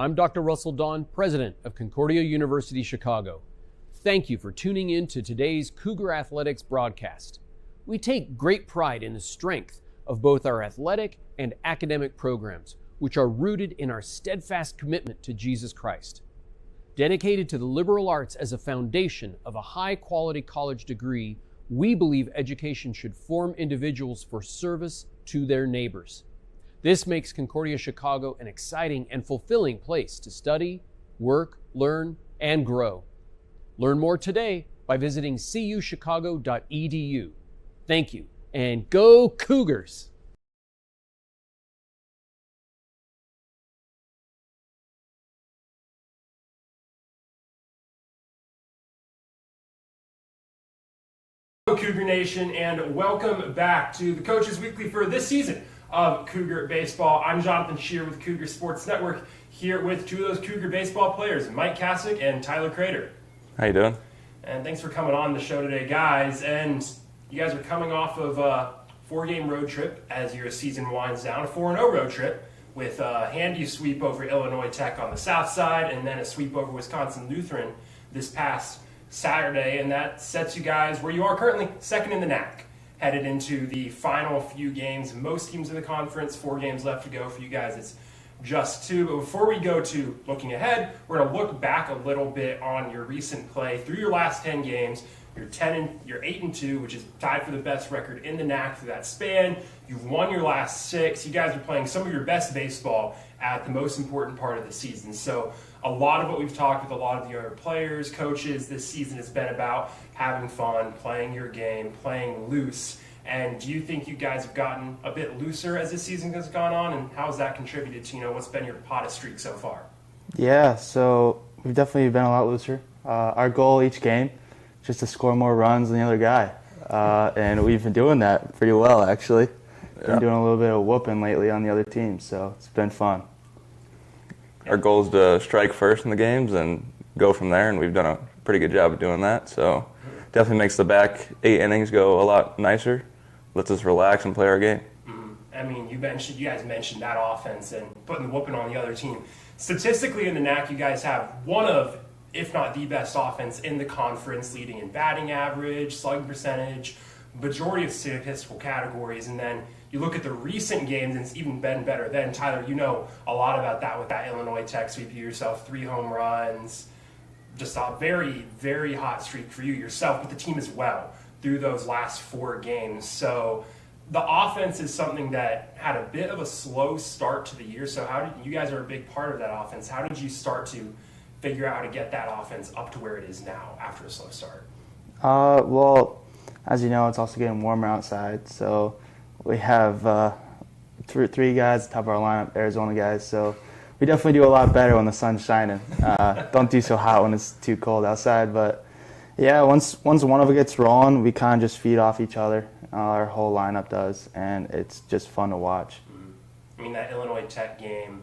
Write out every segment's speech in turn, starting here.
I'm Dr. Russell Dawn, President of Concordia University Chicago. Thank you for tuning in to today's Cougar Athletics broadcast. We take great pride in the strength of both our athletic and academic programs, which are rooted in our steadfast commitment to Jesus Christ. Dedicated to the liberal arts as a foundation of a high-quality college degree, we believe education should form individuals for service to their neighbors. This makes Concordia Chicago an exciting and fulfilling place to study, work, learn, and grow. Learn more today by visiting cuchicago.edu. Thank you, and go Cougars! Cougar Nation, and welcome back to the Coaches Weekly for this season of Cougar Baseball. I'm Jonathan Shear with Cougar Sports Network, here with two of those Cougar baseball players, Mike Kasich and Tyler Crater. How you doing? And thanks for coming on the show today, guys. And you guys are coming off of a 4-game road trip as your season winds down, a 4-0 road trip with a handy sweep over Illinois Tech on the south side and then a sweep over Wisconsin Lutheran this past Saturday, and that sets you guys where you are currently, second in the NAC, headed into the final few games. Most teams in the conference, 4 games left to go. For you guys, it's just 2. But before we go to looking ahead, we're going to look back a little bit on your recent play through your last 10 games. You're 8-2, which is tied for the best record in the NAC through that span. You've won your last 6. You guys are playing some of your best baseball at the most important part of the season. So a lot of what we've talked with a lot of the other players, coaches this season has been about having fun, playing your game, playing loose. And do you think you guys have gotten a bit looser as this season has gone on? And how has that contributed to, what's been your hottest streak so far? Yeah, so we've definitely been a lot looser. Our goal each game is just to score more runs than the other guy. And we've been doing that pretty well, actually. Been doing a little bit of whooping lately on the other team, so it's been fun. Our goal is to strike first in the games and go from there, and we've done a pretty good job of doing that. So definitely makes the back 8 innings go a lot nicer. Lets us relax and play our game. I mean, you guys mentioned that offense and putting the whooping on the other team. Statistically in the NAC, you guys have one of, if not the best offense in the conference, leading in batting average, slugging percentage, majority of statistical categories. And then you look at the recent games, and it's even been better then. Tyler, you know a lot about that with that Illinois Tech sweep. You yourself, 3 home runs, just a very, very hot streak for you yourself, but the team as well through those last 4 games. So the offense is something that had a bit of a slow start to the year. So you guys are a big part of that offense. How did you start to figure out how to get that offense up to where it is now after a slow start? Well, as you know, it's also getting warmer outside, so we have 3 guys at the top of our lineup, Arizona guys, so we definitely do a lot better when the sun's shining. Don't do so hot when it's too cold outside, but yeah, once one of it gets rolling, we kind of just feed off each other. Our whole lineup does, and it's just fun to watch. I mean, that Illinois Tech game,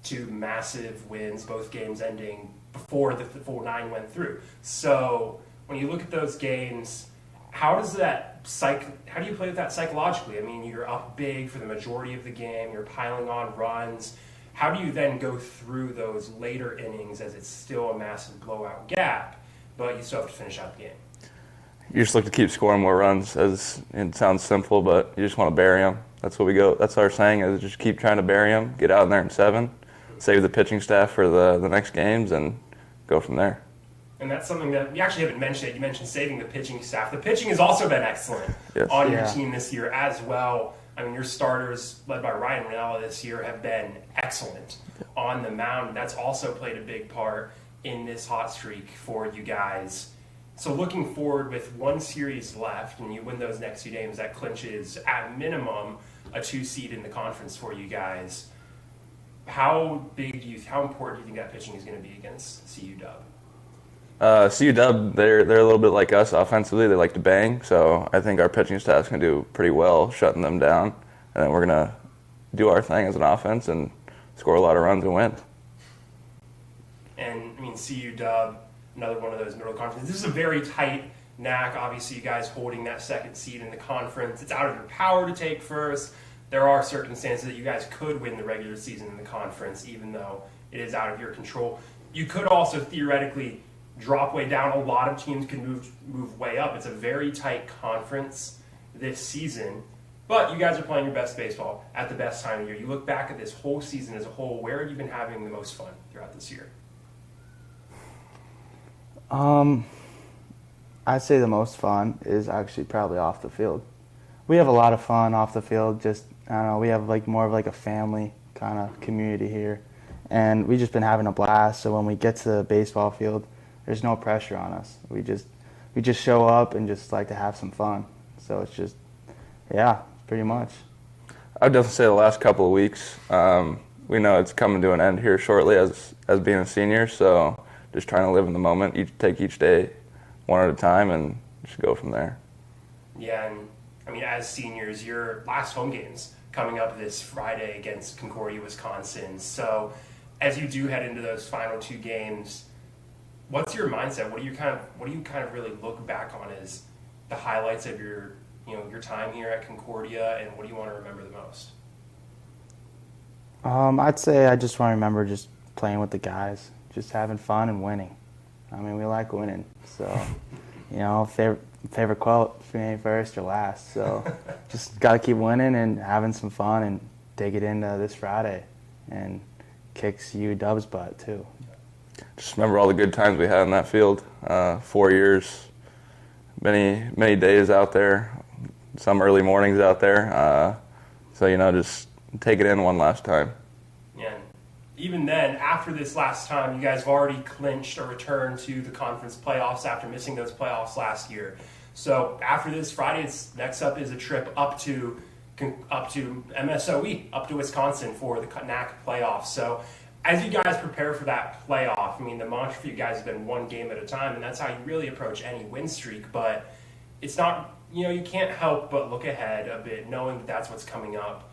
2 massive wins, both games ending before the full 9 went through. So when you look at those games, how do you play with that psychologically? I mean, you're up big for the majority of the game, you're piling on runs. How do you then go through those later innings as it's still a massive blowout gap, but you still have to finish out the game? You just look to keep scoring more runs. As it sounds simple, but you just want to bury them. That's what we go. That's our saying, is just keep trying to bury them, get out in there in 7, save the pitching staff for the next games, and go from there. And that's something that you actually haven't mentioned. You mentioned saving the pitching staff. The pitching has also been excellent on your team this year as well. I mean, your starters, led by Ryan Ranella this year, have been excellent on the mound. That's also played a big part in this hot streak for you guys. So looking forward, with 1 series left and you win those next few games, that clinches at minimum a 2 seed in the conference for you guys. How important do you think that pitching is going to be against CU Dub? CU Dub, they're a little bit like us offensively. They like to bang, so I think our pitching staff's going to do pretty well shutting them down. And then we're going to do our thing as an offense and score a lot of runs and win. And, I mean, CU Dub, another one of those middle conferences. This is a very tight NAC. Obviously, you guys holding that 2nd seed in the conference. It's out of your power to take first. there are circumstances that you guys could win the regular season in the conference, even though it is out of your control. You could also theoretically drop way down. A lot of teams can move way up. It's a very tight conference this season, but you guys are playing your best baseball at the best time of year. You look back at this whole season as a whole, where have you been having the most fun throughout this year? I'd say the most fun is actually probably off the field. We have a lot of fun off the field. Just, I don't know, we have like more of like a family kind of community here, and we've just been having a blast. So when we get to the baseball field, there's no pressure on us. We just show up and just like to have some fun. So it's just, yeah, pretty much. I'd definitely say the last couple of weeks. We know it's coming to an end here shortly as being a senior, so just trying to live in the moment, take each day one at a time, and just go from there. Yeah, and I mean, as seniors, your last home game's coming up this Friday against Concordia, Wisconsin. So as you do head into those final two games, what's your mindset? What do you kind of really look back on as the highlights of your time here at Concordia, and what do you want to remember the most? I'd say I just want to remember just playing with the guys, just having fun and winning. I mean, we like winning, so favorite quote for me, first or last. So just got to keep winning and having some fun and take it into this Friday and kick CU Dub's butt too. Just remember all the good times we had in that field. 4 years, many days out there, some early mornings out there. So just take it in one last time. Yeah. Even then, after this last time, you guys have already clinched a return to the conference playoffs after missing those playoffs last year. So after this Friday, next up is a trip up to MSOE, up to Wisconsin for the CUC playoffs. So as you guys prepare for that playoff, I mean, the mantra for you guys has been one game at a time, and that's how you really approach any win streak. But it's not, you can't help but look ahead a bit, knowing that that's what's coming up.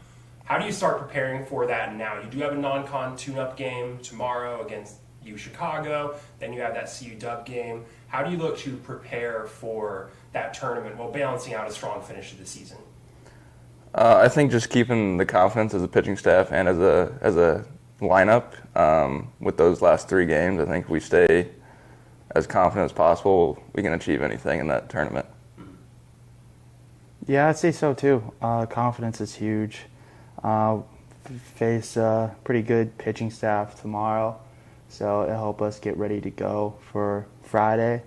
How do you start preparing for that now? You do have a non-con tune-up game tomorrow against UChicago. Then you have that CU Dub game. How do you look to prepare for that tournament while balancing out a strong finish of the season? I think just keeping the confidence as a pitching staff and as a lineup with those last 3 games. I think if we stay as confident as possible, we can achieve anything in that tournament. Yeah, I'd say so too. Confidence is huge. Face a pretty good pitching staff tomorrow, so it'll help us get ready to go for Friday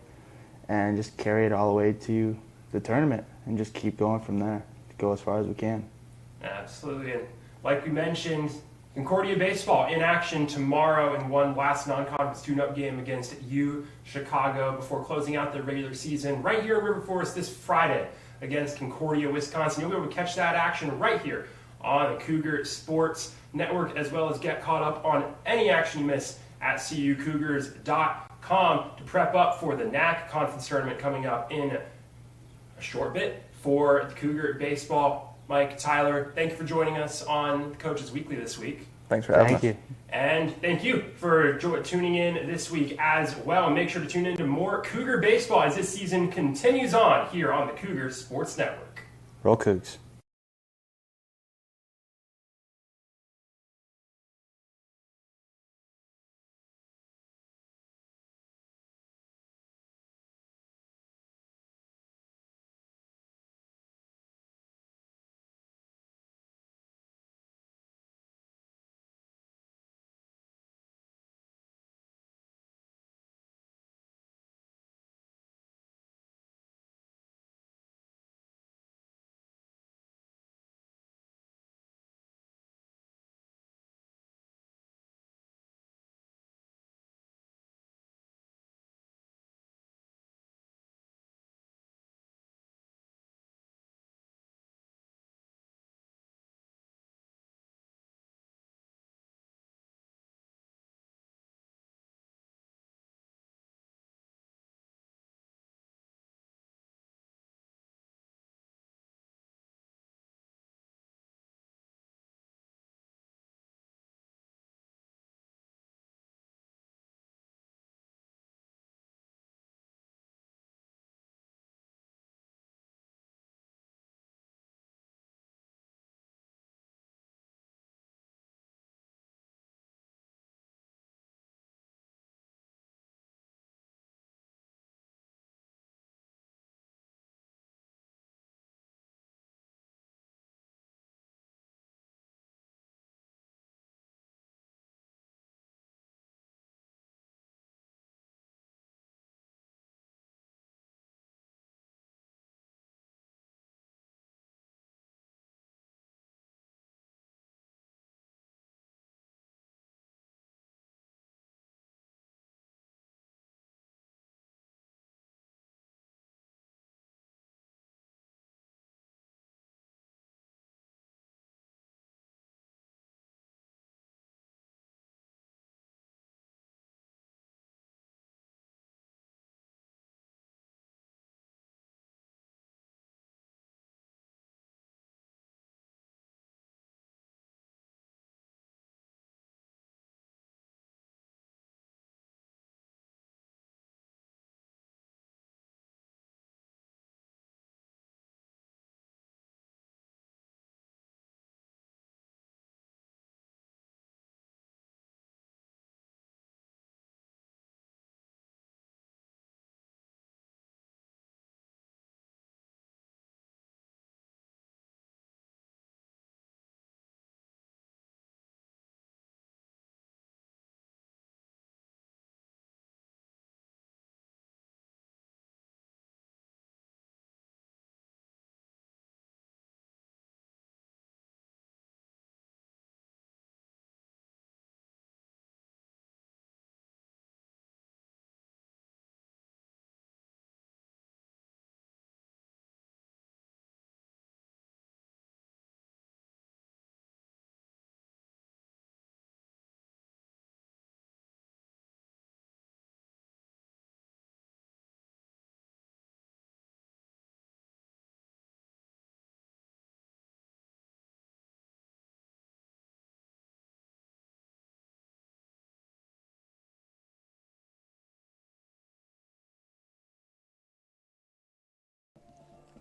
and just carry it all the way to the tournament and just keep going from there to go as far as we can. Absolutely. And like we mentioned, Concordia baseball in action tomorrow in one last non-conference tune-up game against UChicago before closing out their regular season right here in River Forest this Friday against Concordia, Wisconsin. You'll be able to catch that action right here on the Cougar Sports Network, as well as get caught up on any action you miss at cucougars.com to prep up for the NAC Conference Tournament coming up in a short bit for the Cougar baseball. Mike, Tyler, thank you for joining us on Coaches Weekly this week. Thanks for having us. Thank you. And thank you for tuning in this week as well. Make sure to tune in to more Cougar baseball as this season continues on here on the Cougar Sports Network. Roll Cougs.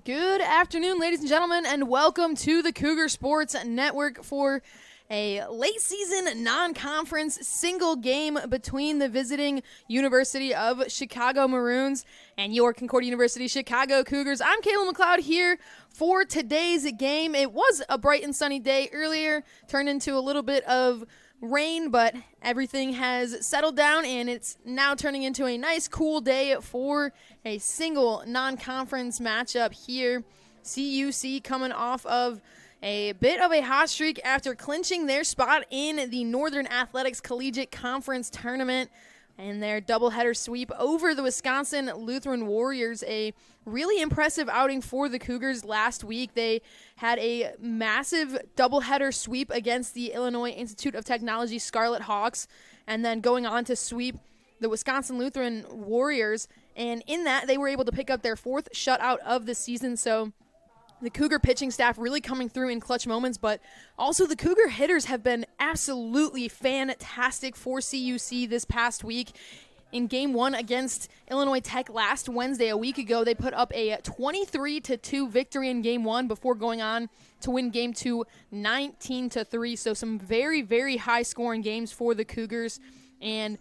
Good afternoon, ladies and gentlemen, and welcome to the Cougar Sports Network for a late season non-conference single game between the visiting University of Chicago Maroons and your Concordia University Chicago Cougars. I'm Kayla McLeod here for today's game. It was a bright and sunny day earlier, turned into a little bit of rain, but everything has settled down and it's now turning into a nice cool day for a single non-conference matchup here. CUC coming off of a bit of a hot streak after clinching their spot in the Northern Athletics Collegiate Conference Tournament and their doubleheader sweep over the Wisconsin Lutheran Warriors. A really impressive outing for the Cougars last week. They had a massive doubleheader sweep against the Illinois Institute of Technology Scarlet Hawks, and then going on to sweep the Wisconsin Lutheran Warriors. And in that, they were able to pick up their fourth shutout of the season. So the Cougar pitching staff really coming through in clutch moments, but also the Cougar hitters have been absolutely fantastic for CUC this past week. In Game 1 against Illinois Tech last Wednesday, a week ago, they put up a 23-2 victory in Game 1 before going on to win Game 2 19-3. So some very, very high-scoring games for the Cougars. And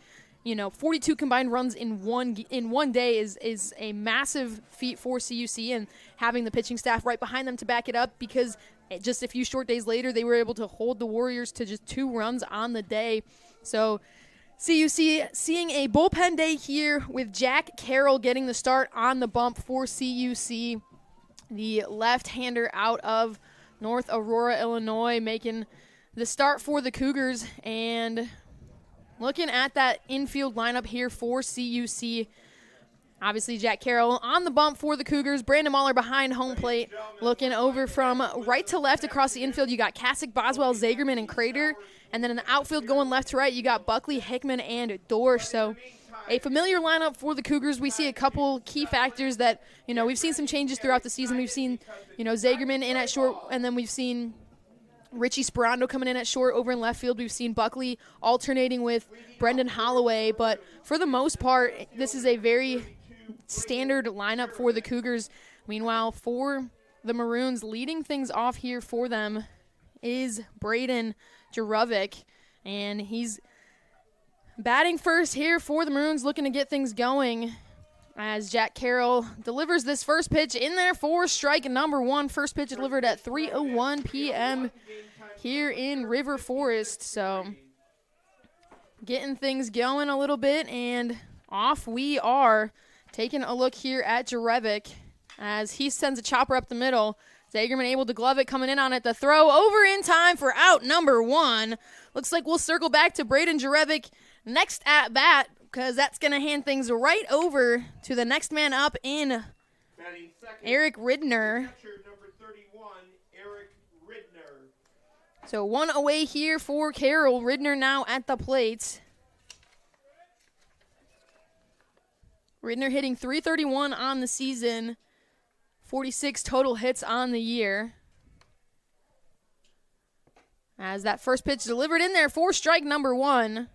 42 combined runs in one day is a massive feat for CUC, and having the pitching staff right behind them to back it up, because just a few short days later they were able to hold the Warriors to just 2 runs on the day. So CUC seeing a bullpen day here with Jack Carroll getting the start on the bump for CUC, the left-hander out of North Aurora, Illinois, making the start for the Cougars. And looking at that infield lineup here for CUC, obviously Jack Carroll on the bump for the Cougars. Brandon Mahler behind home plate. Looking over from right to left across the infield, you got Kasich, Boswell, Zagerman, and Crater. And then in the outfield going left to right, you got Buckley, Hickman, and Dorsch. So a familiar lineup for the Cougars. We see a couple key factors that, we've seen some changes throughout the season. We've seen, Zagerman in at short, and then we've seen Richie Sperando coming in at short. Over in left field, we've seen Buckley alternating with Brendan Holloway. But for the most part, this is a very standard lineup for the Cougars. Meanwhile, for the Maroons, leading things off here for them is Braden Jarovic, and he's batting first here for the Maroons, looking to get things going as Jack Carroll delivers this first pitch in there for strike number 1. First pitch delivered at 3:01 p.m. here in River Forest. So getting things going a little bit, and off we are. Taking a look here at Jarevic as he sends a chopper up the middle. Zagerman able to glove it, coming in on it. The throw over in time for out number 1. Looks like we'll circle back to Braden Jarevic next at bat, because that's going to hand things right over to the next man up in Eric Ridner. So 1 away here for Carroll. Ridner now at the plate. Ridner hitting .331 on the season, 46 total hits on the year. As that first pitch delivered in there for strike number 1.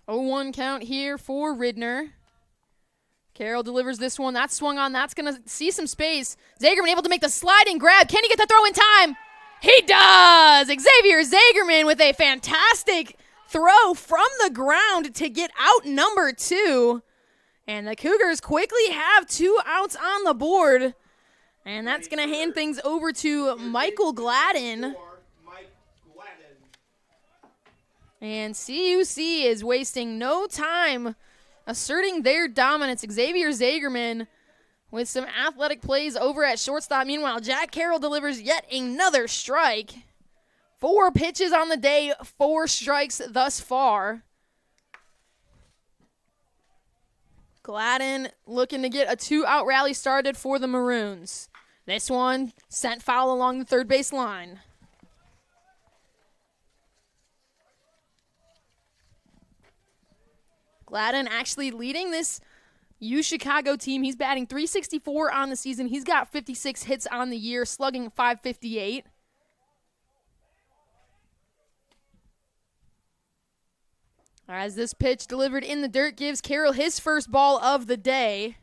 Oh, 1 count here for Ridner. Carroll delivers this one. That's swung on. That's going to see some space. Zagerman able to make the sliding grab. Can he get the throw in time? He does! Xavier Zagerman with a fantastic throw from the ground to get out number 2. And the Cougars quickly have 2 outs on the board. And that's going to hand things over to Michael Gladden. And CUC is wasting no time asserting their dominance. Xavier Zagerman with some athletic plays over at shortstop. Meanwhile, Jack Carroll delivers yet another strike. 4 pitches on the day, 4 strikes thus far. Gladden looking to get a 2-out rally started for the Maroons. This one sent foul along the third base line. Gladden actually leading this UChicago team. He's batting .364 on the season. He's got 56 hits on the year, slugging .558. As this pitch delivered in the dirt gives Carroll his first ball of the day.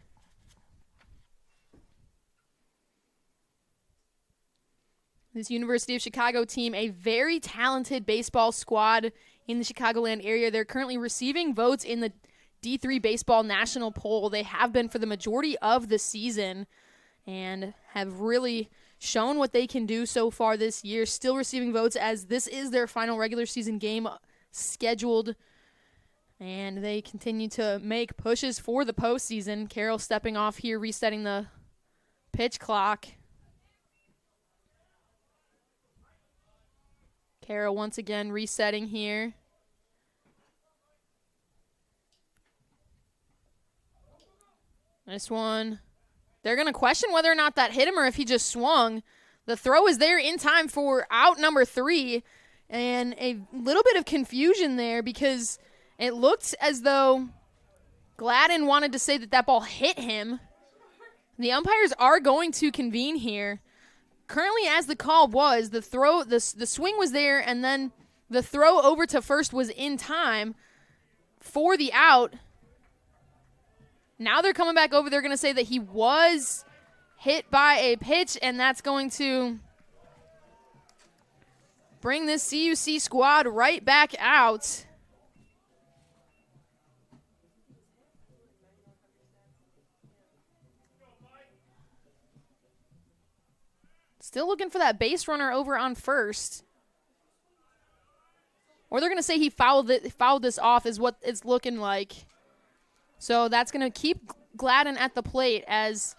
This University of Chicago team, a very talented baseball squad in the Chicagoland area. They're currently receiving votes in the D3 Baseball National Poll. They have been for the majority of the season and have really shown what they can do so far this year. Still receiving votes as this is their final regular season game scheduled. And they continue to make pushes for the postseason. Carroll stepping off here, resetting the pitch clock. Carroll once again resetting here. This one, they're going to question whether or not that hit him or if he just swung. The throw is there in time for out number 3. And a little bit of confusion there because it looked as though Gladden wanted to say that that ball hit him. The umpires are going to convene here. Currently, as the call was, the swing was there, and then the throw over to first was in time for the out. Now they're coming back over. They're going to say that he was hit by a pitch, and that's going to bring this CUC squad right back out. Still looking for that base runner over on first. Or they're going to say he fouled this off is what it's looking like. So that's going to keep Gladden at the plate as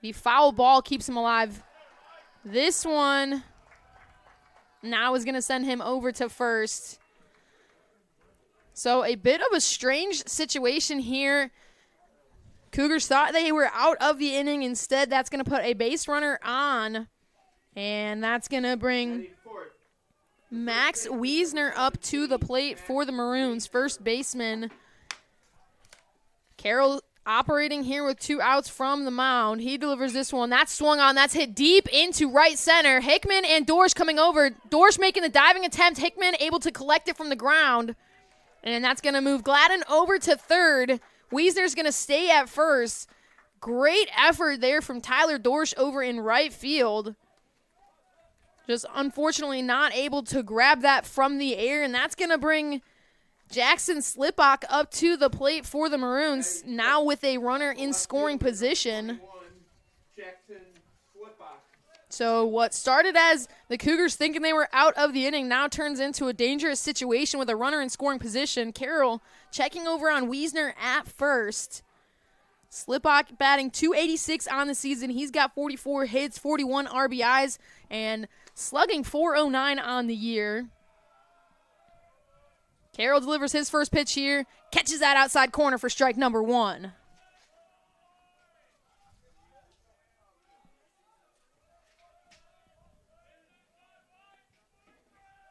the foul ball keeps him alive. This one now is going to send him over to first. So a bit of a strange situation here. Cougars thought they were out of the inning. Instead, that's going to put a base runner on. And that's going to bring Max Wiesner up to the plate for the Maroons. First baseman. Carroll operating here with 2 outs from the mound. He delivers this one. That's swung on. That's hit deep into right center. Hickman and Dorsch coming over. Dorsch making the diving attempt. Hickman able to collect it from the ground. And that's going to move Gladden over to third. Wiesner's going to stay at first. Great effort there from Tyler Dorsch over in right field. Just unfortunately not able to grab that from the air, and that's going to bring Jackson Slipach up to the plate for the Maroons, now with a runner in scoring position. So what started as the Cougars thinking they were out of the inning now turns into a dangerous situation with a runner in scoring position. Carroll checking over on Wiesner at first. Slipach batting .286 on the season. He's got 44 hits, 41 RBIs, and slugging .409 on the year. Carroll delivers his first pitch here. Catches that outside corner for strike number 1.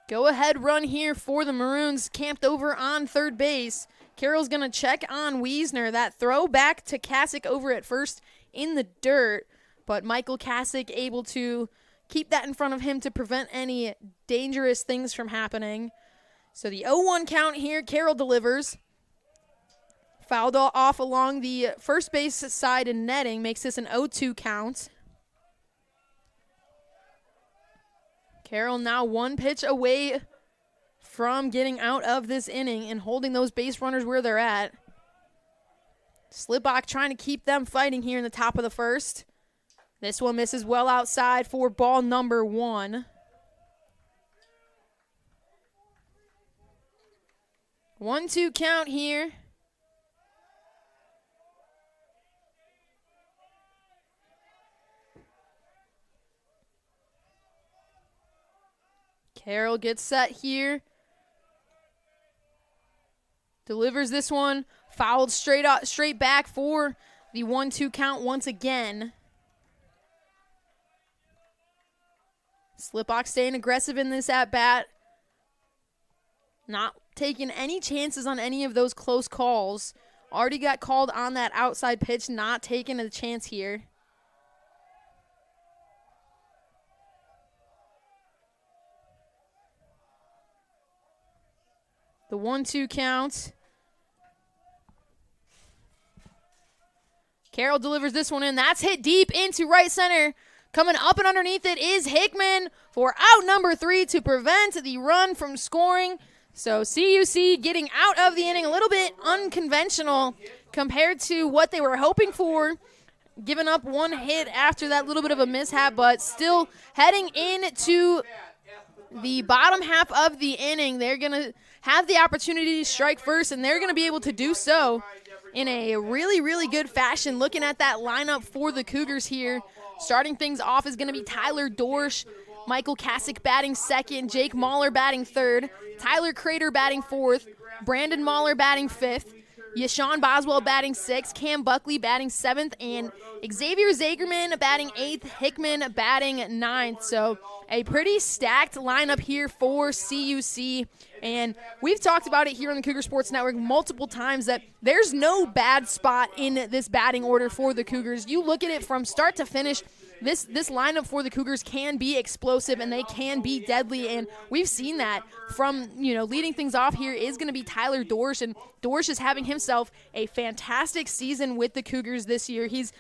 Go-ahead run here for the Maroons, camped over on third base. Carroll's going to check on Wiesner. That throw back to Kasich over at first in the dirt, but Michael Kasich able to keep that in front of him to prevent any dangerous things from happening. So the 0-1 count here, Carroll delivers. Fouled off along the first base side and netting, makes this an 0-2 count. Carroll now 1 pitch away from getting out of this inning and holding those base runners where they're at. Slipach trying to keep them fighting here in the top of the first. This one misses well outside for ball number 1. 1-2 count here. Carroll gets set here. Delivers this one. Fouled straight back for the 1-2 count once again. Slipach staying aggressive in this at-bat. Not taking any chances on any of those close calls. Already got called on that outside pitch, not taking a chance here. The 1-2 count. Carroll delivers this one in. That's hit deep into right center. Coming up and underneath it is Hickman for out number 3 to prevent the run from scoring. So CUC getting out of the inning a little bit unconventional compared to what they were hoping for. Giving up 1 hit after that little bit of a mishap, but still heading into the bottom half of the inning. They're going to have the opportunity to strike first, and they're going to be able to do so in a really, really good fashion. Looking at that lineup for the Cougars here, starting things off is going to be Tyler Dorsch, Michael Kasich batting second, Jake Mahler batting third, Tyler Crater batting fourth, Brandon Mahler batting fifth, Yashawn Boswell batting sixth, Cam Buckley batting seventh, and Xavier Zagerman batting eighth, Hickman batting ninth. So a pretty stacked lineup here for CUC. And we've talked about it here on the Cougar Sports Network multiple times that there's no bad spot in this batting order for the Cougars. You look at it from start to finish, this lineup for the Cougars can be explosive and they can be deadly, and we've seen that from, leading things off here is going to be Tyler Dorsch, and Dorsch is having himself a fantastic season with the Cougars this year. He's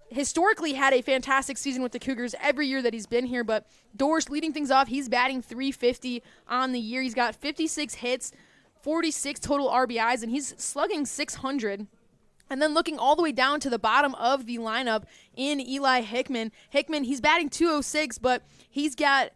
historically had a fantastic season with the Cougars every year that he's been here, but Dorsch leading things off, he's batting .350 on the year. He's got 56 hits, 46 total RBIs, and he's slugging .600. And then looking all the way down to the bottom of the lineup in Eli Hickman. Hickman, he's batting .206, but he's got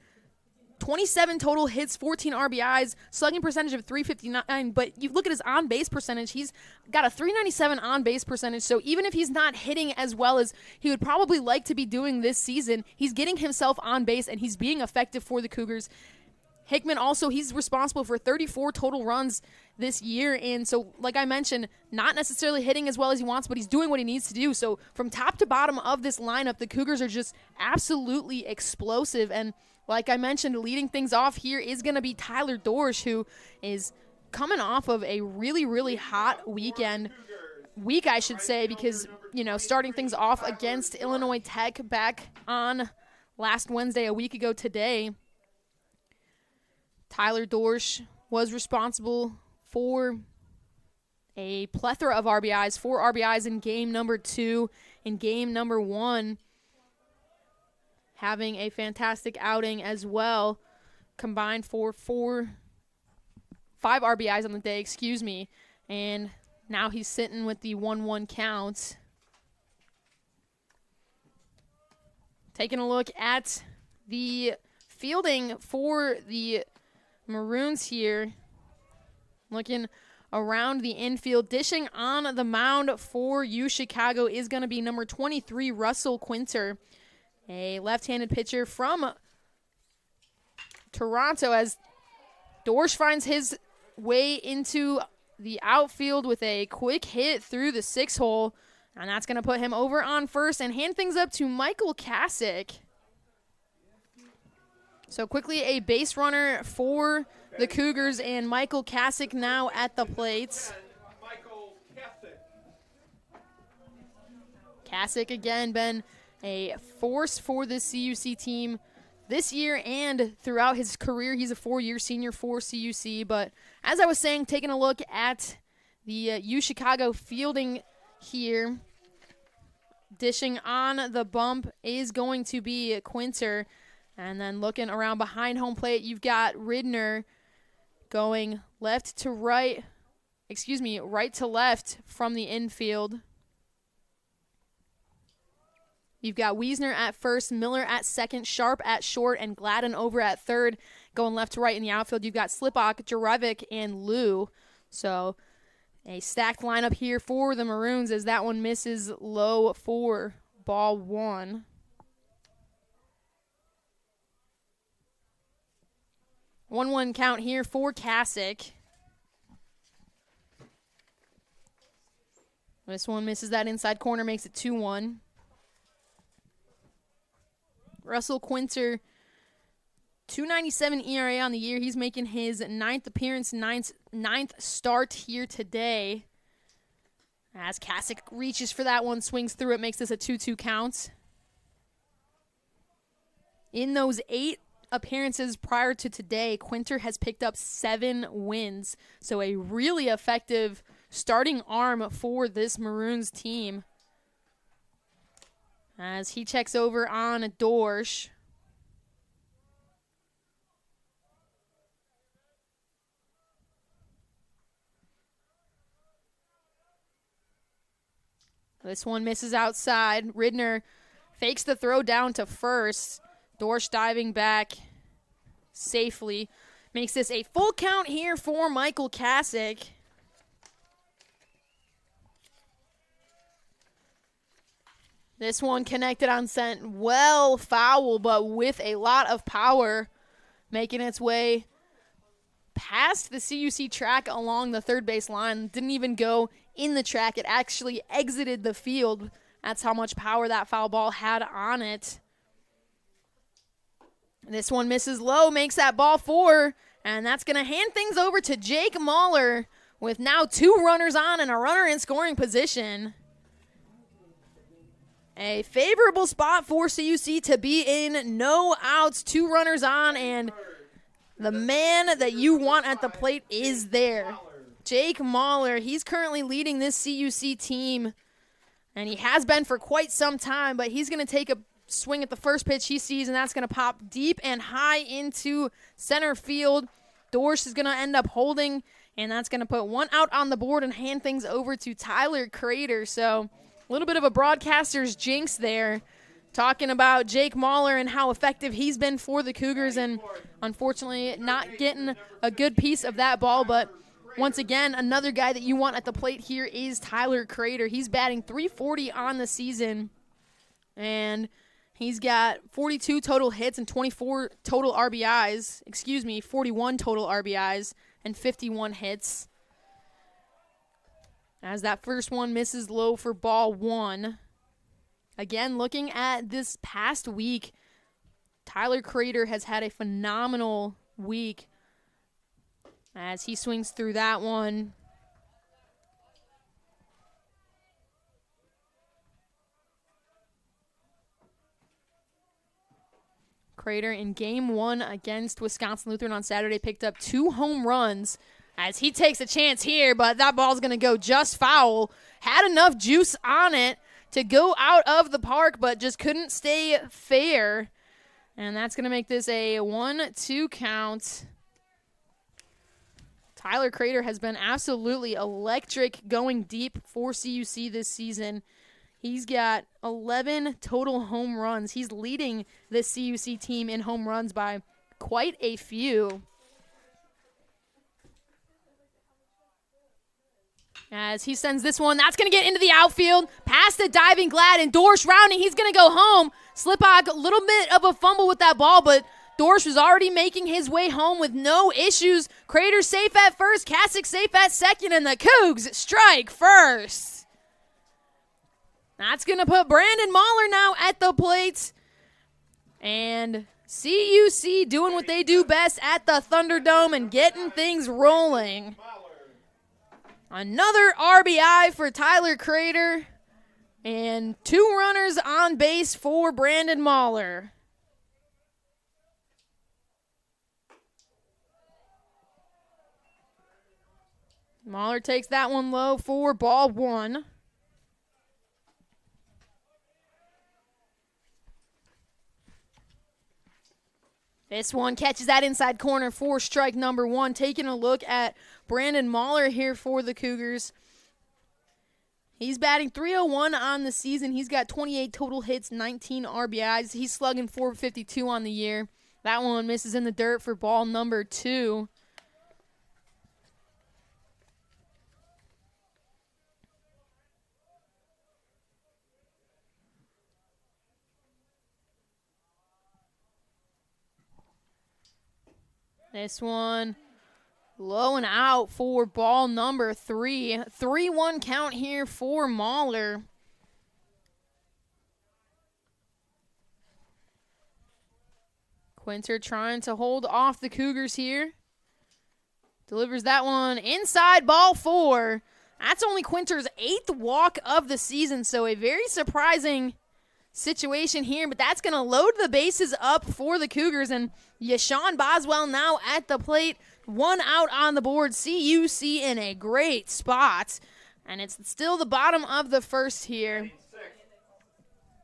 27 total hits, 14 RBIs, slugging percentage of .359. But you look at his on-base percentage, he's got a .397 on-base percentage. So even if he's not hitting as well as he would probably like to be doing this season, he's getting himself on base and he's being effective for the Cougars. Hickman also, he's responsible for 34 total runs this year. And so, like I mentioned, not necessarily hitting as well as he wants, but he's doing what he needs to do. So from top to bottom of this lineup, the Cougars are just absolutely explosive. And like I mentioned, leading things off here is going to be Tyler Dorsch, who is coming off of a really, really hot week, I should say, because, starting things off against Illinois Tech back on last Wednesday, a week ago today. Tyler Dorsch was responsible for a plethora of RBIs, 4 RBIs in game number 2. In game number 1, having a fantastic outing as well, combined for 5 RBIs on the day, and now he's sitting with the 1-1 count. Taking a look at the fielding for the Maroons here, looking around the infield. Dishing on the mound for UChicago is going to be number 23, Russell Quinter, a left-handed pitcher from Toronto, as Dorsch finds his way into the outfield with a quick hit through the 6-hole, and that's going to put him over on first and hand things up to Michael Kasich. So quickly a base runner for the Cougars, and Michael Kasich now at the plate. Kasich again been a force for the CUC team this year and throughout his career. He's a 4-year senior for CUC. But as I was saying, taking a look at the UChicago fielding here, dishing on the bump is going to be Quinter. And then looking around behind home plate, you've got Ridner going right to left from the infield. You've got Wiesner at first, Miller at second, Sharp at short, and Gladden over at third. Going left to right in the outfield, you've got Slipok, Jarevic, and Liu. So a stacked lineup here for the Maroons as that one misses low for ball 1. 1-1 count here for Kasich. This one misses that inside corner, makes it 2-1. Russell Quinter, .297 ERA on the year. He's making his 9th appearance, ninth start here today. As Kasich reaches for that one, swings through it, makes this a 2-2 count. In those 8 appearances prior to today, Quinter has picked up 7 wins. So a really effective starting arm for this Maroons team. As he checks over on Dorsch. This one misses outside. Ridner fakes the throw down to first. Dorsch diving back safely. Makes this a full count here for Michael Kasich. This one connected on scent. Well, foul, but with a lot of power. Making its way past the CUC track along the third base line. Didn't even go in the track. It actually exited the field. That's how much power that foul ball had on it. This one misses low, makes that ball 4, and that's going to hand things over to Jake Mahler with now 2 runners on and a runner in scoring position. A favorable spot for CUC to be in. No outs, 2 runners on, and the man that you want at the plate is there. Jake Mahler, he's currently leading this CUC team, and he has been for quite some time, but he's going to take a swing at the first pitch he sees, and that's going to pop deep and high into center field. Dorsch is going to end up holding, and that's going to put 1 out on the board and hand things over to Tyler Crater. So a little bit of a broadcaster's jinx there, talking about Jake Mahler and how effective he's been for the Cougars, and unfortunately not getting a good piece of that ball. But once again, another guy that you want at the plate here is Tyler Crater. He's batting .340 on the season, and he's got 42 total hits and 24 total RBIs. 41 total RBIs and 51 hits. As that first one misses low for ball 1. Again, looking at this past week, Tyler Crater has had a phenomenal week as he swings through that one. Crater in Game 1 against Wisconsin Lutheran on Saturday picked up 2 home runs as he takes a chance here, but that ball's going to go just foul. Had enough juice on it to go out of the park, but just couldn't stay fair. And that's going to make this a 1-2 count. Tyler Crater has been absolutely electric going deep for CUC this season. He's got 11 total home runs. He's leading this CUC team in home runs by quite a few. As he sends this one, that's going to get into the outfield. Past the diving Glad, and Dorsch rounding. He's going to go home. Slipok, a little bit of a fumble with that ball, but Dorsch was already making his way home with no issues. Crater safe at first, Kasich safe at second, and the Cougs strike first. That's going to put Brandon Mahler now at the plate. And CUC doing what they do best at the Thunderdome and getting things rolling. Another RBI for Tyler Crater. And 2 runners on base for Brandon Mahler. Mahler takes that one low for ball 1. This one catches that inside corner for strike number 1. Taking a look at Brandon Mahler here for the Cougars. He's batting .301 on the season. He's got 28 total hits, 19 RBIs. He's slugging .452 on the year. That one misses in the dirt for ball number 2. This one low and out for ball number 3. 3-1 count here for Mahler. Quinter trying to hold off the Cougars here. Delivers that one inside, ball 4. That's only Quinter's 8th walk of the season, so a very surprising situation here, but that's going to load the bases up for the Cougars, and Yashawn Boswell now at the plate. 1 out on the board. CUC in a great spot, and it's still the bottom of the first here.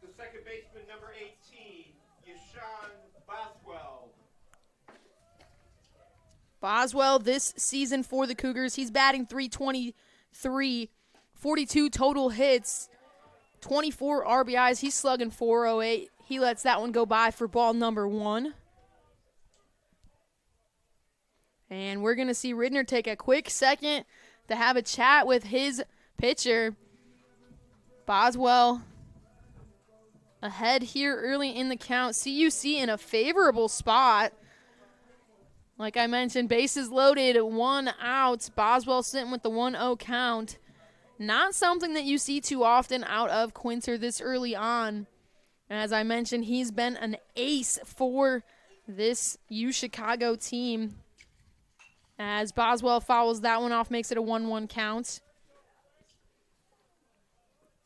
The second baseman, number 18, Yashawn Boswell. Boswell this season for the Cougars, he's batting .323, 42 total hits, 24 RBIs. He's slugging .408. He lets that one go by for ball number 1. And we're going to see Ridner take a quick second to have a chat with his pitcher. Boswell ahead here early in the count. CUC in a favorable spot. Like I mentioned, bases loaded, 1 out. Boswell sitting with the 1-0 count. Not something that you see too often out of Quinter this early on. As I mentioned, he's been an ace for this UChicago team. As Boswell fouls that one off, makes it a 1-1 count.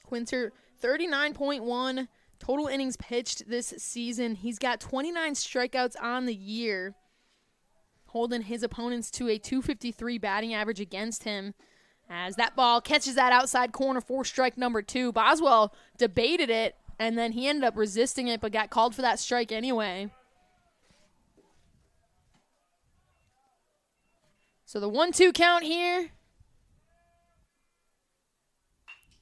Quinter, 39.1 total innings pitched this season. He's got 29 strikeouts on the year, holding his opponents to a .253 batting average against him. As that ball catches that outside corner for strike number 2. Boswell debated it, and then he ended up resisting it, but got called for that strike anyway. So the 1-2 count here.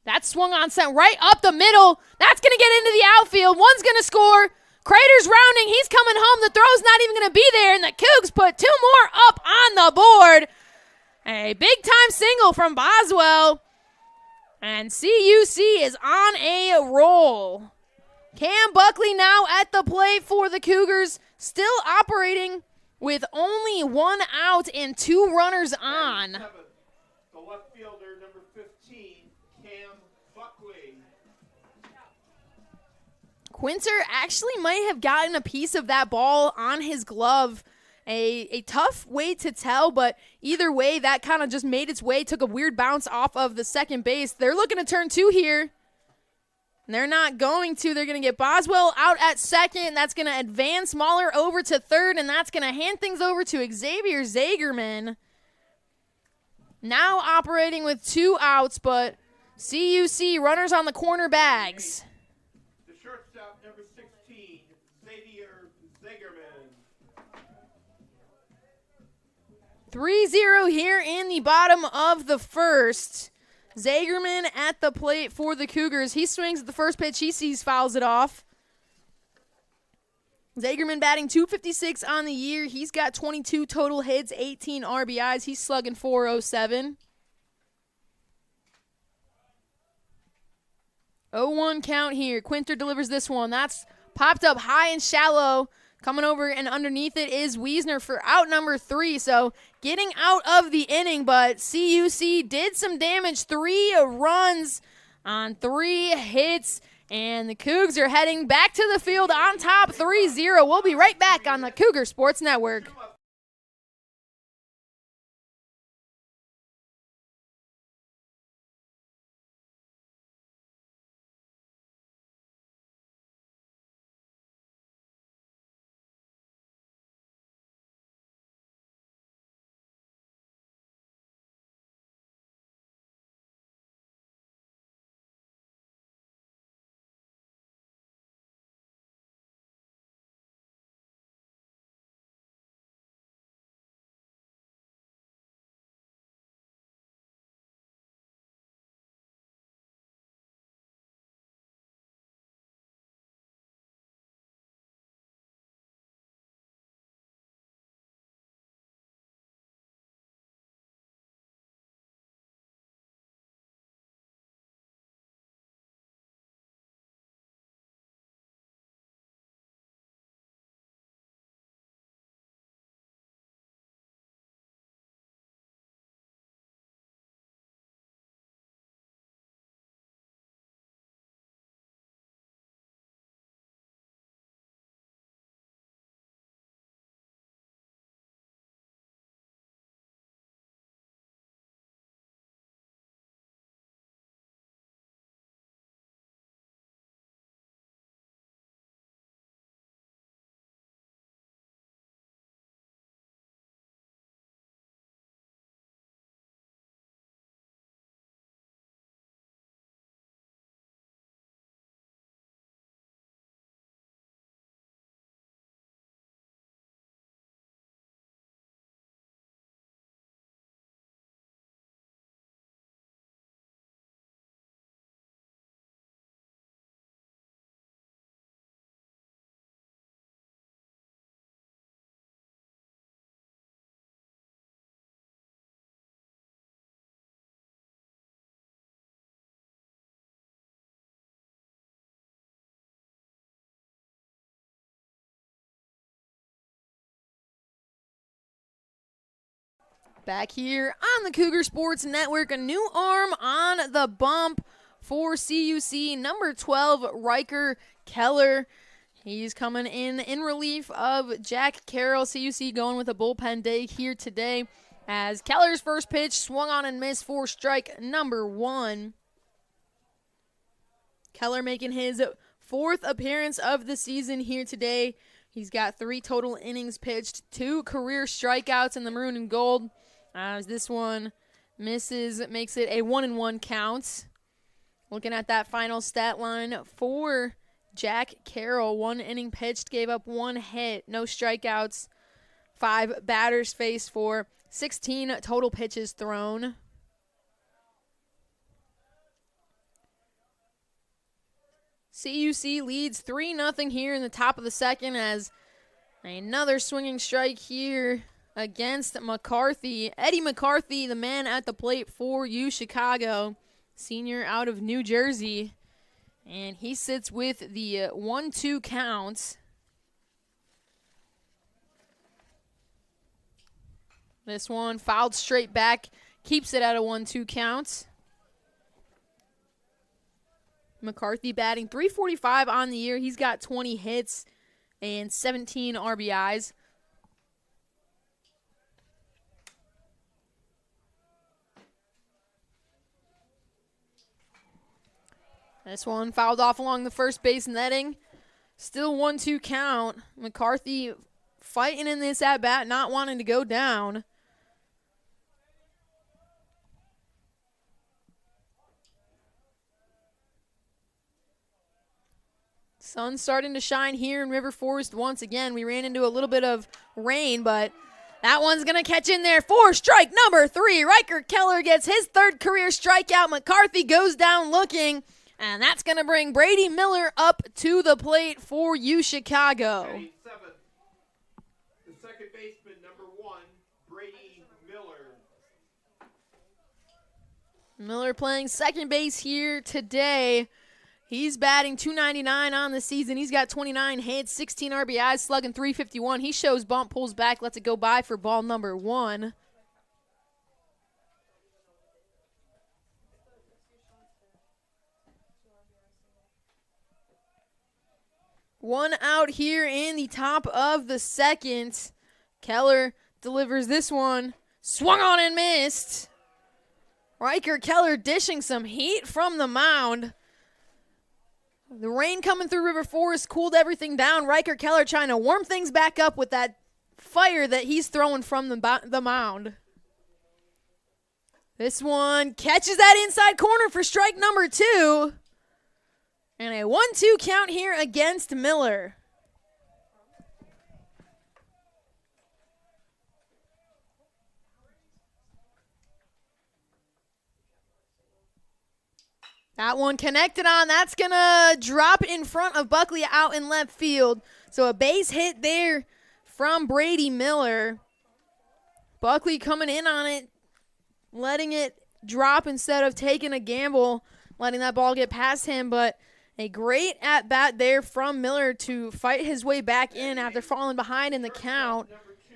That's swung on sent right up the middle. That's going to get into the outfield. One's going to score. Crater's rounding. He's coming home. The throw's not even going to be there, and the Cougs put 2 more up on the board. A big-time single from Boswell. And CUC is on a roll. Cam Buckley now at the plate for the Cougars, still operating with only 1 out and 2 runners on. The left fielder, number 15, Cam Buckley. Quinter actually might have gotten a piece of that ball on his glove. A tough way to tell, but either way, that kind of just made its way, took a weird bounce off of the second base. They're looking to turn 2 here. They're not going to. They're going to get Boswell out at second. That's going to advance Mahler over to third, and that's going to hand things over to Xavier Zagerman. Now operating with 2 outs, but CUC runners on the corner bags. The shortstop, number 16, Xavier Zagerman. 3-0 here in the bottom of the first. Zagerman at the plate for the Cougars. He swings at the first pitch he sees, fouls it off. Zagerman batting .256 on the year. He's got 22 total hits, 18 RBIs. He's slugging .407. 0-1 count here. Quinter delivers this one. That's popped up high and shallow. Coming over and underneath it is Wiesner for out number 3. So getting out of the inning, but CUC did some damage. 3 runs on 3 hits. And the Cougs are heading back to the field on top 3-0. We'll be right back on the Cougar Sports Network. Back here on the Cougar Sports Network, a new arm on the bump for CUC, number 12, Riker Keller. He's coming in relief of Jack Carroll. CUC going with a bullpen day here today as Keller's first pitch swung on and missed for strike number 1. Keller making his 4th appearance of the season here today. He's got 3 total innings pitched, 2 career strikeouts in the maroon and gold. As this one misses, it makes it a 1-1 count. Looking at that final stat line for Jack Carroll, 1 inning pitched, gave up 1 hit, no strikeouts, 5 batters faced for 16 total pitches thrown. CUC leads 3-0 here in the top of the second as another swinging strike here against McCarthy. Eddie McCarthy, the man at the plate for UChicago, senior out of New Jersey. And he sits with the 1-2 count. This one fouled straight back, keeps it at a 1-2 count. McCarthy batting .345 on the year. He's got 20 hits and 17 RBIs. This one fouled off along the first base netting. Still 1-2 count. McCarthy fighting in this at-bat, not wanting to go down. Sun's starting to shine here in River Forest once again. We ran into a little bit of rain, but that one's going to catch in there for strike number 3. Riker Keller gets his 3rd career strikeout. McCarthy goes down looking, and that's going to bring Brady Miller up to the plate for UChicago. Batting 7th, the second baseman, number 1, Brady Miller. Miller playing second base here today. He's batting .299 on the season. He's got 29 hits, 16 RBIs, slugging .351. He shows bump, pulls back, lets it go by for ball number 1. One out here in the top of the second. Keller delivers this one. Swung on and missed. Riker Keller dishing some heat from the mound. The rain coming through River Forest cooled everything down. Riker Keller trying to warm things back up with that fire that he's throwing from the mound. This one catches that inside corner for strike number 2. And a 1-2 count here against Miller. That one connected on. That's going to drop in front of Buckley out in left field. So a base hit there from Brady Miller. Buckley coming in on it, letting it drop instead of taking a gamble, letting that ball get past him. But a great at-bat there from Miller to fight his way back in after falling behind in the count. Number 2,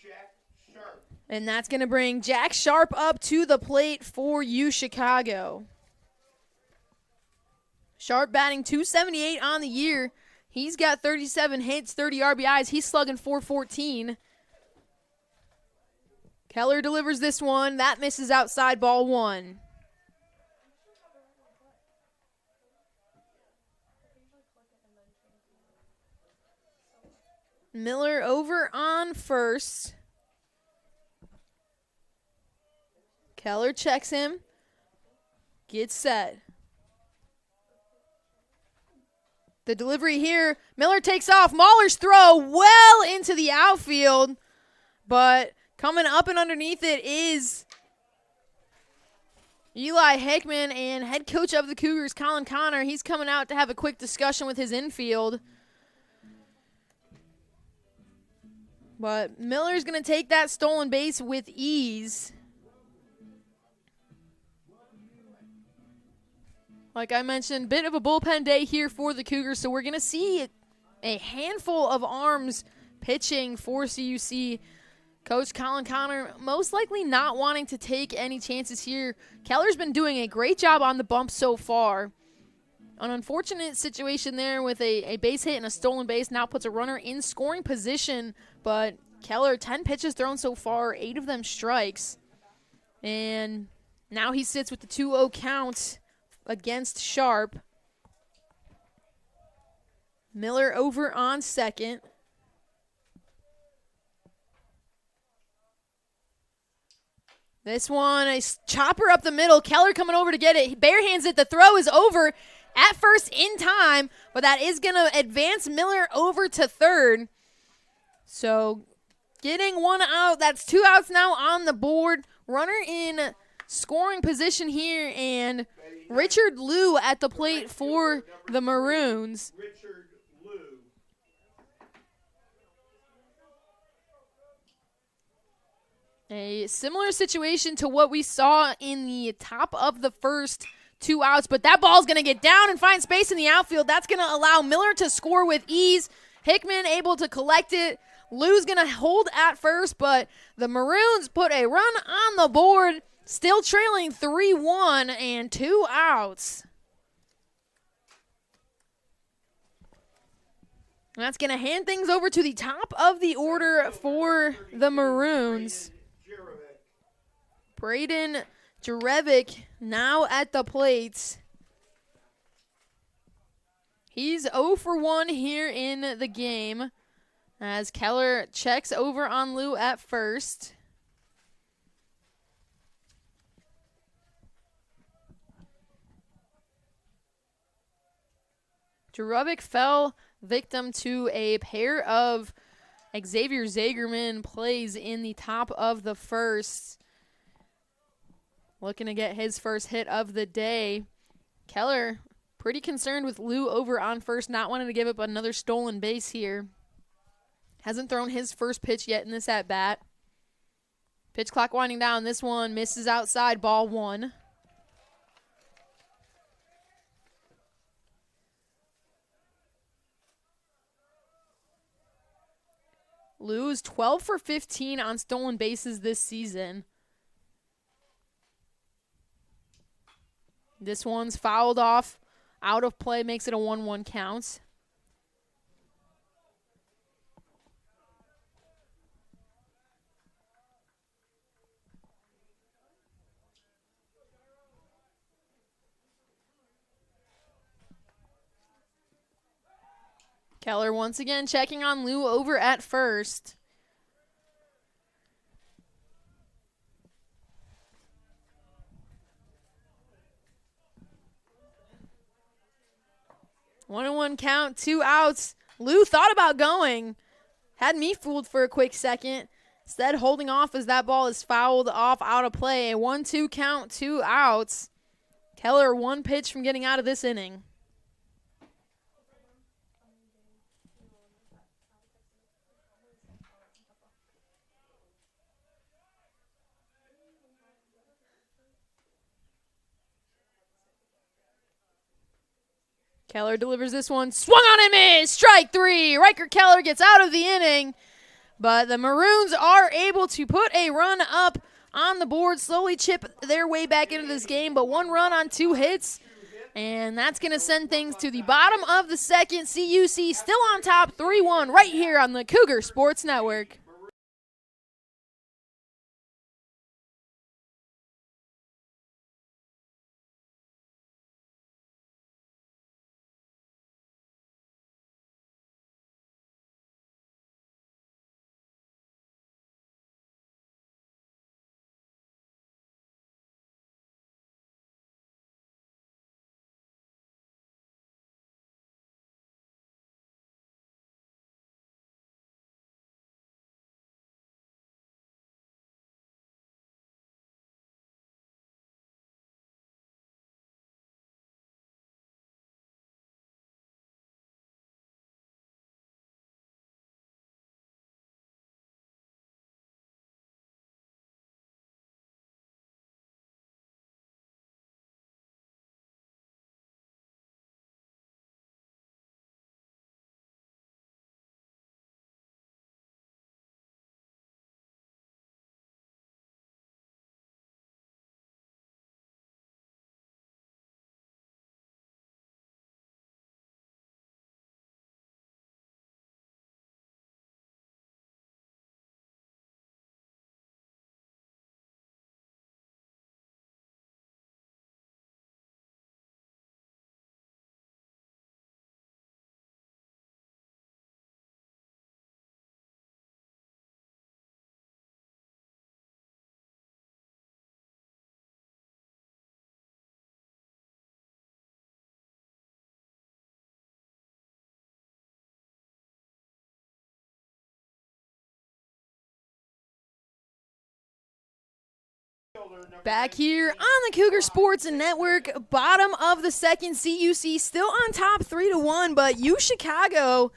Jack Sharp. And that's going to bring Jack Sharp up to the plate for UChicago. Sharp batting .278 on the year. He's got 37 hits, 30 RBIs. He's slugging .414. Keller delivers this one. That misses outside, ball 1. Miller over on first. Keller checks him. Gets set. The delivery here. Miller takes off. Mahler's throw well into the outfield. But coming up and underneath it is Eli Hickman and head coach of the Cougars, Colin Connor. He's coming out to have a quick discussion with his infield. But Miller's going to take that stolen base with ease. Like I mentioned, bit of a bullpen day here for the Cougars, so we're going to see a handful of arms pitching for CUC. Coach Colin Connor most likely not wanting to take any chances here. Keller's been doing a great job on the bump so far. An unfortunate situation there with a base hit and a stolen base now puts a runner in scoring position, but Keller, 10 pitches thrown so far, 8 of them strikes. And now he sits with the 2-0 count against Sharp. Miller over on second. This one, a chopper up the middle. Keller coming over to get it. He barehands it. The throw is over at first in time, but that is going to advance Miller over to third. So getting one out. That's 2 outs now on the board. Runner in scoring position here, and Richard Liu at the plate for the Maroons. Richard Liu. A similar situation to what we saw in the top of the first, 2 outs, but that ball's going to get down and find space in the outfield. That's going to allow Miller to score with ease. Hickman able to collect it. Liu's going to hold at first, but the Maroons put a run on the board, still trailing 3-1 and 2 outs. And that's going to hand things over to the top of the order for the Maroons. Braden Jarevic now at the plate. He's 0 for 1 here in the game as Keller checks over on Liu at first. Jarevic fell victim to a pair of Xavier Zagerman plays in the top of the first. Looking to get his first hit of the day. Keller pretty concerned with Liu over on first, not wanting to give up another stolen base here. Hasn't thrown his first pitch yet in this at-bat. Pitch clock winding down. This one misses outside, ball 1. Liu is 12 for 15 on stolen bases this season. This one's fouled off, out of play, makes it a 1-1 count. Keller once again checking on Liu over at first. One and one count, 2 outs. Liu thought about going. Had me fooled for a quick second. Instead, holding off as that ball is fouled off out of play. A 1-2 count, 2 outs. Keller 1 pitch from getting out of this inning. Keller delivers this one. Swung on and missed. Strike 3. Riker Keller gets out of the inning. But the Maroons are able to put a run up on the board, slowly chip their way back into this game. But 1 run on 2 hits. And that's going to send things to the bottom of the second. CUC still on top 3-1 right here on the Cougar Sports Network. fielder, number Back 19. here on the Cougar Sports Network, bottom of the second, CUC still on top 3-1, but UChicago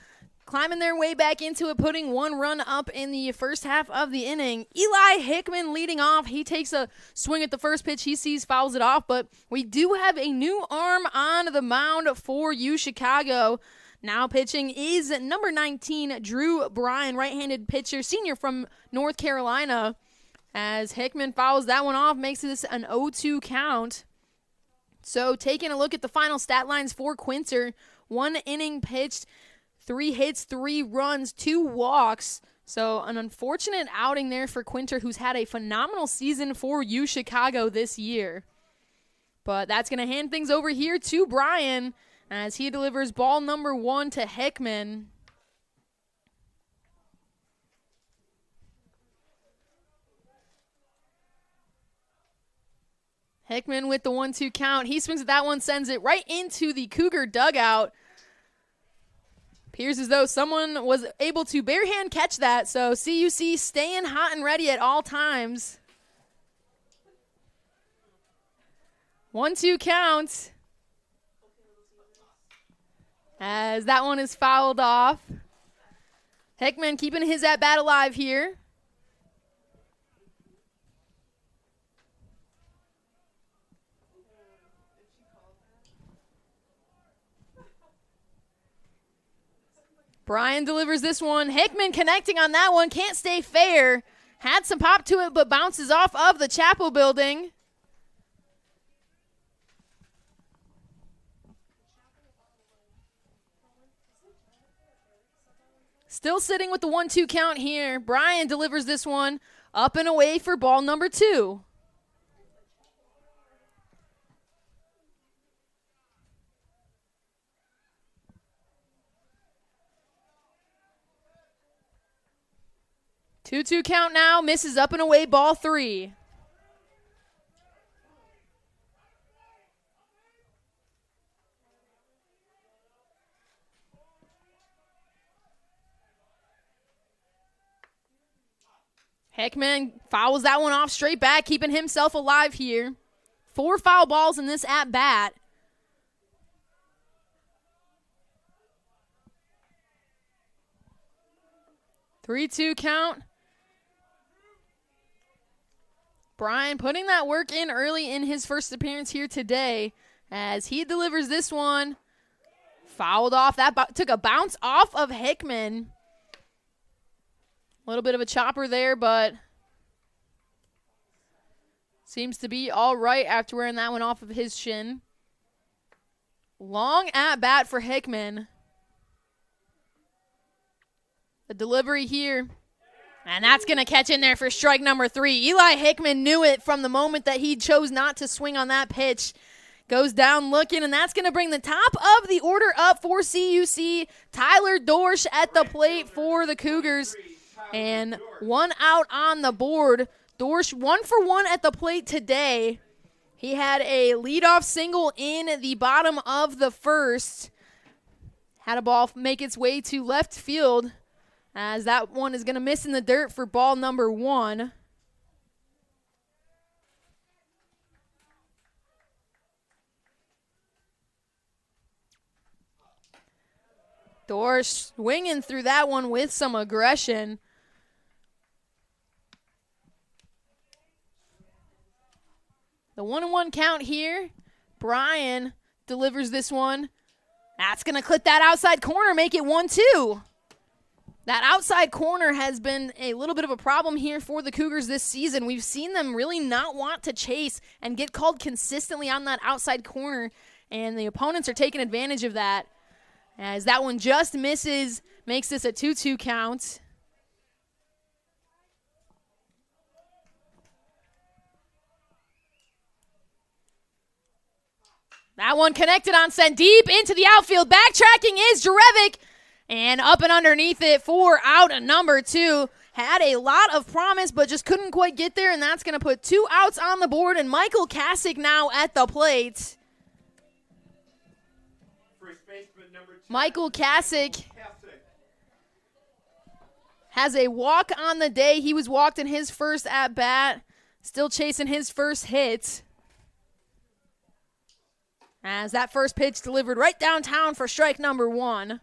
climbing their way back into it, putting 1 run up in the first half of the inning. Eli Hickman leading off. He takes a swing at the first pitch he sees, fouls it off, but we do have a new arm on the mound for UChicago. Now pitching is number 19, Drew Bryan, right-handed pitcher, senior from North Carolina. As Hickman fouls that one off, makes this an 0-2 count. So taking a look at the final stat lines for Quinter, 1 inning pitched, 3 hits, 3 runs, 2 walks. So an unfortunate outing there for Quinter, who's had a phenomenal season for UChicago this year. But that's going to hand things over here to Bryan as he delivers ball number 1 to Hickman. Hickman with the 1-2 count. He swings at that one, sends it right into the Cougar dugout. Appears as though someone was able to barehand catch that, so CUC staying hot and ready at all times. 1-2 count. As that one is fouled off. Hickman keeping his at-bat alive here. Bryan delivers this one. Hickman connecting on that one. Can't stay fair. Had some pop to it, but bounces off of the chapel building. Still sitting with the 1-2 count here. Bryan delivers this one up and away for ball number 2. Two-two count now, misses up and away, ball 3. Hickman fouls that one off straight back, keeping himself alive here. 4 foul balls in this at-bat. Three-two count. Bryan putting that work in early in his first appearance here today as he delivers this one. Fouled off. That took a bounce off of Hickman. A little bit of a chopper there, but seems to be all right after wearing that one off of his shin. Long at bat for Hickman. The delivery here. And that's going to catch in there for strike number 3. Eli Hickman knew it from the moment that he chose not to swing on that pitch. Goes down looking, and that's going to bring the top of the order up for CUC. Tyler Dorsch at the plate for the Cougars. And 1 out on the board. Dorsch 1 for 1 at the plate today. He had a leadoff single in the bottom of the first. Had a ball make its way to left field, as that one is going to miss in the dirt for ball number 1. Dorsch swinging through that one with some aggression. The 1-1 count here. Bryan delivers this one. That's going to clip that outside corner, make it 1-2. That outside corner has been a little bit of a problem here for the Cougars this season. We've seen them really not want to chase and get called consistently on that outside corner, and the opponents are taking advantage of that. As that one just misses, makes this a 2-2 count. That one connected on, sent deep into the outfield. Backtracking is Jarevic. And up and underneath it for out number 2. Had a lot of promise, but just couldn't quite get there, and that's going to put 2 outs on the board, and Michael Kasick now at the plate. First baseman, number 2. Michael Kasick has a walk on the day. He was walked in his first at-bat. still chasing his first hit. As that first pitch delivered right downtown for strike number 1.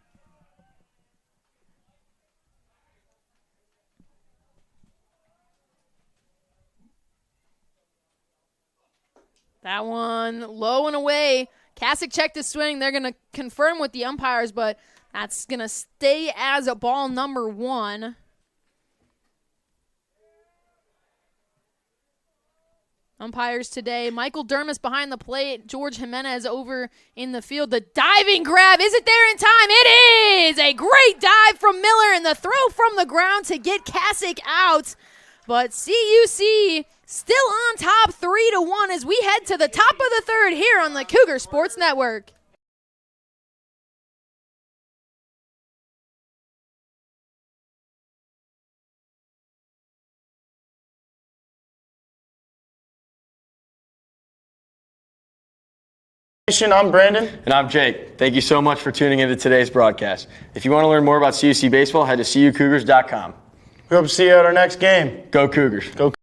That one low and away. CUC checked his swing. They're going to confirm with the umpires, but that's going to stay as a ball number 1. Umpires today, Michael Dermis behind the plate, George Jimenez over in the field. The diving grab, is it there in time? It is! A great dive from Miller and the throw from the ground to get CUC out. But CUC still on top 3-1 as we head to the top of the third here on the Cougar Sports Network. I'm Brandon. And I'm Jake. Thank you so much for tuning into today's broadcast. If you want to learn more about CUC baseball, head to cucougars.com. We hope to see you at our next game. Go Cougars. Go.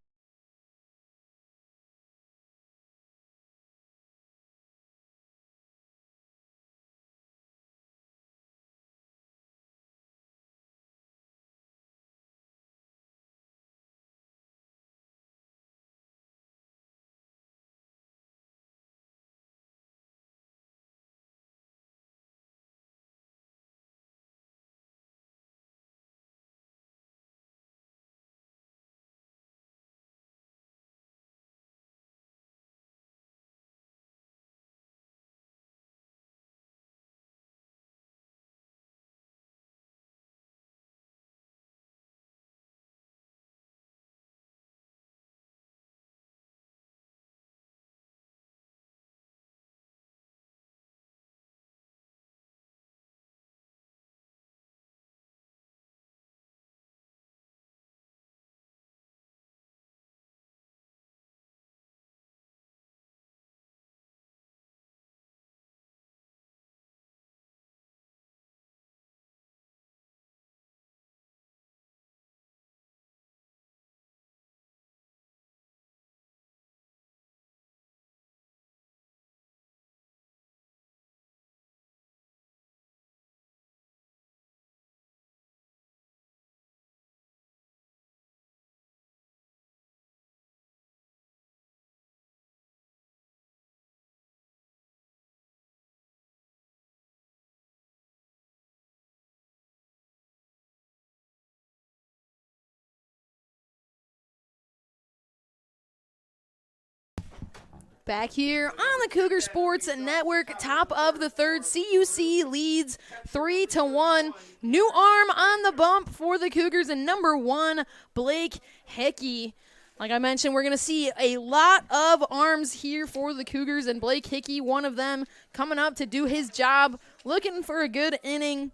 Back here on the Cougar Sports Network, top of the third, CUC leads 3-1. New arm on the bump for the Cougars, and number 1, Blake Hickey. Like I mentioned, we're going to see a lot of arms here for the Cougars, and Blake Hickey, one of them, coming up to do his job, looking for a good inning.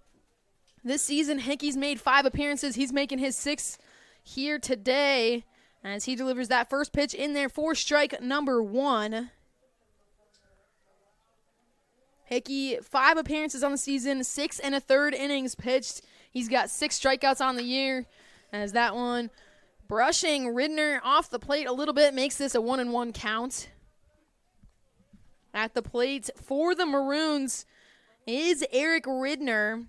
This season, Hickey's made 5 appearances. He's making his 6th here today, as he delivers that first pitch in there for strike number 1. Hickey, 5 appearances on the season, 6 1/3 innings pitched. He's got 6 strikeouts on the year, as that one brushing Ridner off the plate a little bit makes this a 1-1 count. At the plate for the Maroons is Eric Ridner.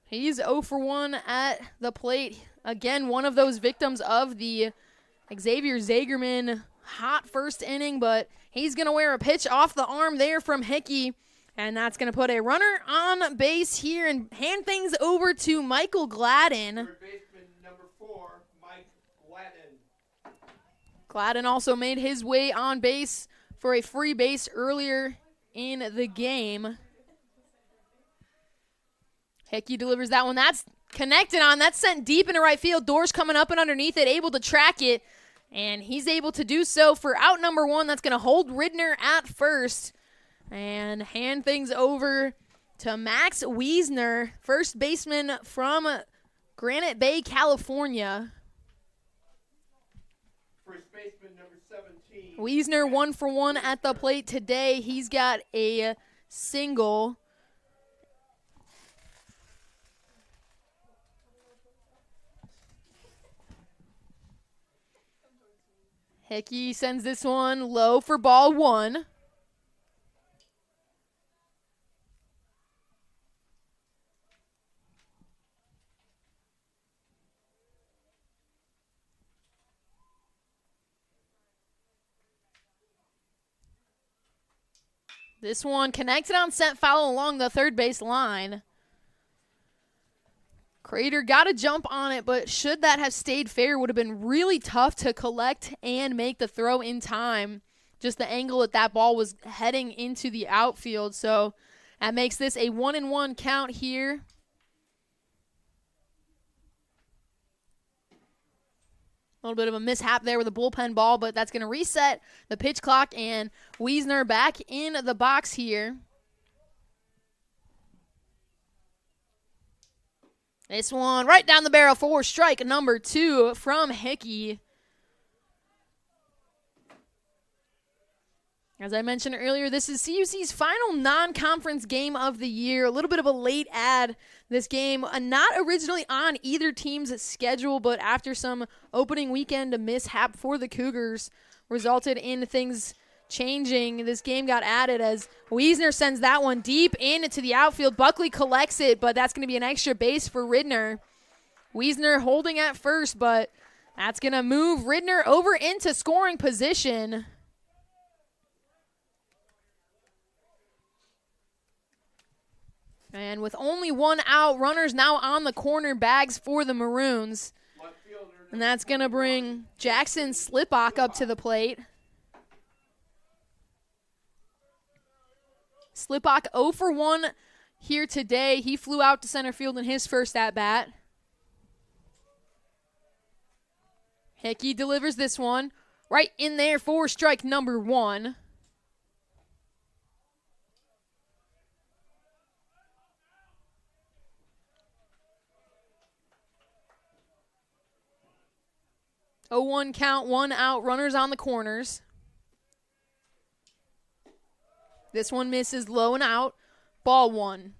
He's 0 for 1 at the plate. Again, one of those victims of the Xavier Zagerman hot first inning, but he's going to wear a pitch off the arm there from Hickey, and that's going to put a runner on base here and hand things over to Michael Gladden. Third baseman number 4, Mike Gladden. Gladden also made his way on base for a free base earlier in the game. Hickey delivers that one. That's connected on. That's sent deep into right field. Doors coming up and underneath it, able to track it. And he's able to do so for out number 1. That's going to hold Ridner at first. And hand things over to Max Wiesner, first baseman from Granite Bay, California. First baseman number 17. Wiesner 1 for 1 at the plate today. He's got a single. Hickey sends this one low for ball 1. This one connected on set foul along the third base line. Crater got a jump on it, but should that have stayed fair, would have been really tough to collect and make the throw in time. Just the angle that ball was heading into the outfield. So that makes this a 1-1 count here. A little bit of a mishap there with a bullpen ball, but that's going to reset the pitch clock, and Wiesner back in the box here. This one right down the barrel for strike number 2 from Hickey. As I mentioned earlier, this is CUC's final non-conference game of the year. A little bit of a late add. This game not originally on either team's schedule, but after some opening weekend mishap for the Cougars resulted in things changing. This game got added as Wiesner sends that one deep into the outfield. Buckley collects it, but that's going to be an extra base for Ridner. Wiesner holding at first, but that's going to move Ridner over into scoring position. And with only 1 out, runners now on the corner, bags for the Maroons. And that's going to bring Jackson Slipok up to the plate. Slipok 0 for 1 here today. He flew out to center field in his first at-bat. Hickey delivers this one right in there for strike number 1. A 1 count, 1 out, runners on the corners. This one misses low and out. Ball 1.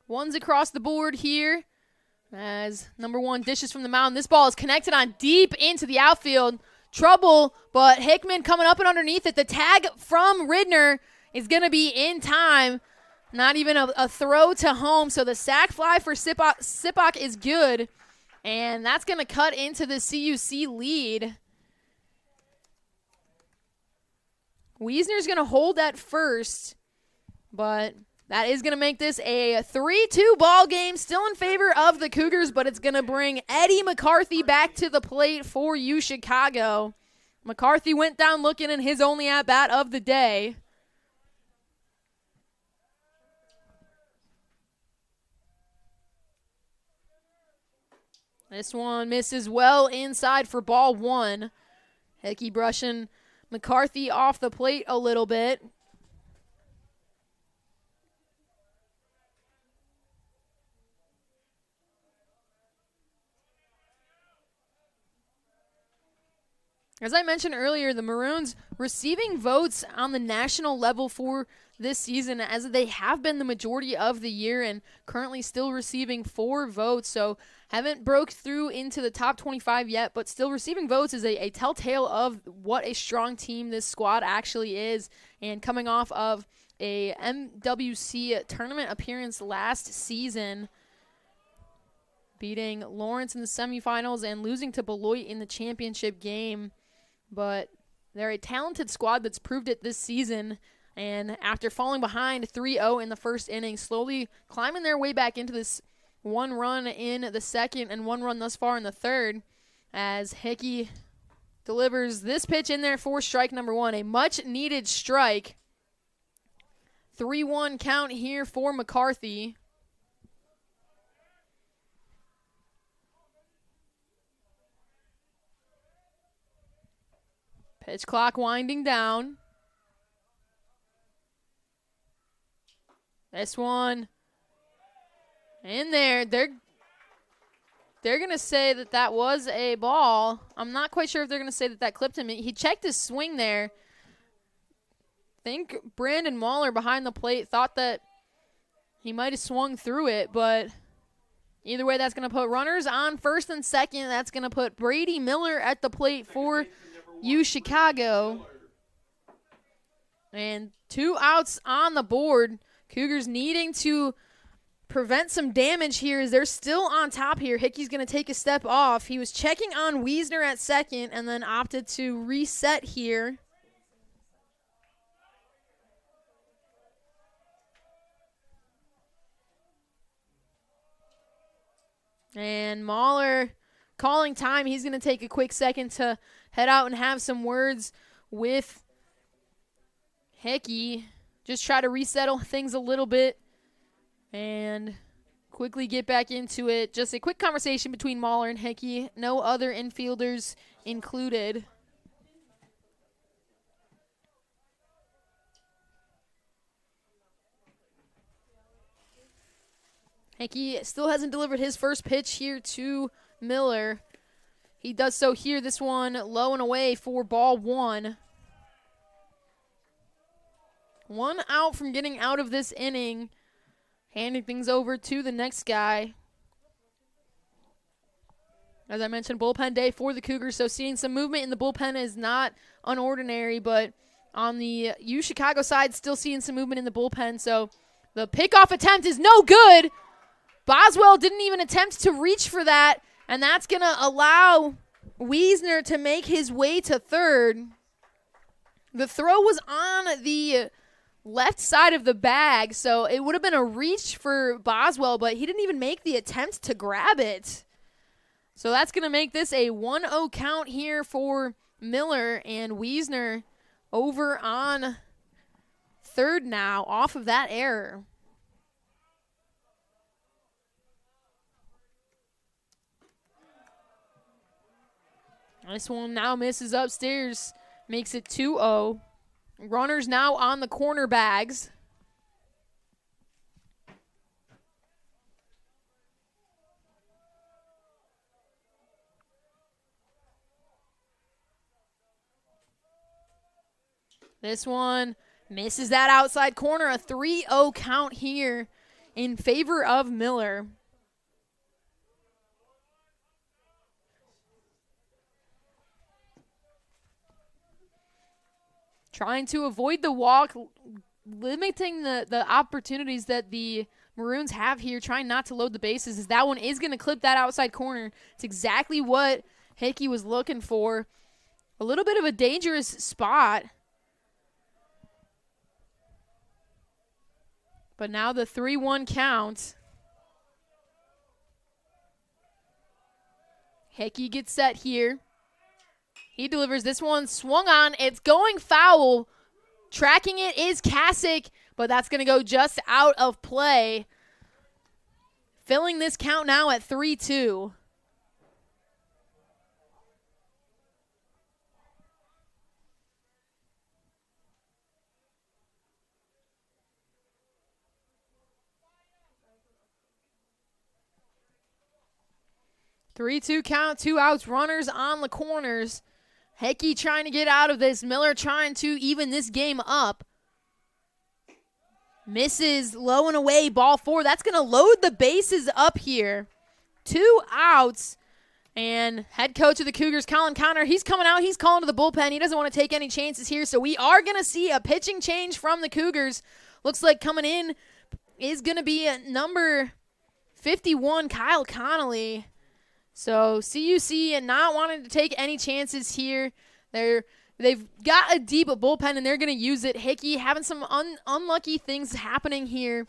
One's across the board here as number 1 dishes from the mound. This ball is connected on deep into the outfield. Trouble, but Hickman coming up and underneath it. The tag from Ridner is going to be in time. Not even a throw to home, so the sac fly for Sipok is good, and that's going to cut into the CUC lead. Wiesner's going to hold at first, but that is going to make this a 3-2 ball game, still in favor of the Cougars, but it's going to bring Eddie McCarthy back to the plate for UChicago. McCarthy went down looking in his only at-bat of the day. This one misses well inside for ball 1. Hickey brushing McCarthy off the plate a little bit. As I mentioned earlier, the Maroons receiving votes on the national level for this season, as they have been the majority of the year and currently still receiving 4 votes. So haven't broke through into the top 25 yet, but still receiving votes is a telltale of what a strong team this squad actually is. And coming off of a MWC tournament appearance last season, beating Lawrence in the semifinals and losing to Beloit in the championship game. But they're a talented squad that's proved it this season. And after falling behind 3-0 in the first inning, slowly climbing their way back into this 1 run in the second and 1 run thus far in the third, as Hickey delivers this pitch in there for strike number 1, a much-needed strike. 3-1 count here for McCarthy. Pitch clock winding down. This one in there. They're going to say that was a ball. I'm not quite sure if they're going to say that clipped him. He checked his swing there. think Brandon Mahler behind the plate thought that he might have swung through it, but either way, that's going to put runners on first and second. That's going to put Brady Miller at the plate for UChicago. And 2 outs on the board. Cougars needing to prevent some damage here as they're still on top here. Hickey's going to take a step off. He was checking on Wiesner at second and then opted to reset here. And Mahler calling time. He's going to take a quick second to head out and have some words with Hickey. Just try to resettle things a little bit and quickly get back into it. Just a quick conversation between Mahler and Hickey. No other infielders included. Hickey still hasn't delivered his first pitch here to Miller. He does so here. This one low and away for ball 1. 1 out from getting out of this inning. Handing things over to the next guy. As I mentioned, bullpen day for the Cougars, so seeing some movement in the bullpen is not unordinary, but on the UChicago side, still seeing some movement in the bullpen, so the pickoff attempt is no good. Boswell didn't even attempt to reach for that, and that's going to allow Wiesner to make his way to third. The throw was on the left side of the bag, so it would have been a reach for Boswell, but he didn't even make the attempt to grab it. So that's going to make this a 1-0 count here for Miller, and Wiesner over on third now off of that error. This one now misses upstairs, makes it 2-0. Runners now on the corner bags. This one misses that outside corner. A 3-0 count here in favor of Miller. Trying to avoid the walk, limiting the opportunities that the Maroons have here, trying not to load the bases, as that one is going to clip that outside corner. It's exactly what Hickey was looking for. A little bit of a dangerous spot. But now the 3-1 count. Hickey gets set here. He delivers this one, swung on. It's going foul. Tracking it is Kasich, but that's going to go just out of play. Filling this count now at 3-2. Three-two count, 2 outs, runners on the corners. Hickey trying to get out of this. Miller trying to even this game up. Misses low and away, ball 4. That's going to load the bases up here. 2 outs. And head coach of the Cougars, Colin Connor, he's coming out. He's calling to the bullpen. He doesn't want to take any chances here. So we are going to see a pitching change from the Cougars. Looks like coming in is going to be number 51, Kyle Connolly. So CUC not wanting to take any chances here. They've got a deep bullpen, and they're going to use it. Hickey having some unlucky things happening here.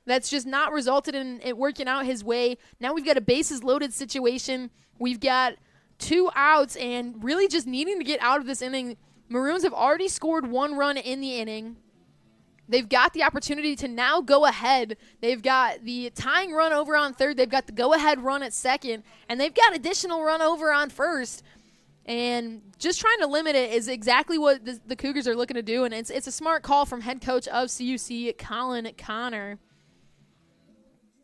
That's just not resulted in it working out his way. Now we've got a bases-loaded situation. We've got 2 outs and really just needing to get out of this inning. Maroons have already scored 1 run in the inning. They've got the opportunity to now go ahead. They've got the tying run over on third. They've got the go-ahead run at second. And they've got additional run over on first. And just trying to limit it is exactly what the Cougars are looking to do. And it's a smart call from head coach of CUC, Colin Connor.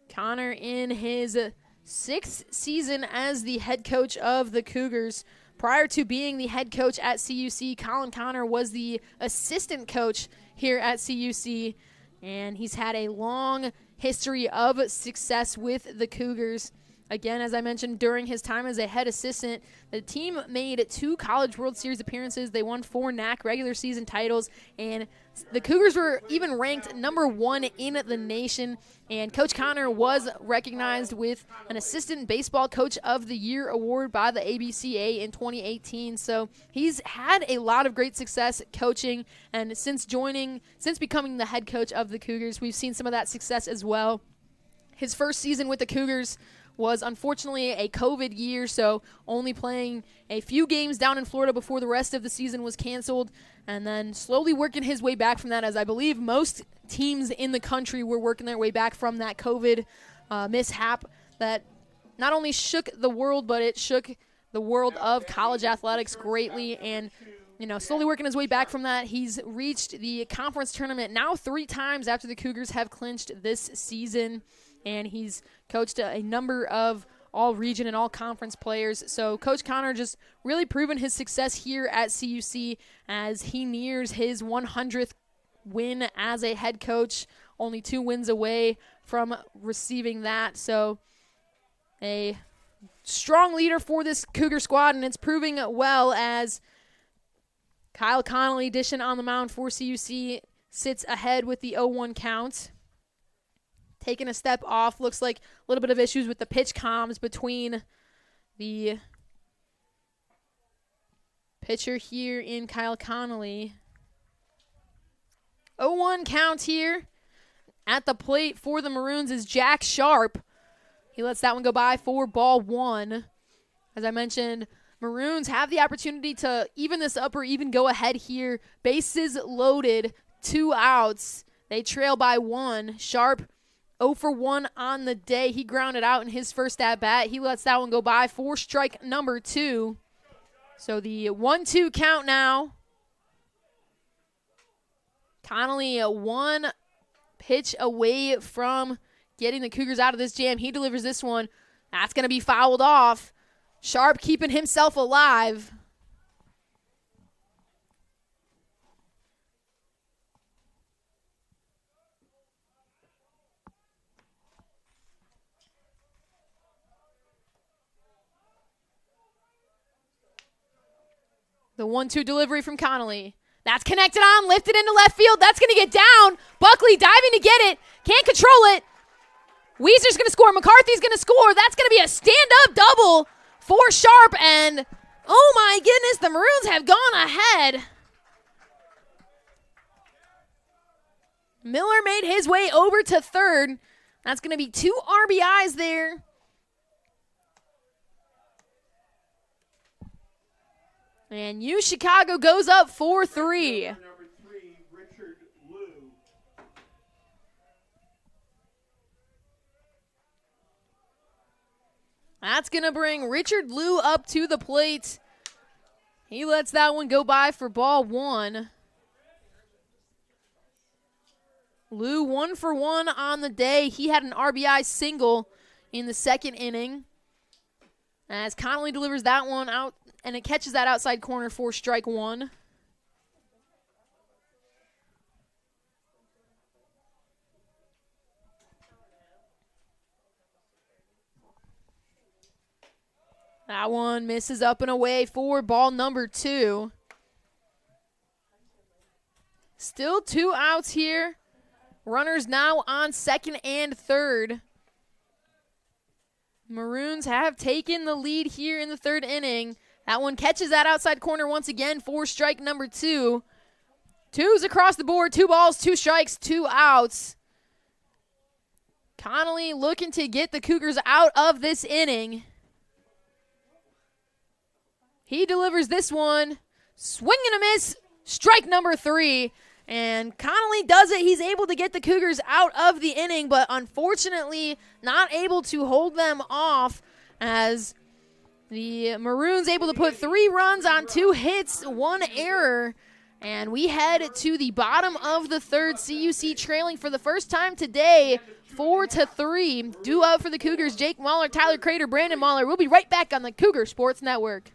Connor in his 6th season as the head coach of the Cougars. Prior to being the head coach at CUC, Colin Connor was the assistant coach here at CUC, and he's had a long history of success with the Cougars. Again, as I mentioned, during his time as a head assistant, the team made 2 College World Series appearances. They won 4 NAC regular season titles, and the Cougars were even ranked number 1 in the nation. And Coach Connor was recognized with an Assistant Baseball Coach of the Year award by the ABCA in 2018. So he's had a lot of great success coaching, and since becoming the head coach of the Cougars, we've seen some of that success as well. His first season with the Cougars was unfortunately a COVID year, so only playing a few games down in Florida before the rest of the season was canceled, and then slowly working his way back from that, as I believe most teams in the country were working their way back from that COVID mishap that not only shook the world, but it shook the world of college athletics greatly. And slowly working his way back from that, he's reached the conference tournament now 3 times after the Cougars have clinched this season. And he's coached a number of all-region and all-conference players. So Coach Connor just really proven his success here at CUC as he nears his 100th win as a head coach, only 2 wins away from receiving that. So a strong leader for this Cougar squad, and it's proving well as Kyle Connolly dishing on the mound for CUC sits ahead with the 0-1 count. Taking a step off, looks like a little bit of issues with the pitch comms between the pitcher here in Kyle Connolly. 0-1 count here. At the plate for the Maroons is Jack Sharp. He lets that one go by for ball 1. As I mentioned, Maroons have the opportunity to even this up or even go ahead here. Bases loaded, 2 outs. They trail by 1. Sharp 0 for 1 on the day. He grounded out in his first at-bat. He lets that one go by for strike number 2. So the 1-2 count now. Connolly 1 pitch away from getting the Cougars out of this jam. He delivers this one. That's going to be fouled off. Sharp keeping himself alive. The 1-2 delivery from Connolly. That's connected on, lifted into left field. That's going to get down. Buckley diving to get it. Can't control it. Weezer's going to score. McCarthy's going to score. That's going to be a stand-up double for Sharp. And, oh my goodness, the Maroons have gone ahead. Miller made his way over to third. That's going to be 2 RBIs there. And UChicago goes up 4-3. Number 3, Richard Liu. That's going to bring Richard Liu up to the plate. He lets that one go by for ball 1. Liu 1 for 1 on the day. He had an RBI single in the 2nd inning. As Connolly delivers that one out, and it catches that outside corner for strike 1. That one misses up and away for ball number 2. Still 2 outs here. Runners now on 2nd and 3rd. Maroons have taken the lead here in the 3rd inning. That one catches that outside corner once again for strike number 2. 2s across the board, 2 balls, 2 strikes, 2 outs. Connolly looking to get the Cougars out of this inning. He delivers this one. Swing and a miss, strike number 3. And Connolly does it. He's able to get the Cougars out of the inning, but unfortunately not able to hold them off as the Maroons able to put 3 runs on 2 hits, 1 error. And we head to the bottom of the 3rd. CUC trailing for the first time today, 4-3. Due out for the Cougars, Jake Mahler, Tyler Crater, Brandon Mahler. We'll be right back on the Cougar Sports Network.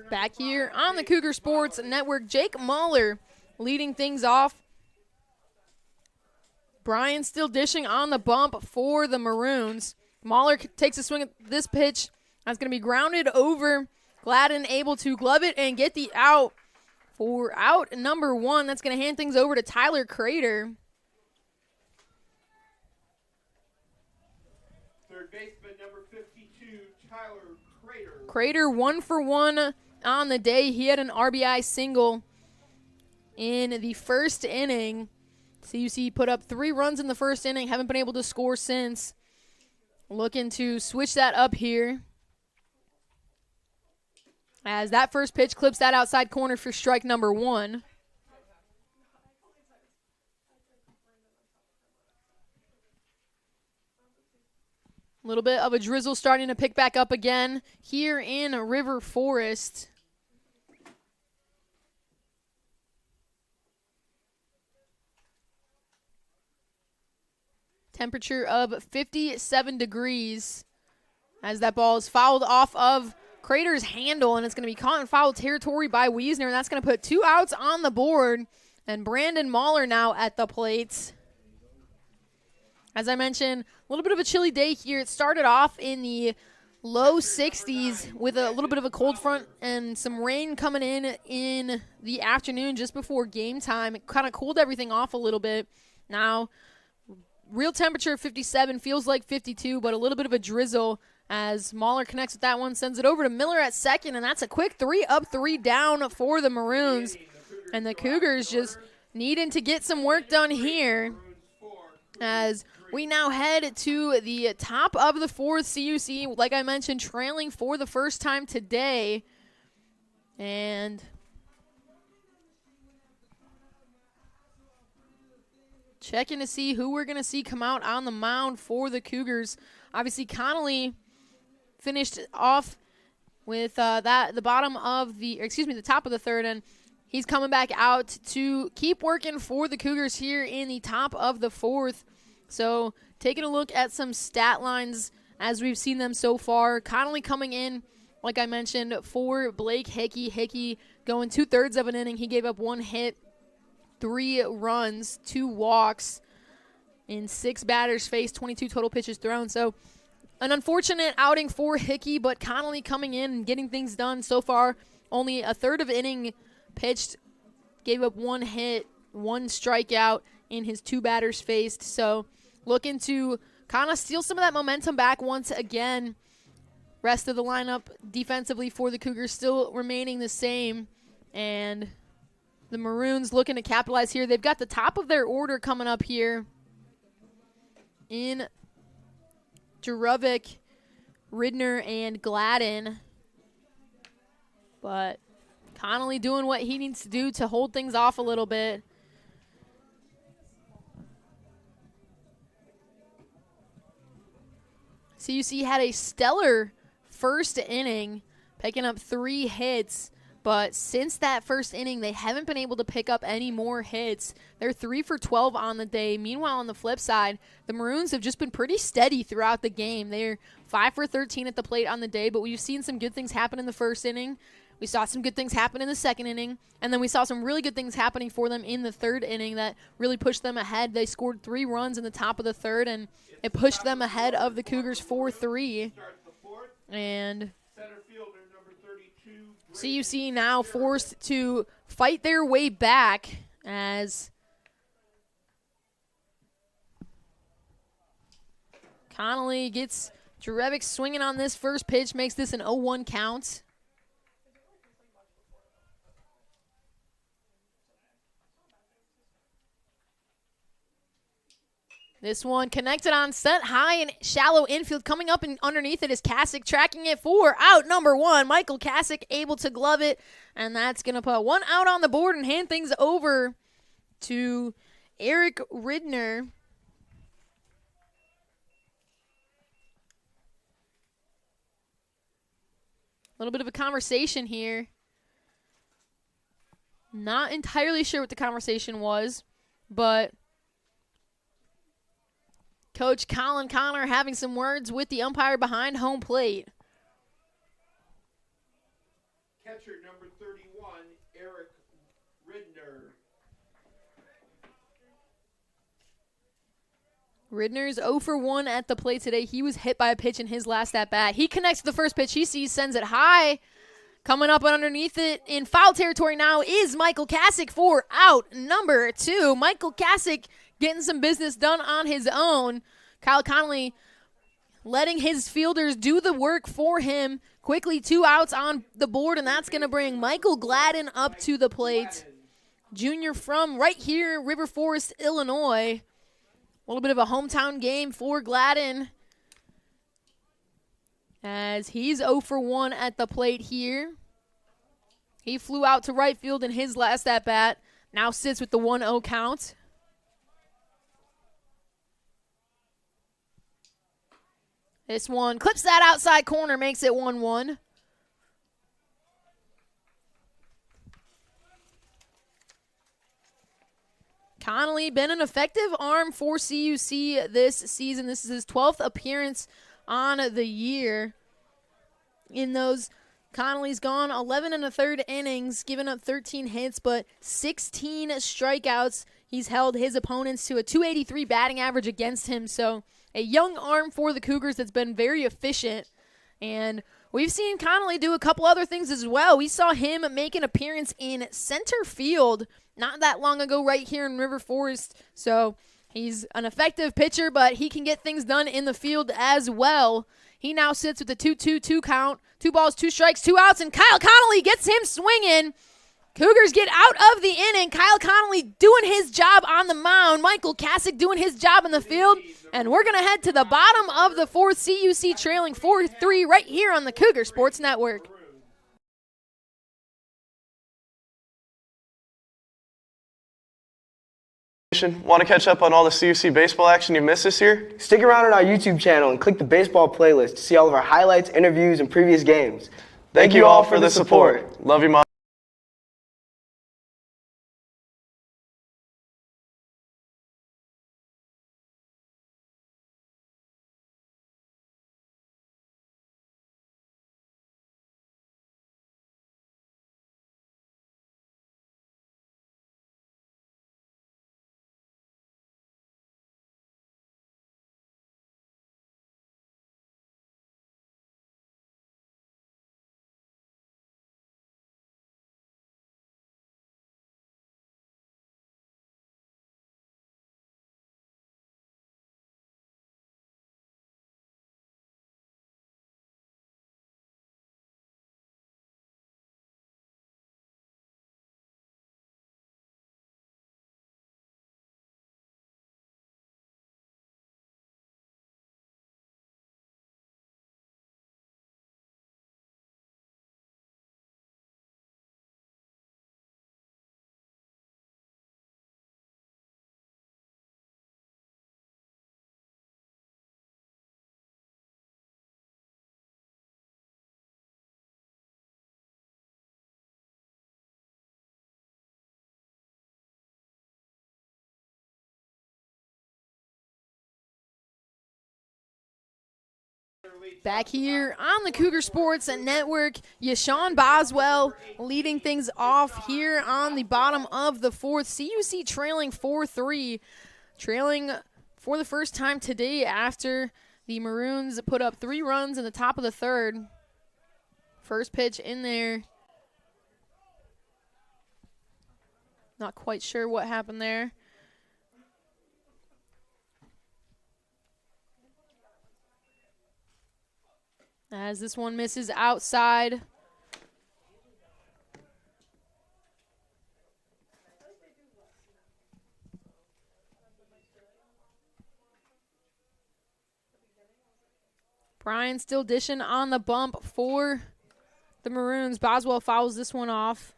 Back here on the Cougar Sports Network, Jake Muller leading things off. Brian still dishing on the bump for the Maroons. Muller takes a swing at this pitch. That's going to be grounded over. Gladden able to glove it and get the out for out number 1. That's going to hand things over to Tyler Crater. Third baseman number 52, Tyler Crater. Crater 1 for 1 on the day. He had an RBI single in the first inning. CUC put up 3 runs in the first inning. Haven't been able to score since. Looking to switch that up here. As that first pitch clips that outside corner for strike number 1. A little bit of a drizzle starting to pick back up again here in River Forest. Temperature of 57 degrees as that ball is fouled off of Crater's handle, and it's going to be caught in foul territory by Wiesner, and that's going to put 2 outs on the board, and Brandon Mahler now at the plate. As I mentioned, a little bit of a chilly day here. It started off in the low 60s with a little bit of a cold front and some rain coming in the afternoon just before game time. It kind of cooled everything off a little bit. Now, real temperature of 57, feels like 52, but a little bit of a drizzle as Mahler connects with that one, sends it over to Miller at second, and that's a quick 3 up, 3 down for the Maroons. And the Cougars just needing to get some work done here as we now head to the top of the 4th. CUC, like I mentioned, trailing for the first time today. And checking to see who we're going to see come out on the mound for the Cougars. Obviously, Connolly finished off with the top of the 3rd, and he's coming back out to keep working for the Cougars here in the top of the 4th. So taking a look at some stat lines as we've seen them so far. Connolly coming in, like I mentioned, for Blake Hickey. Hickey going 2/3 of an inning. He gave up 1 hit, 3 runs, 2 walks in 6 batters faced, 22 total pitches thrown. So an unfortunate outing for Hickey, but Connolly coming in and getting things done so far. Only a 1/3 of inning pitched, gave up 1 hit, 1 strikeout in his 2 batters faced. So looking to kind of steal some of that momentum back once again. Rest of the lineup defensively for the Cougars still remaining the same. And the Maroons looking to capitalize here. They've got the top of their order coming up here in Jurovic, Ridner, and Gladden. But Connolly doing what he needs to do to hold things off a little bit. CUC had a stellar first inning, picking up 3 hits. But since that first inning, they haven't been able to pick up any more hits. They're 3 for 12 on the day. Meanwhile, on the flip side, the Maroons have just been pretty steady throughout the game. They're 5 for 13 at the plate on the day, but we've seen some good things happen in the first inning. We saw some good things happen in the second inning, and then we saw some really good things happening for them in the third inning that really pushed them ahead. They scored 3 runs in the top of the 3rd, and it pushed them ahead of the Cougars 4-3. And CUC now forced to fight their way back as Connolly gets Jurevic swinging on this first pitch, makes this an 0-1 count. This one connected on, set high and shallow infield. Coming up and underneath it is Kasich, tracking it for out number 1. Michael Kasich able to glove it, and that's going to put 1 out on the board and hand things over to Eric Ridner. A little bit of a conversation here. Not entirely sure what the conversation was, but Coach Colin Connor having some words with the umpire behind home plate. Catcher number 31, Eric Ridner. Ridner's 0 for 1 at the plate today. He was hit by a pitch in his last at-bat. He connects to the first pitch he sees, sends it high. Coming up and underneath it in foul territory now is Michael Kasich for out number 2. Michael Kasich getting some business done on his own. Kyle Connolly letting his fielders do the work for him. Quickly 2 outs on the board, and that's going to bring Michael Gladden up to the plate. Junior from right here, River Forest, Illinois. A little bit of a hometown game for Gladden, as he's 0 for 1 at the plate here. He flew out to right field in his last at-bat. Now sits with the 1-0 count. This one clips that outside corner, makes it 1-1. Connolly been an effective arm for CUC this season. This is his 12th appearance on the year. In those, Connolly's gone 11 1/3 innings, given up 13 hits, but 16 strikeouts. He's held his opponents to a .283 batting average against him. So a young arm for the Cougars that's been very efficient. And we've seen Connolly do a couple other things as well. We saw him make an appearance in center field not that long ago right here in River Forest. So he's an effective pitcher, but he can get things done in the field as well. He now sits with a 2-2-2 count. 2 balls, 2 strikes, 2 outs, and Kyle Connolly gets him swinging. Cougars get out of the inning. Kyle Connolly doing his job on the mound. Michael Kasich doing his job in the field. And we're going to head to the bottom of the 4th, CUC trailing 4-3 right here on the Cougar Sports Network. Want to catch up on all the CUC baseball action you missed this year? Stick around on our YouTube channel and click the baseball playlist to see all of our highlights, interviews, and previous games. Thank you all for the support. Love you, Mom. Back here on the Cougar Sports Network, Yashawn Boswell leading things off here on the bottom of the 4th. CUC trailing 4-3, trailing for the first time today after the Maroons put up 3 runs in the top of the 3rd. First pitch in there. Not quite sure what happened there. As this one misses outside. Bryan still dishing on the bump for the Maroons. Boswell fouls this one off.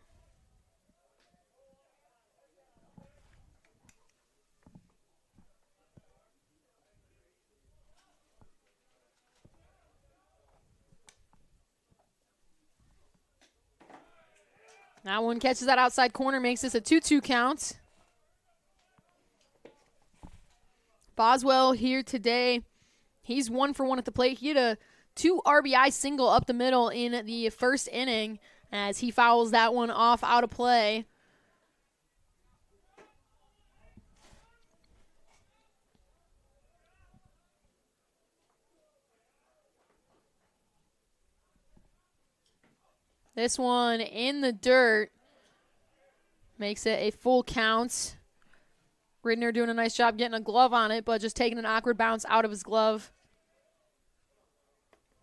That one catches that outside corner, makes this a 2-2 count. Boswell here today. He's 1 for 1 at the plate. He had a 2 RBI single up the middle in the first inning. as he fouls that one off out of play. This one in the dirt makes it a full count. Ridner doing a nice job getting a glove on it, but just taking an awkward bounce out of his glove.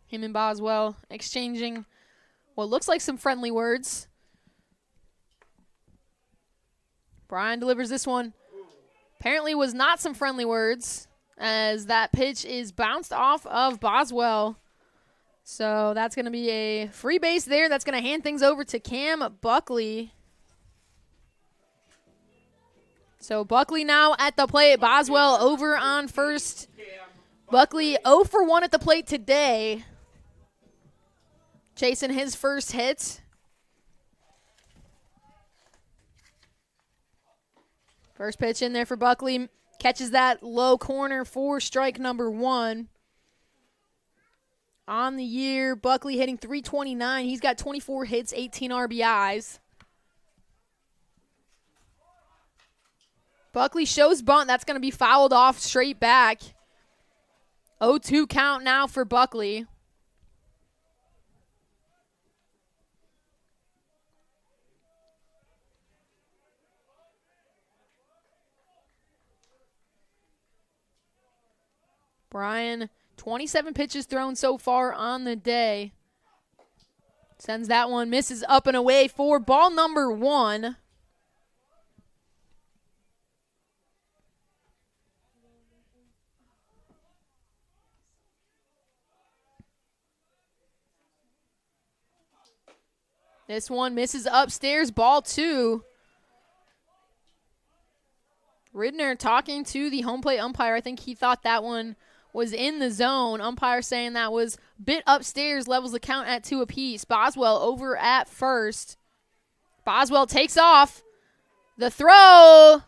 Him and Boswell exchanging what looks like some friendly words. Brian delivers this one. Apparently was not some friendly words, as that pitch is bounced off of Boswell. So that's going to be a free base there. That's going to hand things over to Cam Buckley. So Buckley now at the plate. Boswell over on first. Buckley 0 for 1 at the plate today. Chasing his first hit. First pitch in there for Buckley. Catches that low corner for strike number 1. On the year, Buckley hitting .329. He's got 24 hits, 18 RBIs. Buckley shows bunt. That's going to be fouled off straight back. 0-2 count now for Buckley. Brian, 27 pitches thrown so far on the day. Sends that one, misses up and away for ball number 1. This one misses upstairs, ball 2. Ridner talking to the home plate umpire. I think he thought that one was in the zone. Umpire saying that was a bit upstairs, levels the count at 2 apiece. Boswell over at first. Boswell takes off. The throw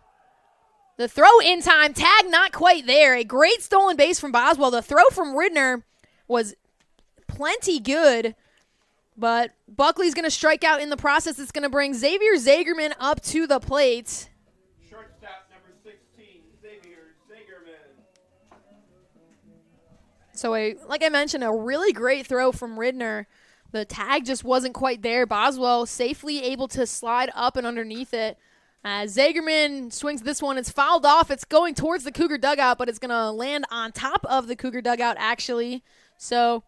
in time. Tag not quite there. A great stolen base from Boswell. The throw from Ridner was plenty good, but Buckley's going to strike out in the process. It's going to bring Xavier Zagerman up to the plate. Shortstop number 16, Xavier Zagerman. So, like I mentioned, a really great throw from Ridner. The tag just wasn't quite there. Boswell safely able to slide up and underneath it. Zagerman swings this one. It's fouled off. It's going towards the Cougar dugout, but it's going to land on top of the Cougar dugout, actually. So,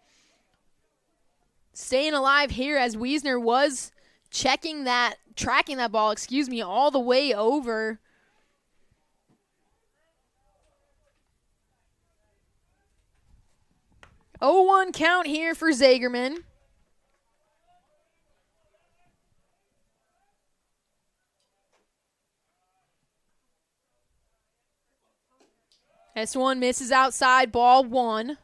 staying alive here as Wiesner was tracking that ball, all the way over. Oh, 1 count here for Zagerman. This one misses outside, ball 1.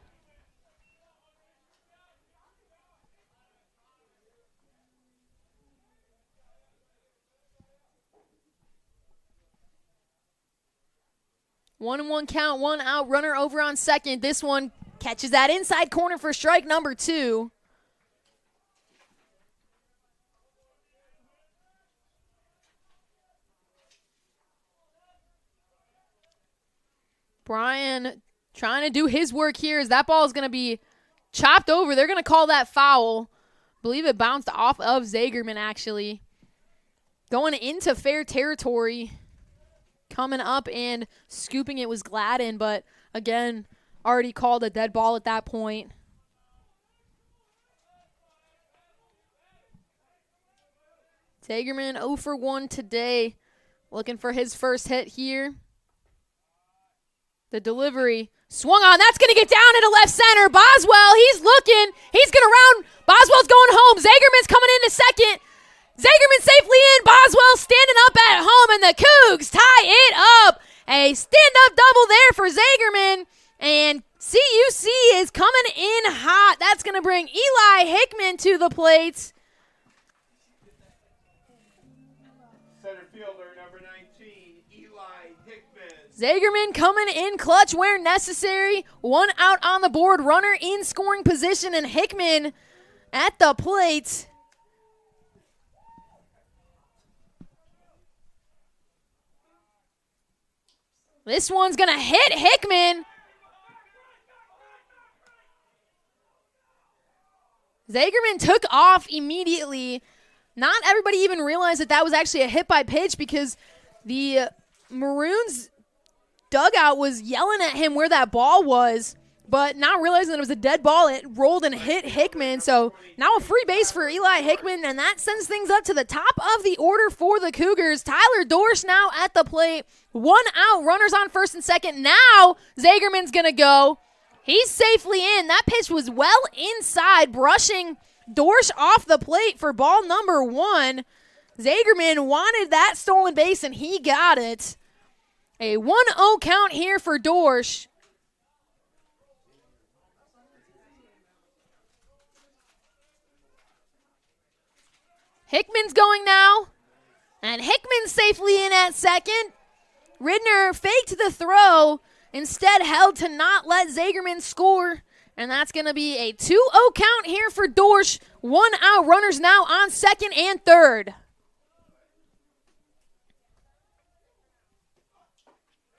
One and 1 count, 1 out, runner over on second. This one catches that inside corner for strike number 2. Brian trying to do his work here as that ball is going to be chopped over. They're going to call that foul. I believe it bounced off of Zagerman, actually. Going into fair territory. Coming up and scooping it was Gladden, but again, already called a dead ball at that point. Zagerman 0 for 1 today. Looking for his first hit here. The delivery swung on. That's going to get down into left center. Boswell, he's looking. He's going to round. Boswell's going home. Zagerman's coming into second. Zagerman safely in. Boswell standing up at home, and the Cougs tie it up. A stand-up double there for Zagerman, and CUC is coming in hot. That's going to bring Eli Hickman to the plate. Center fielder number 19, Eli Hickman. Zagerman coming in clutch where necessary. 1 out on the board. Runner in scoring position, and Hickman at the plate. This one's going to hit Hickman. Zagerman took off immediately. Not everybody even realized that that was actually a hit by pitch because the Maroons dugout was yelling at him where that ball was, but not realizing that it was a dead ball. It rolled and hit Hickman. So now a free base for Eli Hickman, and that sends things up to the top of the order for the Cougars. Tyler Dorsch now at the plate. 1 out, runners on first and second. Now Zagerman's going to go. He's safely in. That pitch was well inside, brushing Dorsch off the plate for ball number 1. Zagerman wanted that stolen base, and he got it. A 1-0 count here for Dorsch. Hickman's going now, and Hickman's safely in at second. Ridner faked the throw, instead held to not let Zagerman score, and that's going to be a 2-0 count here for Dorsch. 1 out, runners now on second and third.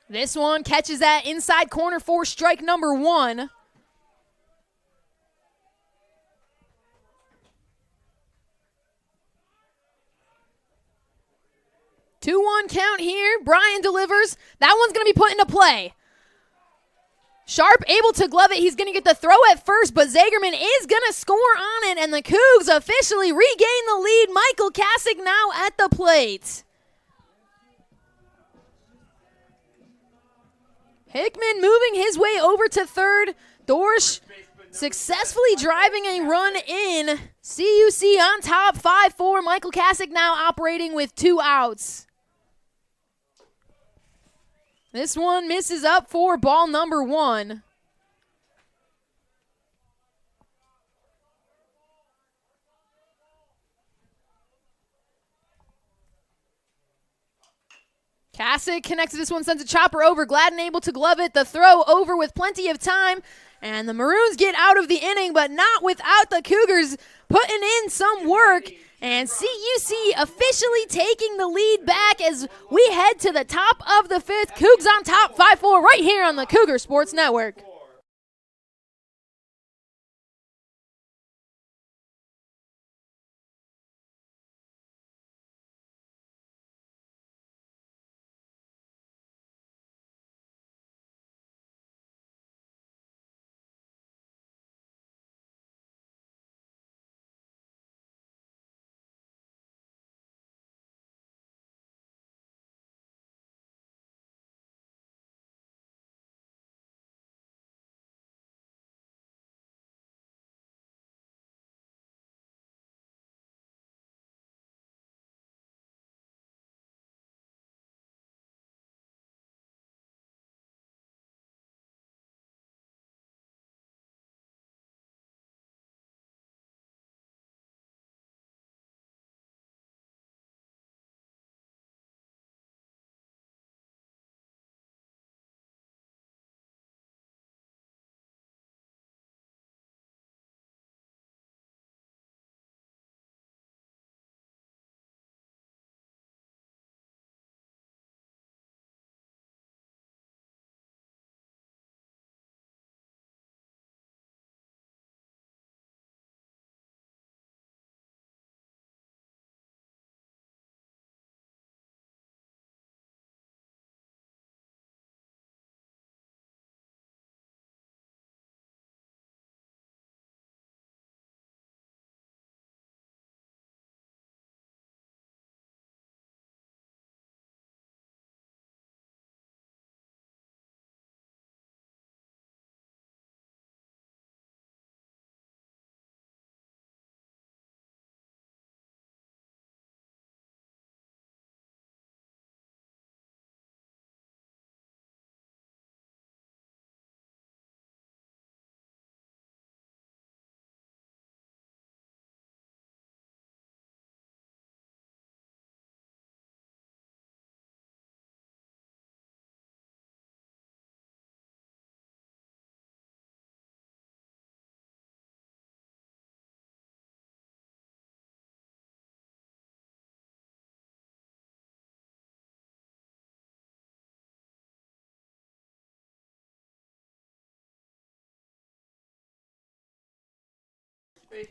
This one catches that inside corner for strike number 1. Two-one count here. Brian delivers. That one's going to be put into play. Sharp able to glove it. He's going to get the throw at first, but Zagerman is going to score on it, and the Cougs officially regain the lead. Michael Kasich now at the plate. Hickman moving his way over to third. Dorsch successfully driving a run in. CUC on top, 5-4. Michael Kasich now operating with 2 outs. This one misses up for ball number 1. Kasich connects this one, sends a chopper over. Gladden able to glove it. The throw over with plenty of time. And the Maroons get out of the inning, but not without the Cougars putting in some work. And CUC officially taking the lead back as we head to the top of the 5th. Cougs on top, 5-4, right here on the Cougar Sports Network.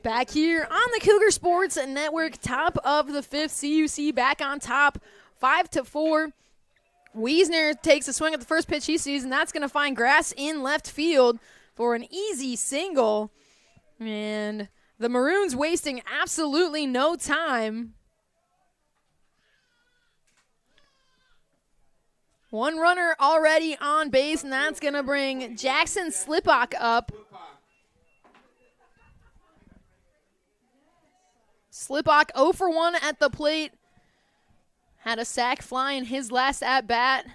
Back here on the Cougar Sports Network, top of the fifth, CUC back on top, 5-4. Wiesner takes a swing at the first pitch he sees, and that's going to find grass in left field for an easy single. And the Maroons wasting absolutely no time. One runner already on base, and that's going to bring Jackson Slipak up. Slipak 0 for 1 at the plate. Had a sac fly in his last at-bat.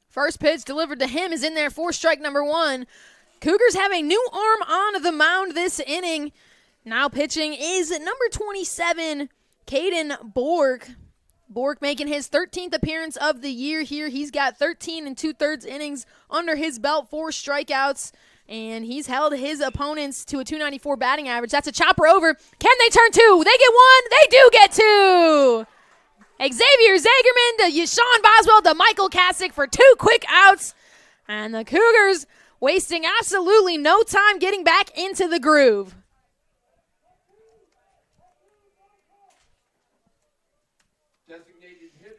First pitch delivered to him is in there for strike number 1. Cougars have a new arm on the mound this inning. Now pitching is number 27, Caden Bork. Bork making his 13th appearance of the year here. He's got 13 2/3 innings under his belt, 4 strikeouts. And he's held his opponents to a .294 batting average. That's a chopper over. Can they turn 2? They get 1. They do get 2. Xavier Zagerman to Yashawn Boswell to Michael Kasich for 2 quick outs. And the Cougars wasting absolutely no time getting back into the groove.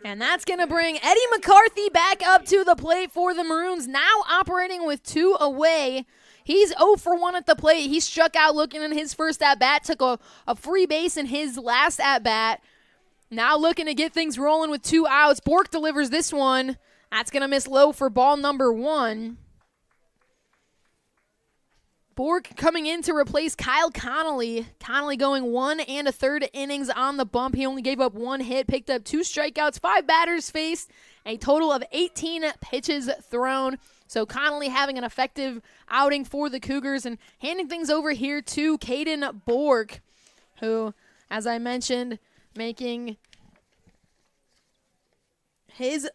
And that's going to bring Eddie McCarthy back up to the plate for the Maroons, now operating with 2 away. He's 0 for 1 at the plate. He struck out looking in his first at-bat, took a free base in his last at-bat. Now looking to get things rolling with 2 outs. Bork delivers this one. That's going to miss low for ball number 1. Bork coming in to replace Kyle Connolly. Connolly going 1 1/3 innings on the bump. He only gave up 1 hit, picked up 2 strikeouts, 5 batters faced, a total of 18 pitches thrown. So Connolly having an effective outing for the Cougars, and handing things over here to Caden Bork, who, as I mentioned, making his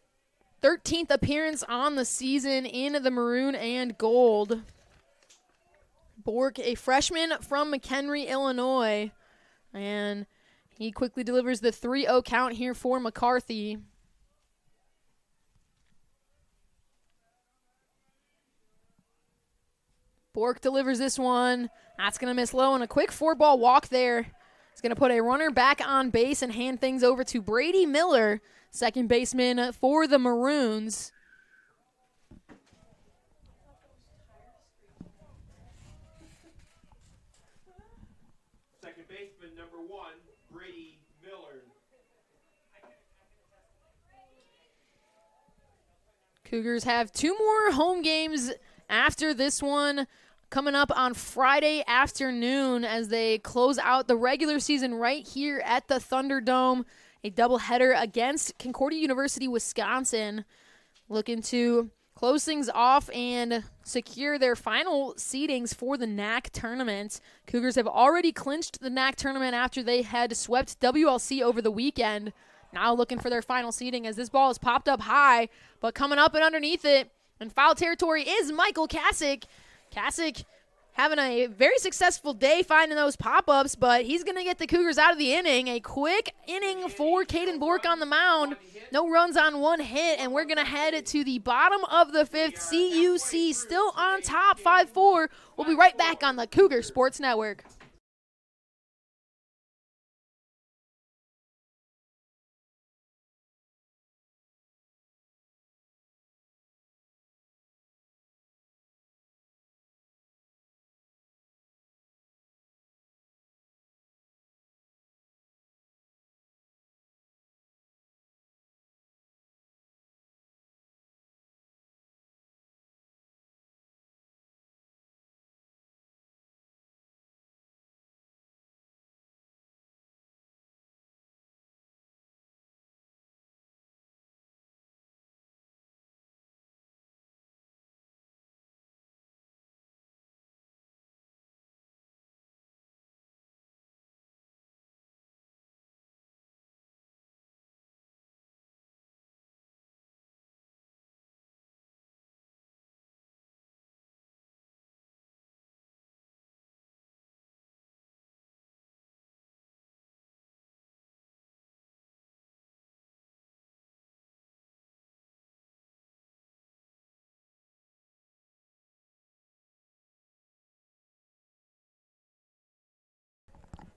13th appearance on the season in the maroon and gold. Bork, a freshman from McHenry, Illinois, and he quickly delivers the 3-0 count here for McCarthy. Bork delivers this one. That's going to miss low, and a quick 4-ball walk there. He's going to put a runner back on base and hand things over to Brady Miller, second baseman for the Maroons. Second baseman, number 1, Brady Miller. Cougars have 2 more home games after this one, coming up on Friday afternoon as they close out the regular season right here at the Thunderdome. A doubleheader against Concordia University, Wisconsin, looking to close things off and secure their final seedings for the NAC tournament. Cougars have already clinched the NAC tournament after they had swept WLC over the weekend. Now looking for their final seeding as this ball is popped up high, but coming up and underneath it in foul territory is Michael Kasich. Kasich having a very successful day finding those pop-ups, but he's going to get the Cougars out of the inning. A quick inning for Caden Bork on the mound. No runs on 1 hit, and we're going to head to the bottom of the 5th. CUC still on top, 5-4. We'll be right back on the Cougar Sports Network.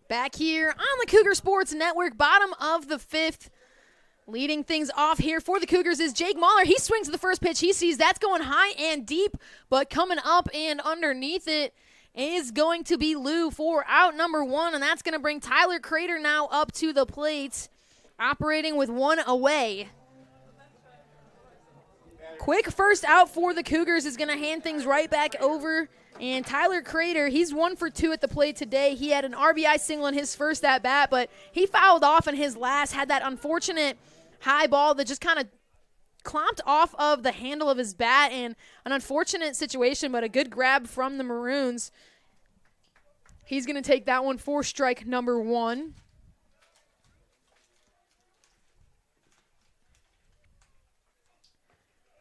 Back here on the Cougar Sports Network, bottom of the 5th. Leading things off here for the Cougars is Jake Mahler. He swings the first pitch he sees. That's going high and deep, but coming up and underneath it is going to be Lou for out number 1, and that's going to bring Tyler Crater now up to the plate, operating with 1 away. Quick first out for the Cougars is going to hand things right back over. And Tyler Crater, he's 1 for 2 at the plate today. He had an RBI single in his first at-bat, but he fouled off in his last, had that unfortunate high ball that just kind of clomped off of the handle of his bat, and an unfortunate situation, but a good grab from the Maroons. He's going to take that one for strike number 1.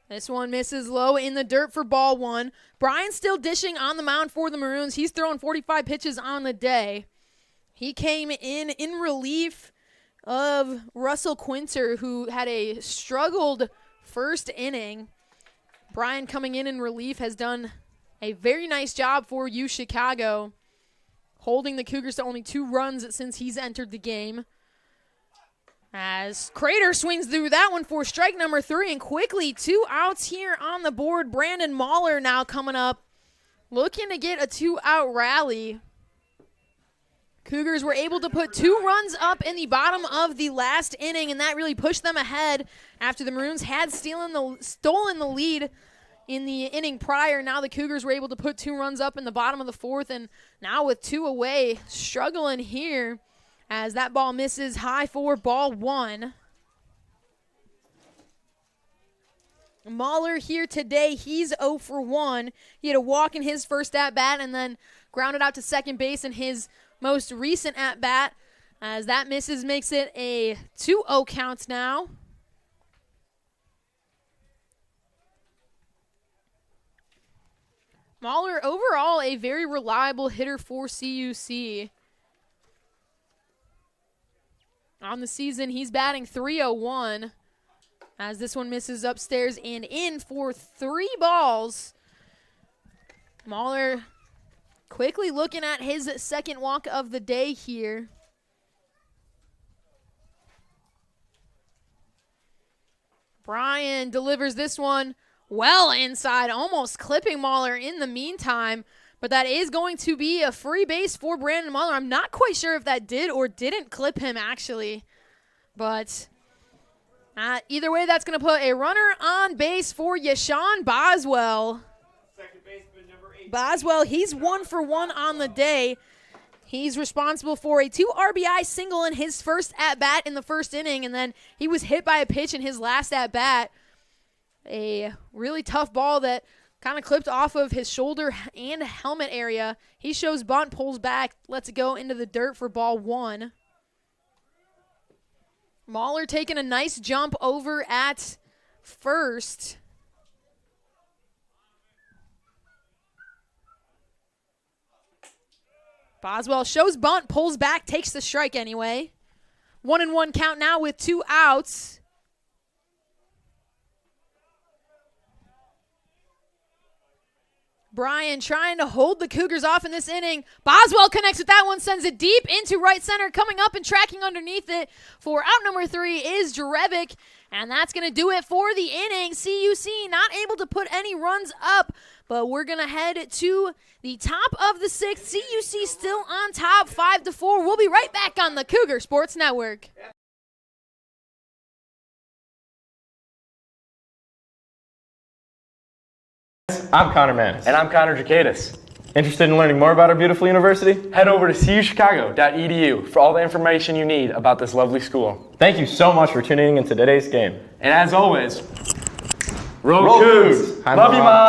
This one misses low in the dirt for ball 1. Brian still dishing on the mound for the Maroons. He's throwing 45 pitches on the day. He came in relief of Russell Quinter, who had a struggled first inning. Brian coming in relief has done a very nice job for UChicago, holding the Cougars to only 2 runs since he's entered the game. As Crater swings through that one for strike number 3, and quickly 2 outs here on the board. Brandon Mahler now coming up, looking to get a 2-out rally. Cougars were able to put 2 runs up in the bottom of the last inning, and that really pushed them ahead after the Maroons had stolen the lead in the inning prior. Now the Cougars were able to put 2 runs up in the bottom of the 4th, and now with 2 away, struggling here as that ball misses high for ball 1. Mahler here today, he's 0 for 1. He had a walk in his first at-bat and then grounded out to second base in his most recent at-bat. As that misses, makes it a 2-0 count now. Mahler, overall, a very reliable hitter for CUC. On the season, he's batting .301. As this one misses upstairs and in for 3 balls. Mahler quickly looking at his second walk of the day here. Brian delivers this one well inside, almost clipping Mahler in the meantime. But that is going to be a free base for Brandon Mahler. I'm not quite sure if that did or didn't clip him, actually. But either way, that's going to put a runner on base for Yashawn Boswell. Second baseman, number 8. Boswell, he's 1 for 1 on the day. He's responsible for a 2 RBI single in his first at-bat in the first inning, and then he was hit by a pitch in his last at-bat. A really tough ball that kind of clipped off of his shoulder and helmet area. He shows bunt, pulls back, lets it go into the dirt for ball 1. Mahler taking a nice jump over at first. Boswell shows bunt, pulls back, takes the strike anyway. 1-1 count now with 2 outs. Brian trying to hold the Cougars off in this inning. Boswell connects with that one, sends it deep into right center. Coming up and tracking underneath it for out number 3 is Jarevic. And that's going to do it for the inning. CUC not able to put any runs up, but we're going to head to the top of the 6th. CUC still on top, 5-4. We'll be right back on the Cougar Sports Network. I'm Connor Manis. And I'm Connor Jacadis. Interested in learning more about our beautiful university? Head over to CUChicago.edu for all the information you need about this lovely school. Thank you so much for tuning in to today's game. And as always, roll Cougs! Love you, Mom!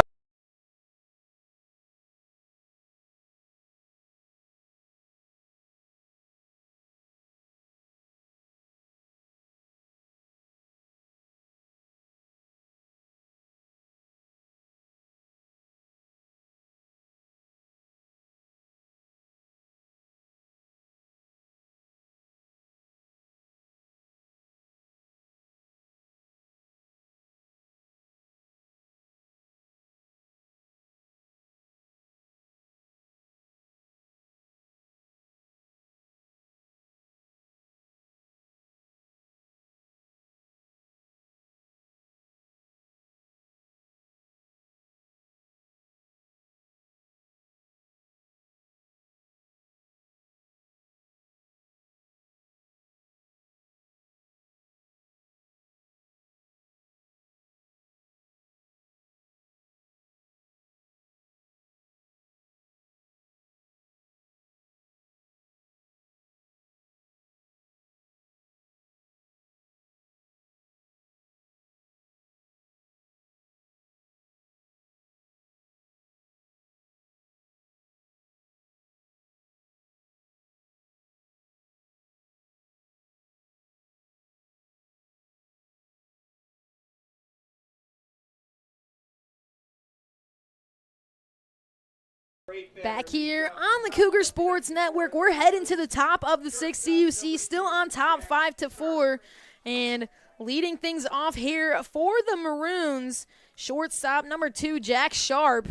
Back here on the Cougar Sports Network, we're heading to the top of the 6th. CUC still on top 5-4, and leading things off here for the Maroons, shortstop number 2, Jack Sharp.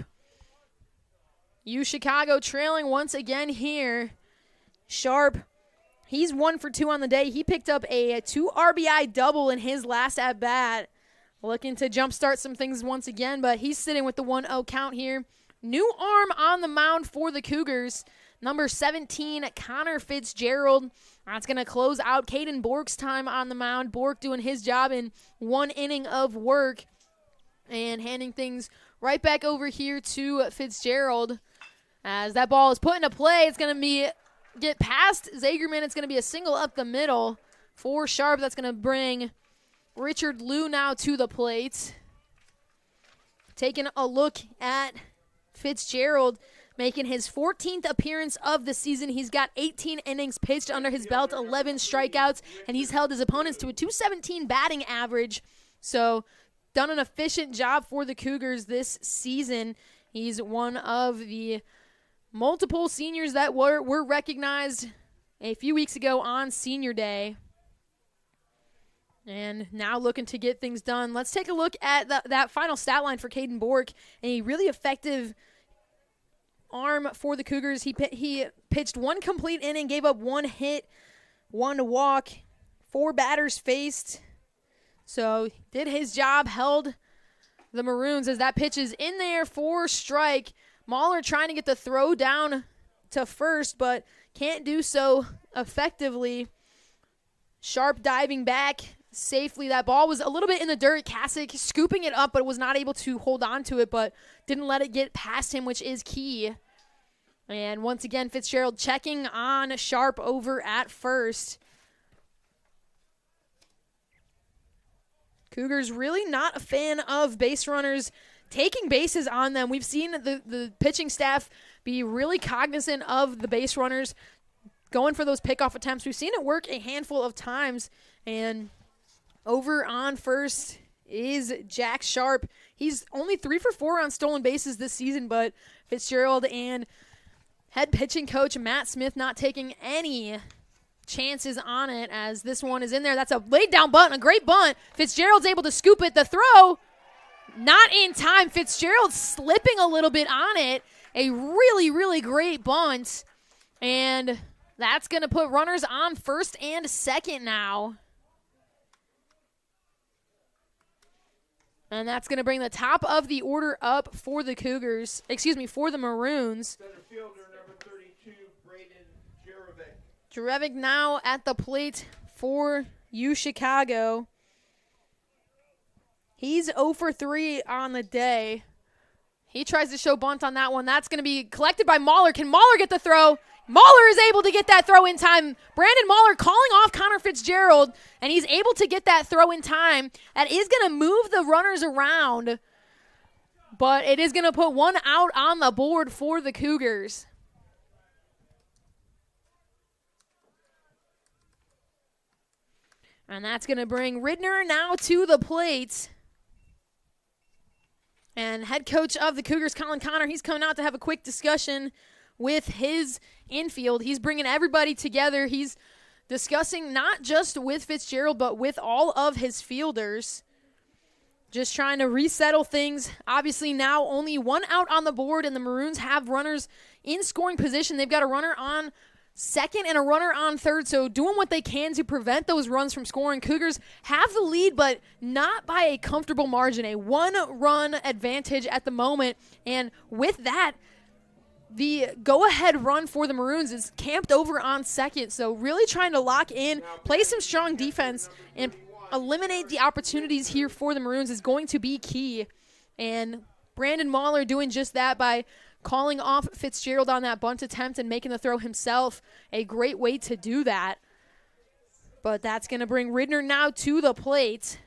UChicago trailing once again here. Sharp, he's 1 for 2 on the day. He picked up a 2 RBI double in his last at-bat. Looking to jumpstart some things once again, but he's sitting with the 1-0 count here. New arm on the mound for the Cougars, number 17, Connor Fitzgerald. That's going to close out Caden Bork's time on the mound. Bork doing his job in 1 inning of work and handing things right back over here to Fitzgerald. As that ball is put into play, it's going to get past Zagerman. It's going to be a single up the middle for Sharp. That's going to bring Richard Liu now to the plate. Taking a look at Fitzgerald, making his 14th appearance of the season. He's got 18 innings pitched under his belt, 11 strikeouts, and he's held his opponents to a .217 batting average. So done an efficient job for the Cougars this season. He's one of the multiple seniors that were recognized a few weeks ago on Senior Day. And now looking to get things done. Let's take a look at that final stat line for Caden Bork. A really effective arm for the Cougars. He pitched 1 complete inning, gave up 1 hit, 1 walk, 4 batters faced. So did his job, held the Maroons as that pitch is in there for strike. Mahler trying to get the throw down to first, but can't do so effectively. Sharp diving back safely. That ball was a little bit in the dirt. Kasich scooping it up, but was not able to hold on to it, but didn't let it get past him, which is key. And once again, Fitzgerald checking on Sharp over at first. Cougars really not a fan of base runners taking bases on them. We've seen the pitching staff be really cognizant of the base runners going for those pickoff attempts. We've seen it work a handful of times, and over on first is Jack Sharp. He's only 3 for 4 on stolen bases this season, but Fitzgerald and head pitching coach Matt Smith not taking any chances on it as this one is in there. That's a laid down bunt, a great bunt. Fitzgerald's able to scoop it. The throw, not in time. Fitzgerald slipping a little bit on it. A really, really great bunt. And that's going to put runners on first and second now. And that's going to bring the top of the order up for the Cougars. Excuse me, for the Maroons. Center fielder number 32, Braden Jerevic. Jerevic now at the plate for UChicago. He's 0 for 3 on the day. He tries to show bunt on that one. That's going to be collected by Mahler. Can Mahler get the throw? Mahler is able to get that throw in time. Brandon Mahler calling off Connor Fitzgerald, and he's able to get that throw in time. That is going to move the runners around, but it is going to put one out on the board for the Cougars. And that's going to bring Ridner now to the plate. And head coach of the Cougars, Colin Connor, he's coming out to have a quick discussion with his infield. He's bringing everybody together. He's discussing not just with Fitzgerald, but with all of his fielders. Just trying to resettle things. Obviously now only 1 out on the board, and the Maroons have runners in scoring position. They've got a runner on second and a runner on third, so doing what they can to prevent those runs from scoring. Cougars have the lead, but not by a comfortable margin. A 1-run advantage at the moment, and with that, the go-ahead run for the Maroons is camped over on second, so really trying to lock in, play some strong defense, and eliminate the opportunities here for the Maroons is going to be key. And Brandon Mahler doing just that by calling off Fitzgerald on that bunt attempt and making the throw himself. A great way to do that. But that's going to bring Ridner now to the plate.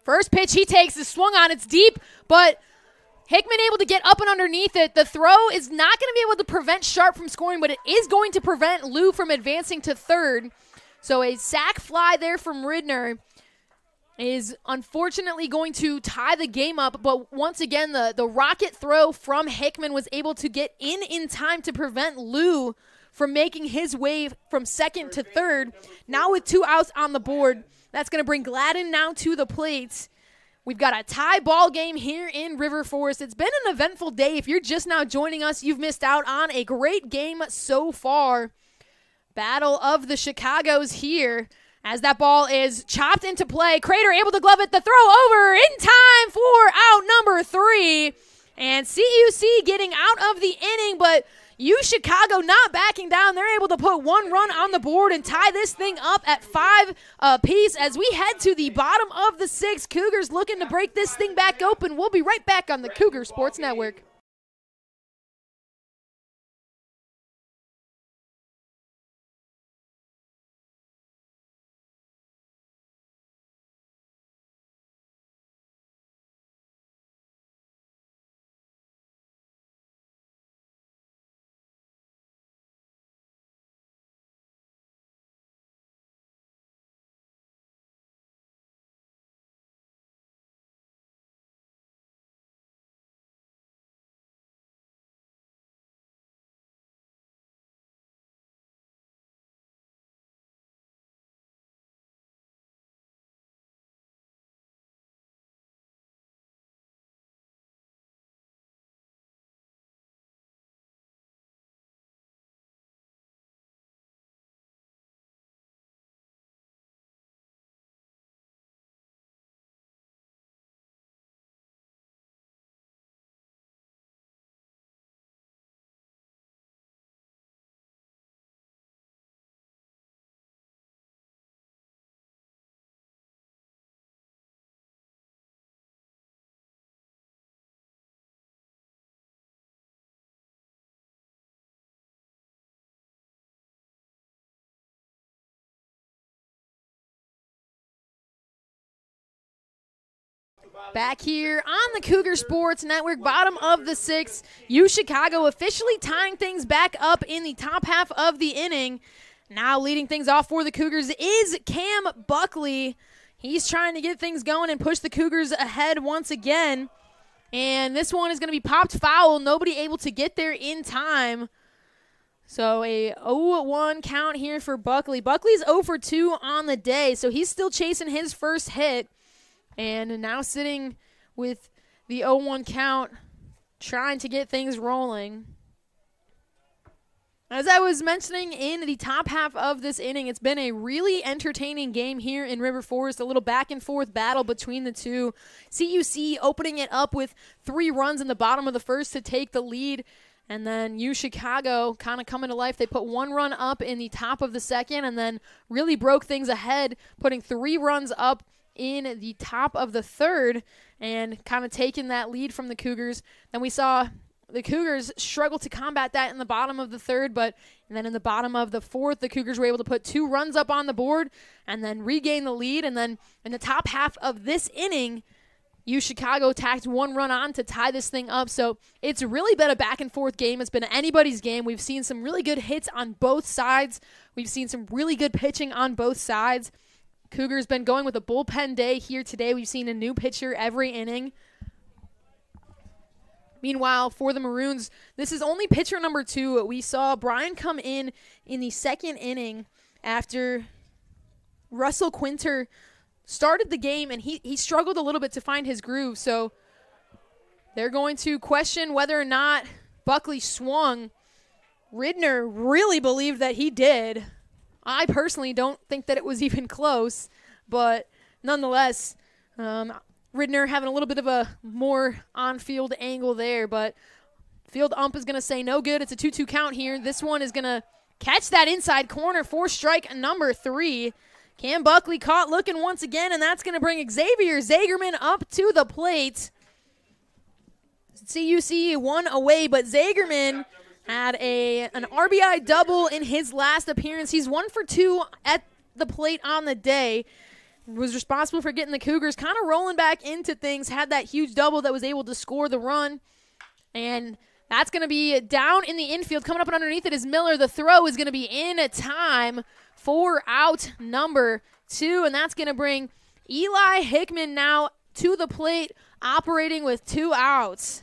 First pitch he takes is swung on. It's deep, but Hickman able to get up and underneath it. The throw is not going to be able to prevent Sharp from scoring, but it is going to prevent Liu from advancing to third. So a sac fly there from Ridner. is unfortunately going to tie the game up, but once again, the rocket throw from Hickman was able to get in time to prevent Lou from making his way from second to third. Now with 2 outs on the board, that's going to bring Gladden now to the plate. We've got a tie ball game here in River Forest. It's been an eventful day. If you're just now joining us, you've missed out on a great game so far. Battle of the Chicagos here as that ball is chopped into play. Crater able to glove it. The throw over in time for out number 3. And CUC getting out of the inning, but UChicago not backing down. They're able to put 1 run on the board and tie this thing up at 5 apiece as we head to the bottom of the 6th. Cougars looking to break this thing back open. We'll be right back on the Cougar Sports Network. Back here on the Cougar Sports Network, bottom of the 6th, UChicago officially tying things back up in the top half of the inning. Now leading things off for the Cougars is Cam Buckley. He's trying to get things going and push the Cougars ahead once again. And this one is going to be popped foul. Nobody able to get there in time. So a 0-1 count here for Buckley. Buckley's 0 for 2 on the day, so he's still chasing his first hit. And now sitting with the 0-1 count, trying to get things rolling. As I was mentioning in the top half of this inning, it's been a really entertaining game here in River Forest, a little back-and-forth battle between the two. CUC opening it up with 3 runs in the bottom of the first to take the lead, and then UChicago kind of coming to life. They put 1 run up in the top of the second and then really broke things ahead, putting 3 runs up in the top of the third and kind of taking that lead from the Cougars. Then we saw the Cougars struggle to combat that in the bottom of the third, and then in the bottom of the fourth, the Cougars were able to put 2 runs up on the board and then regain the lead. And then in the top half of this inning, UChicago tacked 1 run on to tie this thing up. So it's really been a back-and-forth game. It's been anybody's game. We've seen some really good hits on both sides. We've seen some really good pitching on both sides. Cougars been going with a bullpen day here today. We've seen a new pitcher every inning. Meanwhile, for the Maroons, this is only pitcher number 2. We saw Brian come in the second inning after Russell Quinter started the game, and he struggled a little bit to find his groove. So they're going to question whether or not Buckley swung. Ridner really believed that he did. I personally don't think that it was even close, but nonetheless, Ridner having a little bit of a more on-field angle there, but field ump is going to say no good. It's a 2-2 count here. This one is going to catch that inside corner for strike number 3. Cam Buckley caught looking once again, and that's going to bring Xavier Zagerman up to the plate. CUC 1 away, but Zagerman had an RBI double in his last appearance. He's 1 for 2 at the plate on the day. Was responsible for getting the Cougars kind of rolling back into things. Had that huge double that was able to score the run. And that's going to be down in the infield. Coming up and underneath it is Miller. The throw is going to be in time for out number 2. And that's going to bring Eli Hickman now to the plate, operating with 2 outs.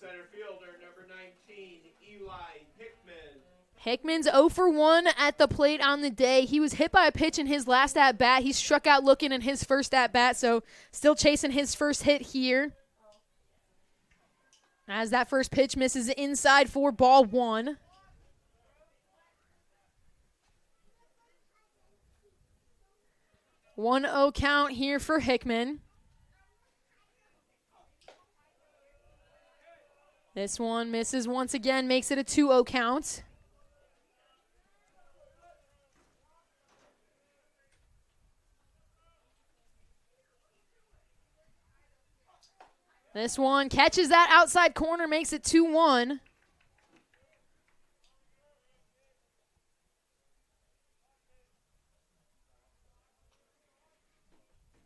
Center fielder number 19, Eli Hickman. Hickman's 0 for 1 at the plate on the day. He was hit by a pitch in his last at-bat. He struck out looking in his first at-bat, so still chasing his first hit here. As that first pitch misses inside for ball 1. One 0 count here for Hickman. This one misses once again, makes it a 2-0 count. This one catches that outside corner, makes it 2-1.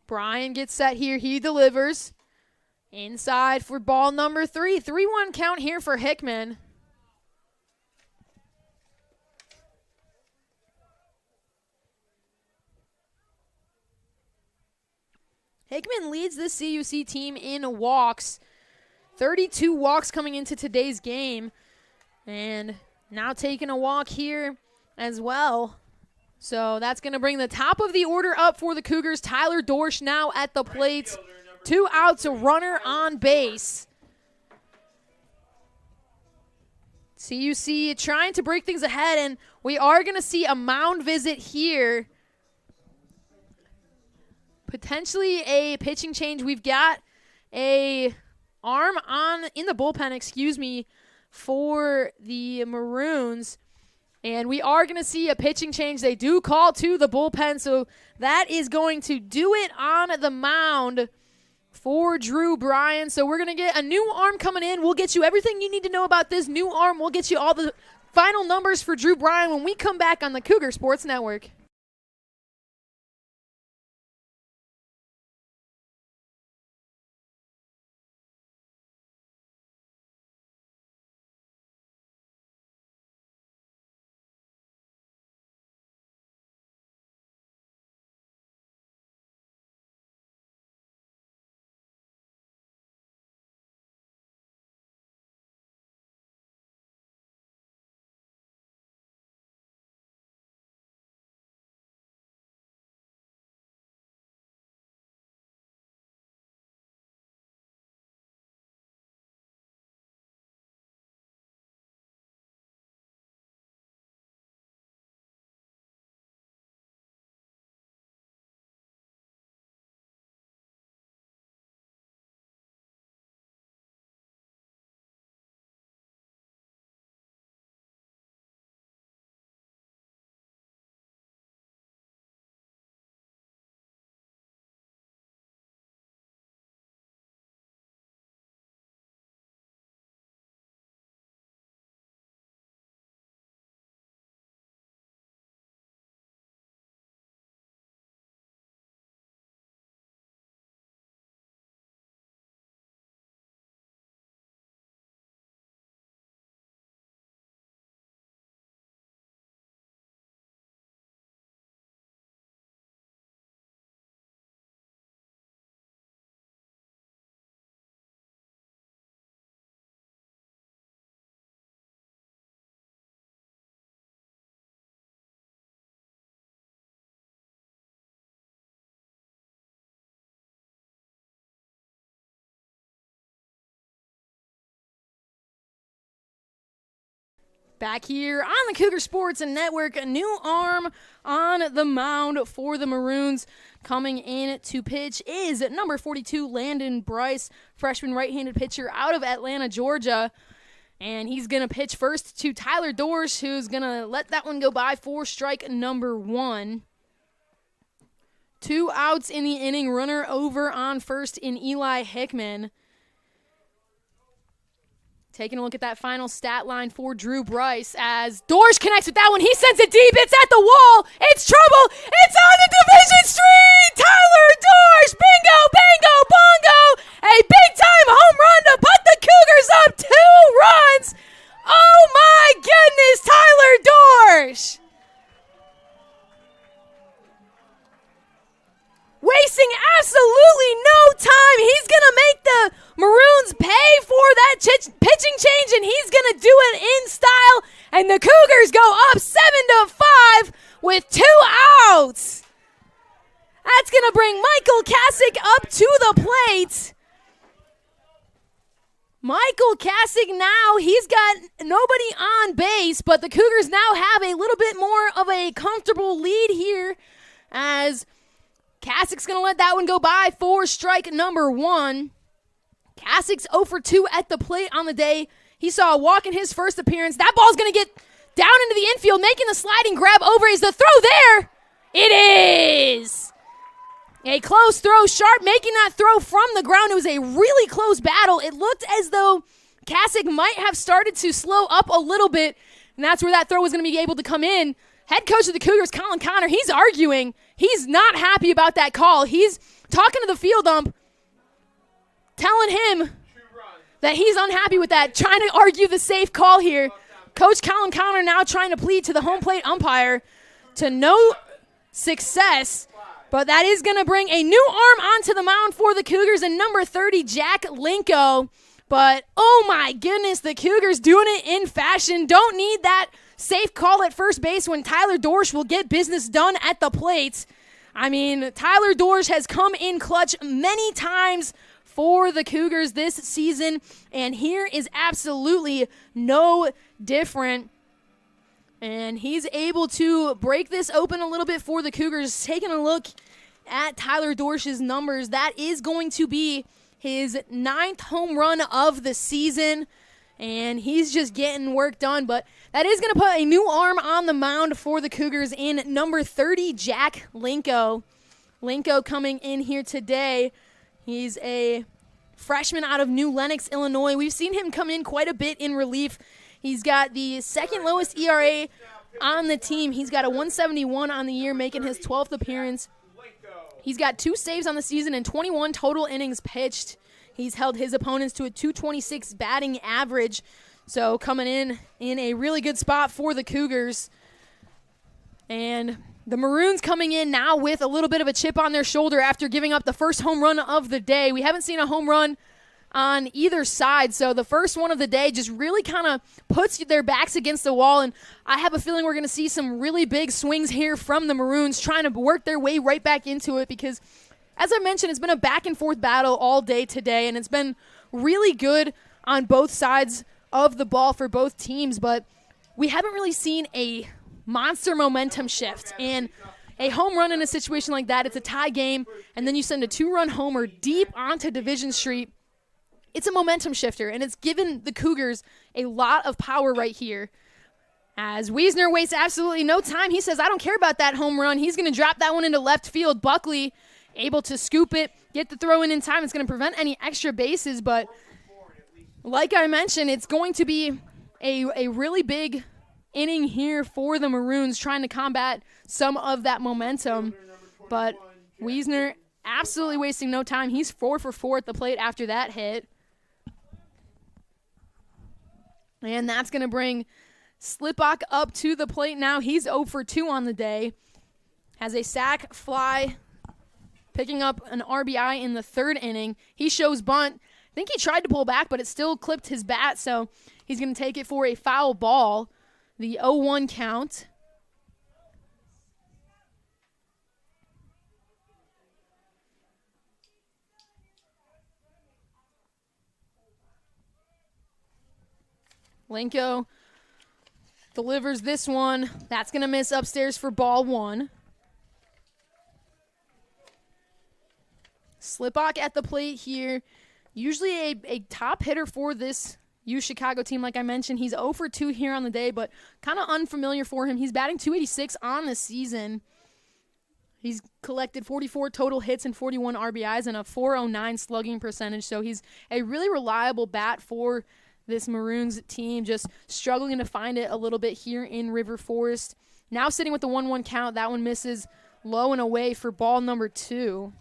Brian gets set here. He delivers. Inside for ball number 3. 3-1 count here for Hickman. Hickman leads the CUC team in walks. 32 walks coming into today's game. And now taking a walk here as well. So that's going to bring the top of the order up for the Cougars. Tyler Dorsch now at the plate. 2 outs, a runner on base. CUC trying to break things ahead, and we are going to see a mound visit here. Potentially a pitching change. We've got a arm in the bullpen, for the Maroons. And we are going to see a pitching change. They do call to the bullpen, so that is going to do it on the mound for Drew Bryan. So we're going to get a new arm coming in. We'll get you everything you need to know about this new arm. We'll get you all the final numbers for Drew Bryan when we come back on the Cougar Sports Network. Back here on the Cougar Sports Network, a new arm on the mound for the Maroons. Coming in to pitch is number 42, Landon Bryce, freshman right-handed pitcher out of Atlanta, Georgia. And he's going to pitch first to Tyler Dorsch, who's going to let that one go by for strike number 1. 2 outs in the inning, runner over on first in Eli Hickman. Taking a look at that final stat line for Drew Bryce as Dorsch connects with that one. He sends it deep. It's at the wall. It's trouble. It's on the division street. Tyler Dorsch. Bingo, bango, bongo. A big-time home run to put the Cougars up 2 runs. Oh, my goodness, Tyler Dorsch. Maroons pay for that pitching change, and he's going to do it in style. And the Cougars go up 7-5 with 2 outs. That's going to bring Michael Kasich up to the plate. Michael Kasich now, he's got nobody on base, but the Cougars now have a little bit more of a comfortable lead here as Kasich's going to let that one go by for strike number 1. Kasich's 0 for 2 at the plate on the day. He saw a walk in his first appearance. That ball's going to get down into the infield, making the sliding grab over. Is the throw there? It is! A close throw, Sharp making that throw from the ground. It was a really close battle. It looked as though Kasich might have started to slow up a little bit, and that's where that throw was going to be able to come in. Head coach of the Cougars, Colin Connor, he's arguing. He's not happy about that call. He's talking to the field ump, telling him that he's unhappy with that, trying to argue the safe call here. Coach Colin Connor now trying to plead to the home plate umpire to no success. But that is going to bring a new arm onto the mound for the Cougars and number 30, Jack Linko. But, oh my goodness, the Cougars doing it in fashion. Don't need that safe call at first base when Tyler Dorsch will get business done at the plate. I mean, Tyler Dorsch has come in clutch many times for the Cougars this season, and here is absolutely no different. And he's able to break this open a little bit for the Cougars. Taking a look at Tyler Dorsch's numbers, that is going to be his 9th home run of the season. And he's just getting work done. But that is going to put a new arm on the mound for the Cougars in number 30, Jack Linko. Linko coming in here today. He's a freshman out of New Lenox, Illinois. We've seen him come in quite a bit in relief. He's got the second lowest ERA on the team. He's got a 171 on the year, making his 12th appearance. He's got 2 saves on the season and 21 total innings pitched. He's held his opponents to a 226 batting average. So coming in a really good spot for the Cougars. And the Maroons coming in now with a little bit of a chip on their shoulder after giving up the first home run of the day. We haven't seen a home run on either side, so the first one of the day just really kind of puts their backs against the wall, and I have a feeling we're going to see some really big swings here from the Maroons trying to work their way right back into it because, as I mentioned, it's been a back-and-forth battle all day today, and it's been really good on both sides of the ball for both teams, but we haven't really seen a monster momentum shift, and a home run in a situation like that, it's a tie game, and then you send a 2-run homer deep onto Division Street. It's a momentum shifter, and it's given the Cougars a lot of power right here. As Wiesner wastes absolutely no time, he says, I don't care about that home run. He's going to drop that one into left field. Buckley able to scoop it, get the throw in time. It's going to prevent any extra bases, but like I mentioned, it's going to be a really big inning here for the Maroons trying to combat some of that momentum. But Wiesner absolutely wasting no time. He's 4 for 4 at the plate after that hit. And that's going to bring Slipok up to the plate now. He's 0 for 2 on the day. Has a sac fly, picking up an RBI in the 3rd inning. He shows bunt. I think he tried to pull back, but it still clipped his bat, so he's going to take it for a foul ball. The 0-1 count. Linko delivers this one. That's going to miss upstairs for ball 1. Slipok at the plate here. Usually a top hitter for this UChicago team, like I mentioned. He's 0 for 2 here on the day, but kind of unfamiliar for him. He's batting .286 on the season. He's collected 44 total hits and 41 RBIs and a .409 slugging percentage, so he's a really reliable bat for this Maroons team, just struggling to find it a little bit here in River Forest. Now sitting with the 1-1 count. That one misses low and away for ball number 2.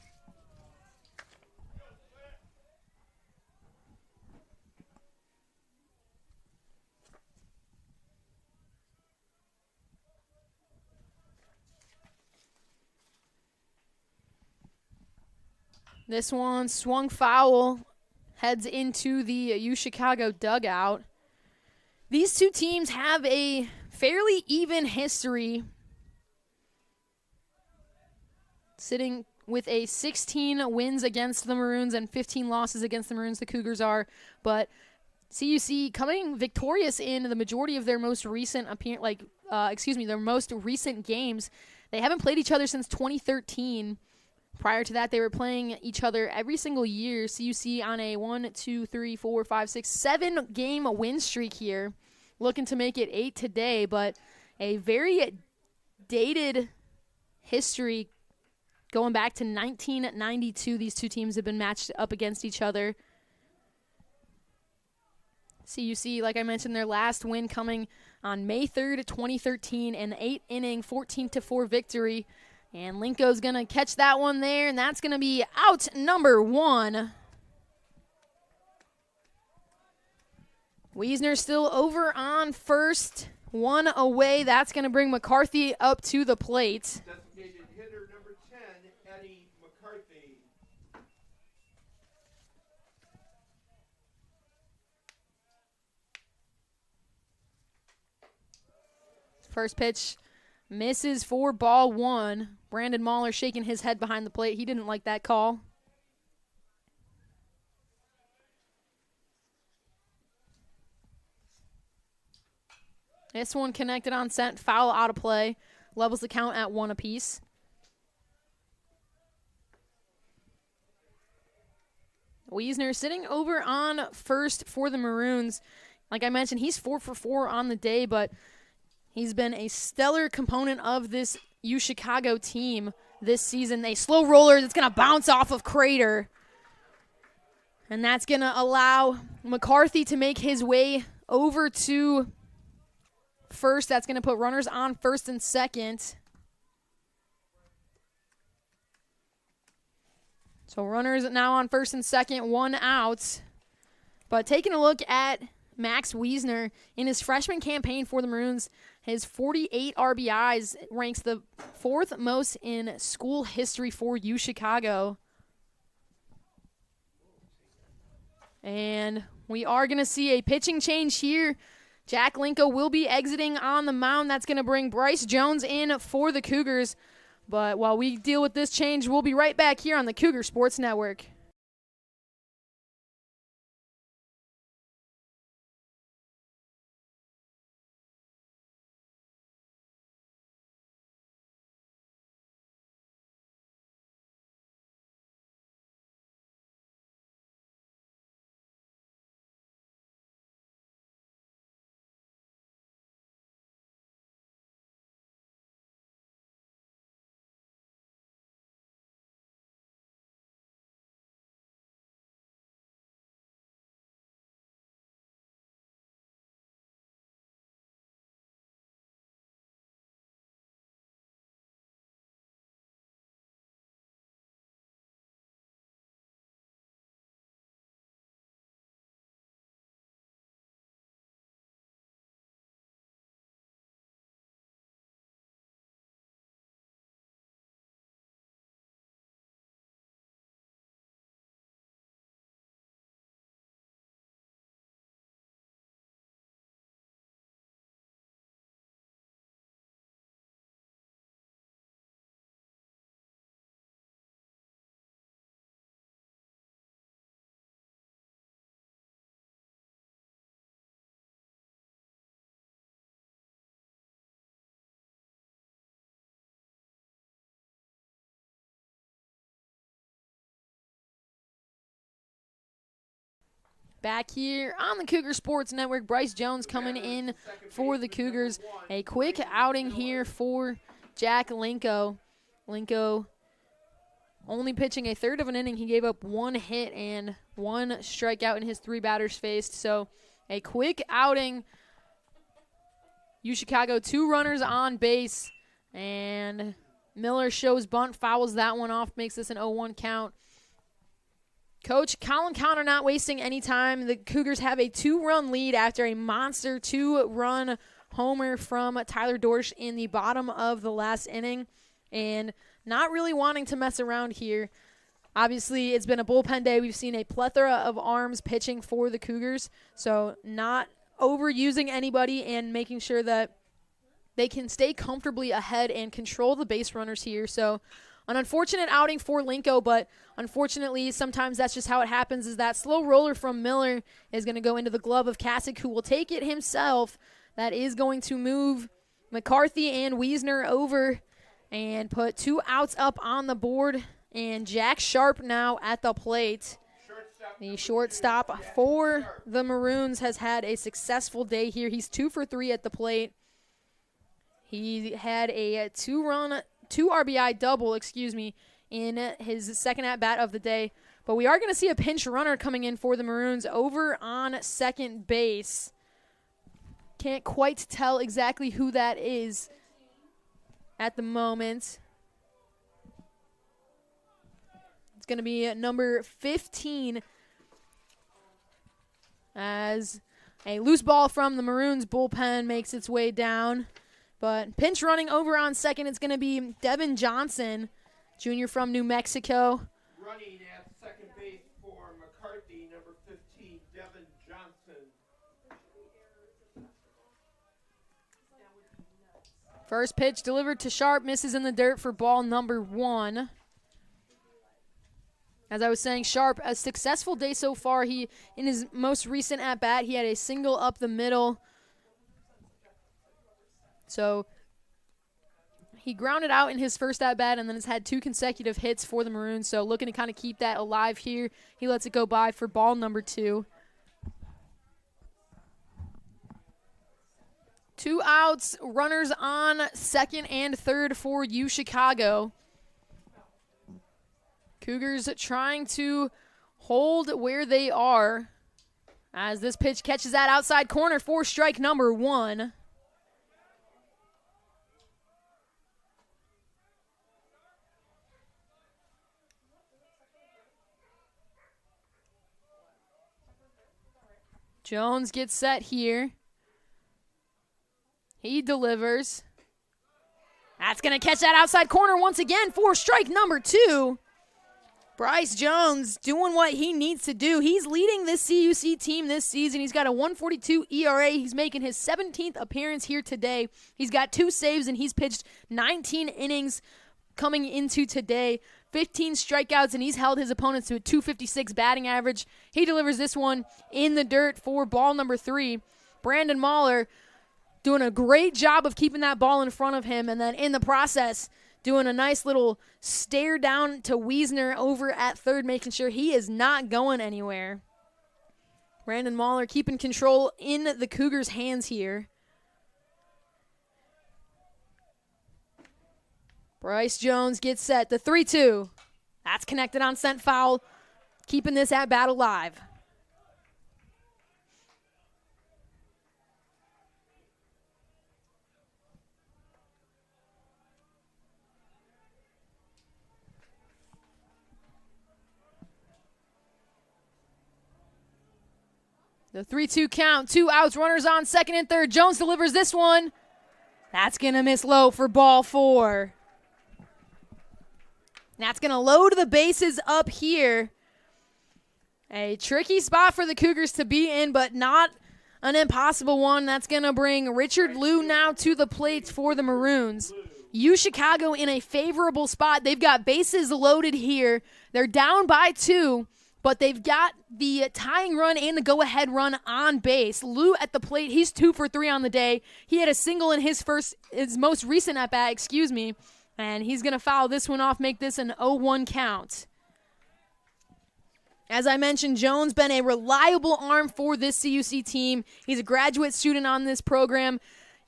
This one swung foul. heads into the UChicago dugout. These two teams have a fairly even history, sitting with a 16 wins against the Maroons and 15 losses against the Maroons, the Cougars are. But CUC coming victorious in the majority of their most recent their most recent games. They haven't played each other since 2013. Prior to that, they were playing each other every single year. CUC on a 7-game win streak here, looking to make it 8 today, but a very dated history going back to 1992. These two teams have been matched up against each other. CUC, like I mentioned, their last win coming on May 3rd, 2013, an 8-inning, 14-4 victory. And Linko's going to catch that one there, and that's going to be out number 1. Wiesner still over on first, 1 away. That's going to bring McCarthy up to the plate. Designated hitter number 10, Eddie McCarthy. First pitch misses for ball 1. Brandon Mahler shaking his head behind the plate. He didn't like that call. This one connected on set, foul out of play. Levels the count at 1 apiece. Wiesner sitting over on first for the Maroons. Like I mentioned, he's 4 for 4 on the day, but he's been a stellar component of this UChicago team this season. A slow roller that's going to bounce off of Crater. And that's going to allow McCarthy to make his way over to first. That's going to put runners on first and second. So runners now on first and second, 1 out. But taking a look at Max Wiesner in his freshman campaign for the Maroons, his 48 RBIs ranks the 4th most in school history for UChicago. And we are going to see a pitching change here. Jack Linko will be exiting on the mound. That's going to bring Bryce Jones in for the Cougars. But while we deal with this change, we'll be right back here on the Cougar Sports Network. Back here on the Cougar Sports Network, Bryce Jones coming in for the Cougars. A quick outing here for Jack Linko. Linko only pitching a third of an inning. He gave up 1 hit and 1 strikeout in his 3 batters faced. So a quick outing. UChicago 2 runners on base. And Miller shows bunt, fouls that one off, makes this an 0-1 count. Coach Colin Connor not wasting any time. The Cougars have a 2-run lead after a monster 2-run homer from Tyler Dorsch in the bottom of the last inning. And not really wanting to mess around here. Obviously, it's been a bullpen day. We've seen a plethora of arms pitching for the Cougars, so not overusing anybody and making sure that they can stay comfortably ahead and control the base runners here. So an unfortunate outing for Linko, but unfortunately sometimes that's just how it happens, is that slow roller from Miller is going to go into the glove of Kasich, who will take it himself. That is going to move McCarthy and Wiesner over and put 2 outs up on the board. And Jack Sharp now at the plate. The shortstop for the Maroons has had a successful day here. He's 2 for 3 at the plate. He had a 2 RBI double, in his second at-bat of the day. But we are going to see a pinch runner coming in for the Maroons over on second base. Can't quite tell exactly who that is at the moment. It's going to be number 15 as a loose ball from the Maroons bullpen makes its way down. But pinch running over on second, it's going to be Devin Johnson, junior from New Mexico. Running at second base for McCarthy, number 15, Devin Johnson. First pitch delivered to Sharp, misses in the dirt for ball number 1. As I was saying, Sharp, a successful day so far. In his most recent at-bat, he had a single up the middle. So he grounded out in his first at-bat and then has had 2 consecutive hits for the Maroons. So looking to kind of keep that alive here. He lets it go by for ball number 2. 2 outs, runners on second and third for UChicago. Cougars trying to hold where they are as this pitch catches that outside corner for strike number 1. Jones gets set here. He delivers. That's going to catch that outside corner once again for strike number 2. Bryce Jones doing what he needs to do. He's leading this CUC team this season. He's got a 1.42 ERA. He's making his 17th appearance here today. He's got 2 saves, and he's pitched 19 innings coming into today. 15 strikeouts, and he's held his opponents to a 256 batting average. He delivers this one in the dirt for ball number 3. Brandon Mahler doing a great job of keeping that ball in front of him, and then in the process doing a nice little stare down to Wiesner over at third, making sure he is not going anywhere. Brandon Mahler keeping control in the Cougars' hands here. Bryce Jones gets set. The 3-2. That's connected on sent foul, keeping this at-bat alive. The 3-2 count, 2 outs, runners on second and third. Jones delivers this one. That's going to miss low for ball 4. That's going to load the bases up here. A tricky spot for the Cougars to be in, but not an impossible one. That's going to bring Richard Liu now to the plate for the Maroons. UChicago in a favorable spot. They've got bases loaded here. They're down by 2. But they've got the tying run and the go-ahead run on base. Liu at the plate, he's 2 for 3 on the day. He had a single in his most recent at-bat, and he's going to foul this one off, make this an 0-1 count. As I mentioned, Jones been a reliable arm for this CUC team. He's a graduate student on this program,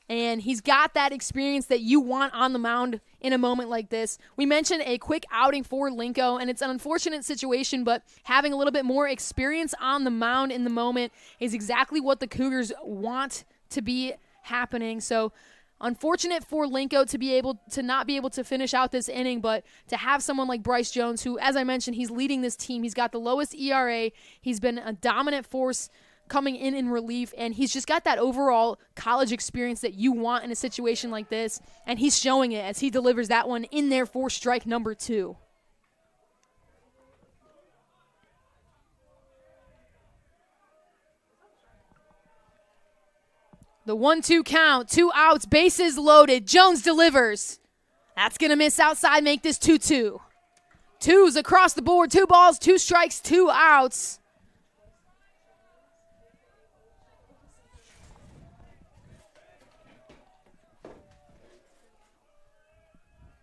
and he's got that experience that you want on the mound in a moment like this. We mentioned a quick outing for Linko, and it's an unfortunate situation, but having a little bit more experience on the mound in the moment is exactly what the Cougars want to be happening. So unfortunate for Linko to not be able to finish out this inning, but to have someone like Bryce Jones, who, as I mentioned, he's leading this team. He's got the lowest ERA. He's been a dominant force coming in relief, and he's just got that overall college experience that you want in a situation like this, and he's showing it as he delivers that one in there for strike number 2. The 1-2 count, 2 outs, bases loaded. Jones delivers. That's going to miss outside, make this 2-2. Twos across the board, 2 balls, 2 strikes, 2 outs.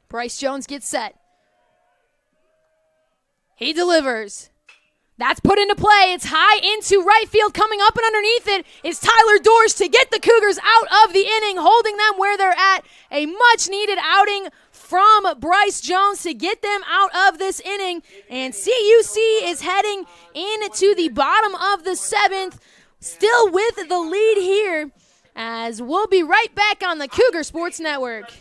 Bryce Jones gets set. He delivers. That's put into play. It's high into right field. Coming up and underneath it is Tyler Dorsch to get the Cougars out of the inning, holding them where they're at. A much-needed outing from Bryce Jones to get them out of this inning. And CUC is heading into the bottom of the 7th, still with the lead here, as we'll be right back on the Cougar Sports Network.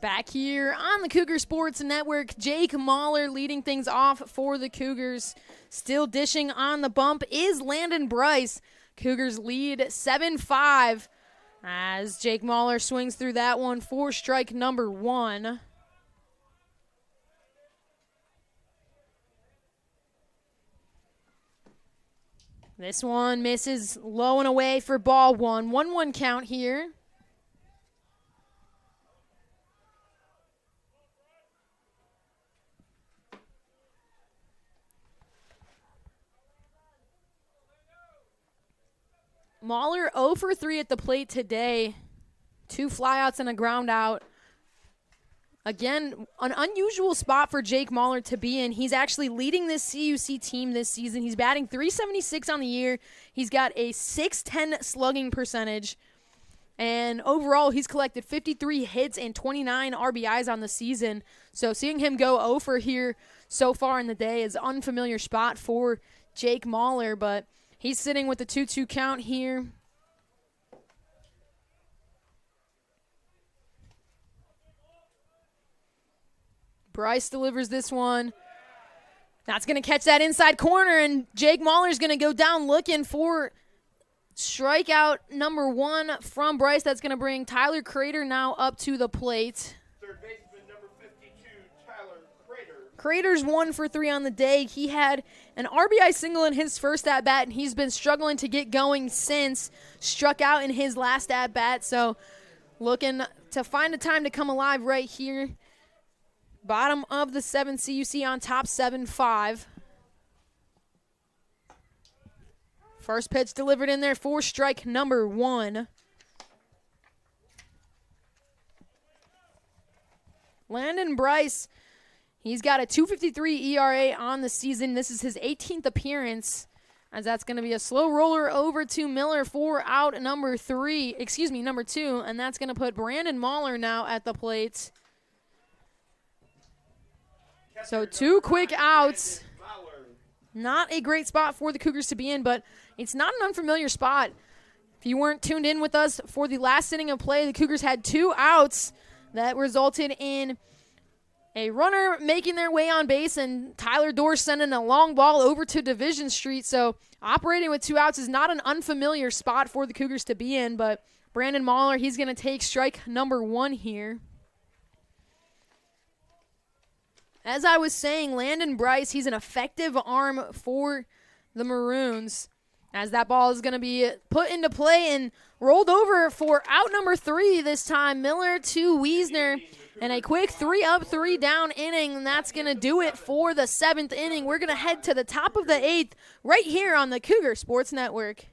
Back here on the Cougar Sports Network, Jake Mahler leading things off for the Cougars. Still dishing on the bump is Landon Bryce. Cougars lead 7-5 as Jake Mahler swings through that one for strike number 1. This one misses low and away for ball 1. 1-1 count here. Mahler 0 for 3 at the plate today. 2 flyouts and a ground out. Again, an unusual spot for Jake Mahler to be in. He's actually leading this CUC team this season. He's batting .376 on the year. He's got a .610 slugging percentage. And overall, he's collected 53 hits and 29 RBIs on the season. So seeing him go 0 for here so far in the day is an unfamiliar spot for Jake Mahler, but he's sitting with the 2-2 count here. Bryce delivers this one. That's going to catch that inside corner, and Jake Mahler's going to go down looking for strikeout number 1 from Bryce. That's going to bring Tyler Crater now up to the plate. Third baseman number 52, Tyler Crater. Crater's 1 for 3 on the day. He had an RBI single in his first at-bat, and he's been struggling to get going since. Struck out in his last at-bat, so looking to find a time to come alive right here. Bottom of the 7th, CUC on top 7-5. First pitch delivered in there for strike number 1. Landon Bryce, he's got a .253 ERA on the season. This is his 18th appearance, as that's going to be a slow roller over to Miller for out number 2, and that's going to put Brandon Mahler now at the plate. So 2 quick outs. Not a great spot for the Cougars to be in, but it's not an unfamiliar spot. If you weren't tuned in with us for the last inning of play, the Cougars had 2 outs that resulted in a runner making their way on base, and Tyler Dorr sending a long ball over to Division Street. So operating with 2 outs is not an unfamiliar spot for the Cougars to be in, but Brandon Mahler, he's going to take strike number 1 here. As I was saying, Landon Bryce, he's an effective arm for the Maroons, as that ball is going to be put into play and rolled over for out number 3 this time. Miller to Wiesner, and a quick 3-up, 3-down inning, and that's going to do it for the 7th inning. We're going to head to the top of the 8th right here on the Cougar Sports Network.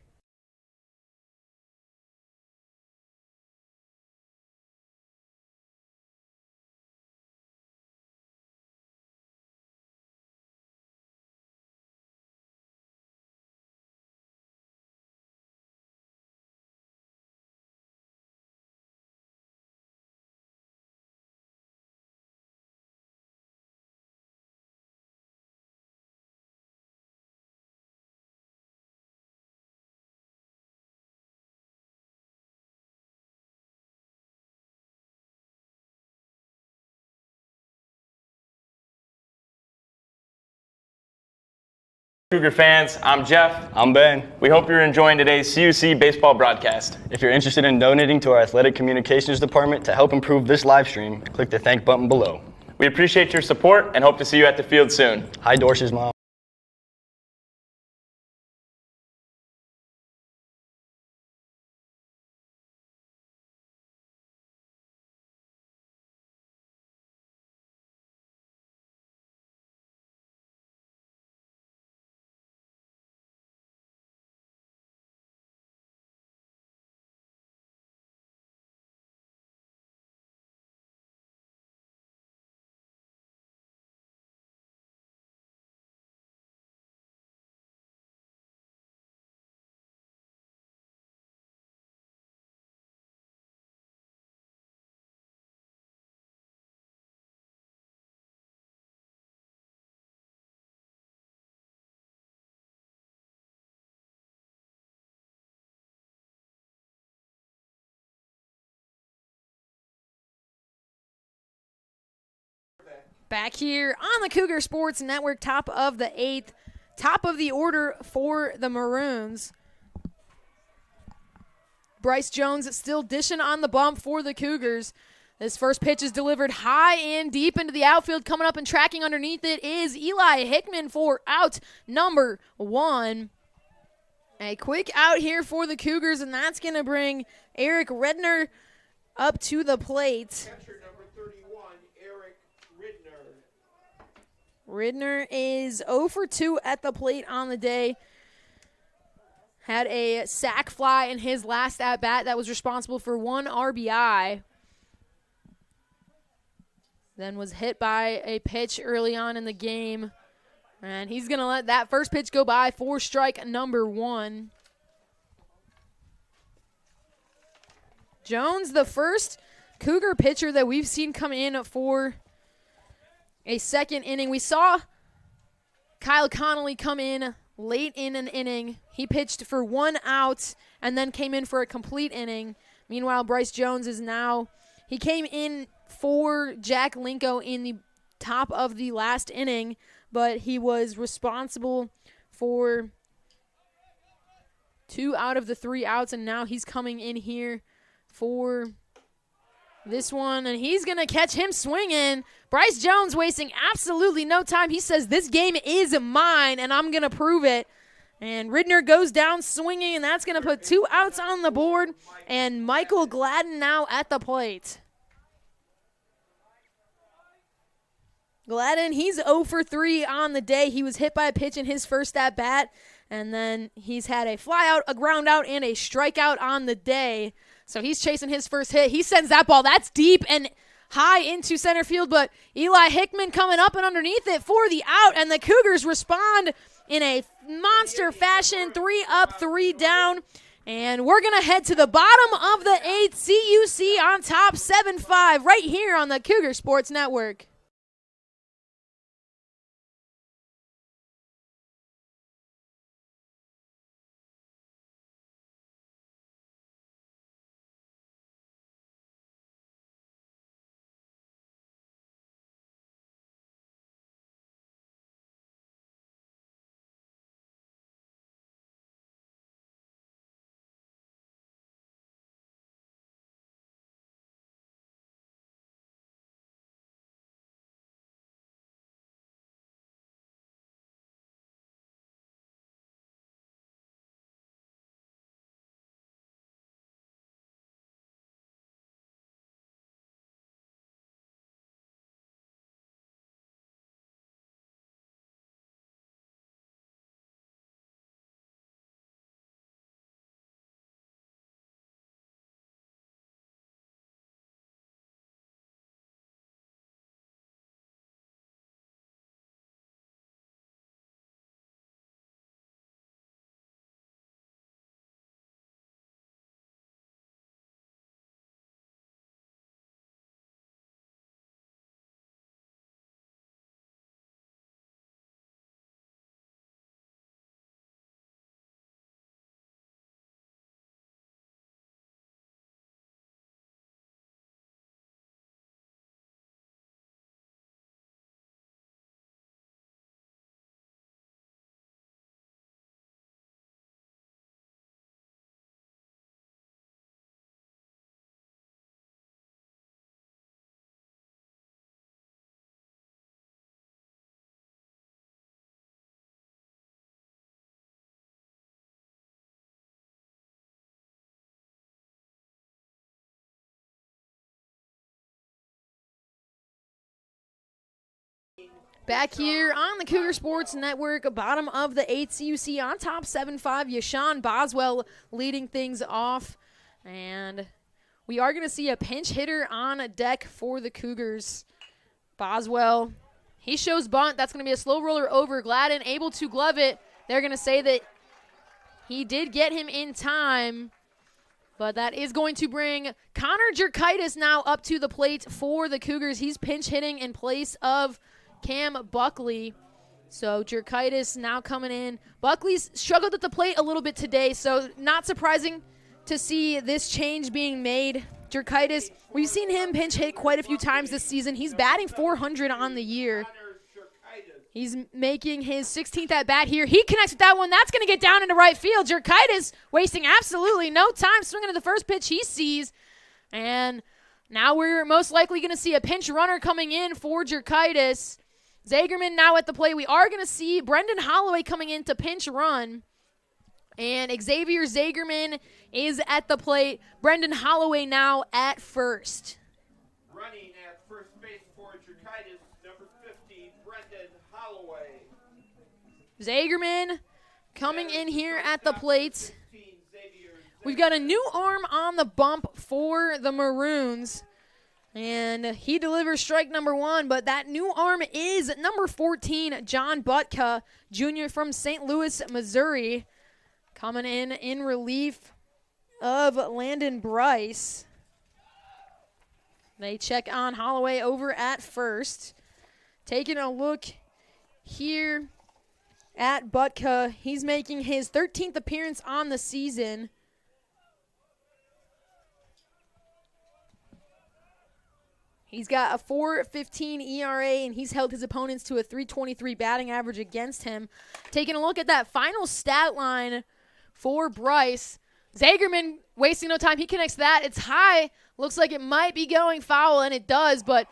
Cougar fans, I'm Jeff. I'm Ben. We hope you're enjoying today's CUC baseball broadcast. If you're interested in donating to our athletic communications department to help improve this live stream, click the thank button below. We appreciate your support and hope to see you at the field soon. Hi, Dorsh's mom. Back here on the Cougar Sports Network, top of the 8th, top of the order for the Maroons. Bryce Jones still dishing on the bump for the Cougars. This first pitch is delivered high and deep into the outfield. Coming up and tracking underneath it is Eli Hickman for out number 1. A quick out here for the Cougars, and that's going to bring Eric Redner up to the plate. Catcher number 31, Eric Ridner. Ridner is 0 for 2 at the plate on the day. Had a sac fly in his last at-bat that was responsible for 1 RBI. Then was hit by a pitch early on in the game. And he's going to let that first pitch go by for strike number 1. Jones, the first Cougar pitcher that we've seen come in for a second inning. We saw Kyle Connolly come in late in an inning. He pitched for 1 out and then came in for a complete inning. Meanwhile, Bryce Jones is now, he came in for Jack Linko in the top of the last inning, but he was responsible for 2 out of the 3 outs, and now he's coming in here for this one, and he's going to catch him swinging. Bryce Jones wasting absolutely no time. He says, this game is mine, and I'm going to prove it. And Ridner goes down swinging, and that's going to put 2 outs on the board, and Michael Gladden now at the plate. Gladden, he's 0 for 3 on the day. He was hit by a pitch in his first at-bat, and then he's had a flyout, a ground out, and a strikeout on the day. So he's chasing his first hit. He sends that ball. That's deep and high into center field, but Eli Hickman coming up and underneath it for the out, and the Cougars respond in a monster fashion, 3 up, 3 down. And we're going to head to the bottom of the 8th, CUC on top, 7-5, right here on the Cougar Sports Network. Back here on the Cougar Sports Network, bottom of the 8th, CUC on top 7-5. Yashawn Boswell leading things off. And we are going to see a pinch hitter on deck for the Cougars. Boswell, he shows bunt. That's going to be a slow roller over. Gladden able to glove it. They're going to say that he did get him in time. But that is going to bring Connor Jerkitis now up to the plate for the Cougars. He's pinch hitting in place of Cam Buckley. So Jerkitis now coming in. Buckley's struggled at the plate a little bit today, so not surprising to see this change being made. Jerkitis, we've seen him pinch hit quite a few times this season. He's batting .400 on the year. He's making his 16th at bat here. He connects with that one. That's going to get down into right field. Jerkitis wasting absolutely no time, swinging to the first pitch he sees. And now we're most likely going to see a pinch runner coming in for Jerkitis. Zagerman now at the plate. We are going to see Brendan Holloway coming in to pinch run. And Xavier Zagerman is at the plate. Brendan Holloway now at first. Running at first base for Jerkitis, number 50, Brendan Holloway. Zagerman coming in here at the plate. We've got a new arm on the bump for the Maroons. And he delivers strike number 1, but that new arm is number 14, John Butka, Jr. from St. Louis, Missouri, coming in relief of Landon Bryce. They check on Holloway over at first. Taking a look here at Butka, he's making his 13th appearance on the season. He's got a .415 ERA, and he's held his opponents to a .323 batting average against him. Taking a look at that final stat line for Bryce. Zagerman wasting no time. He connects that. It's high. Looks like it might be going foul, and it does, but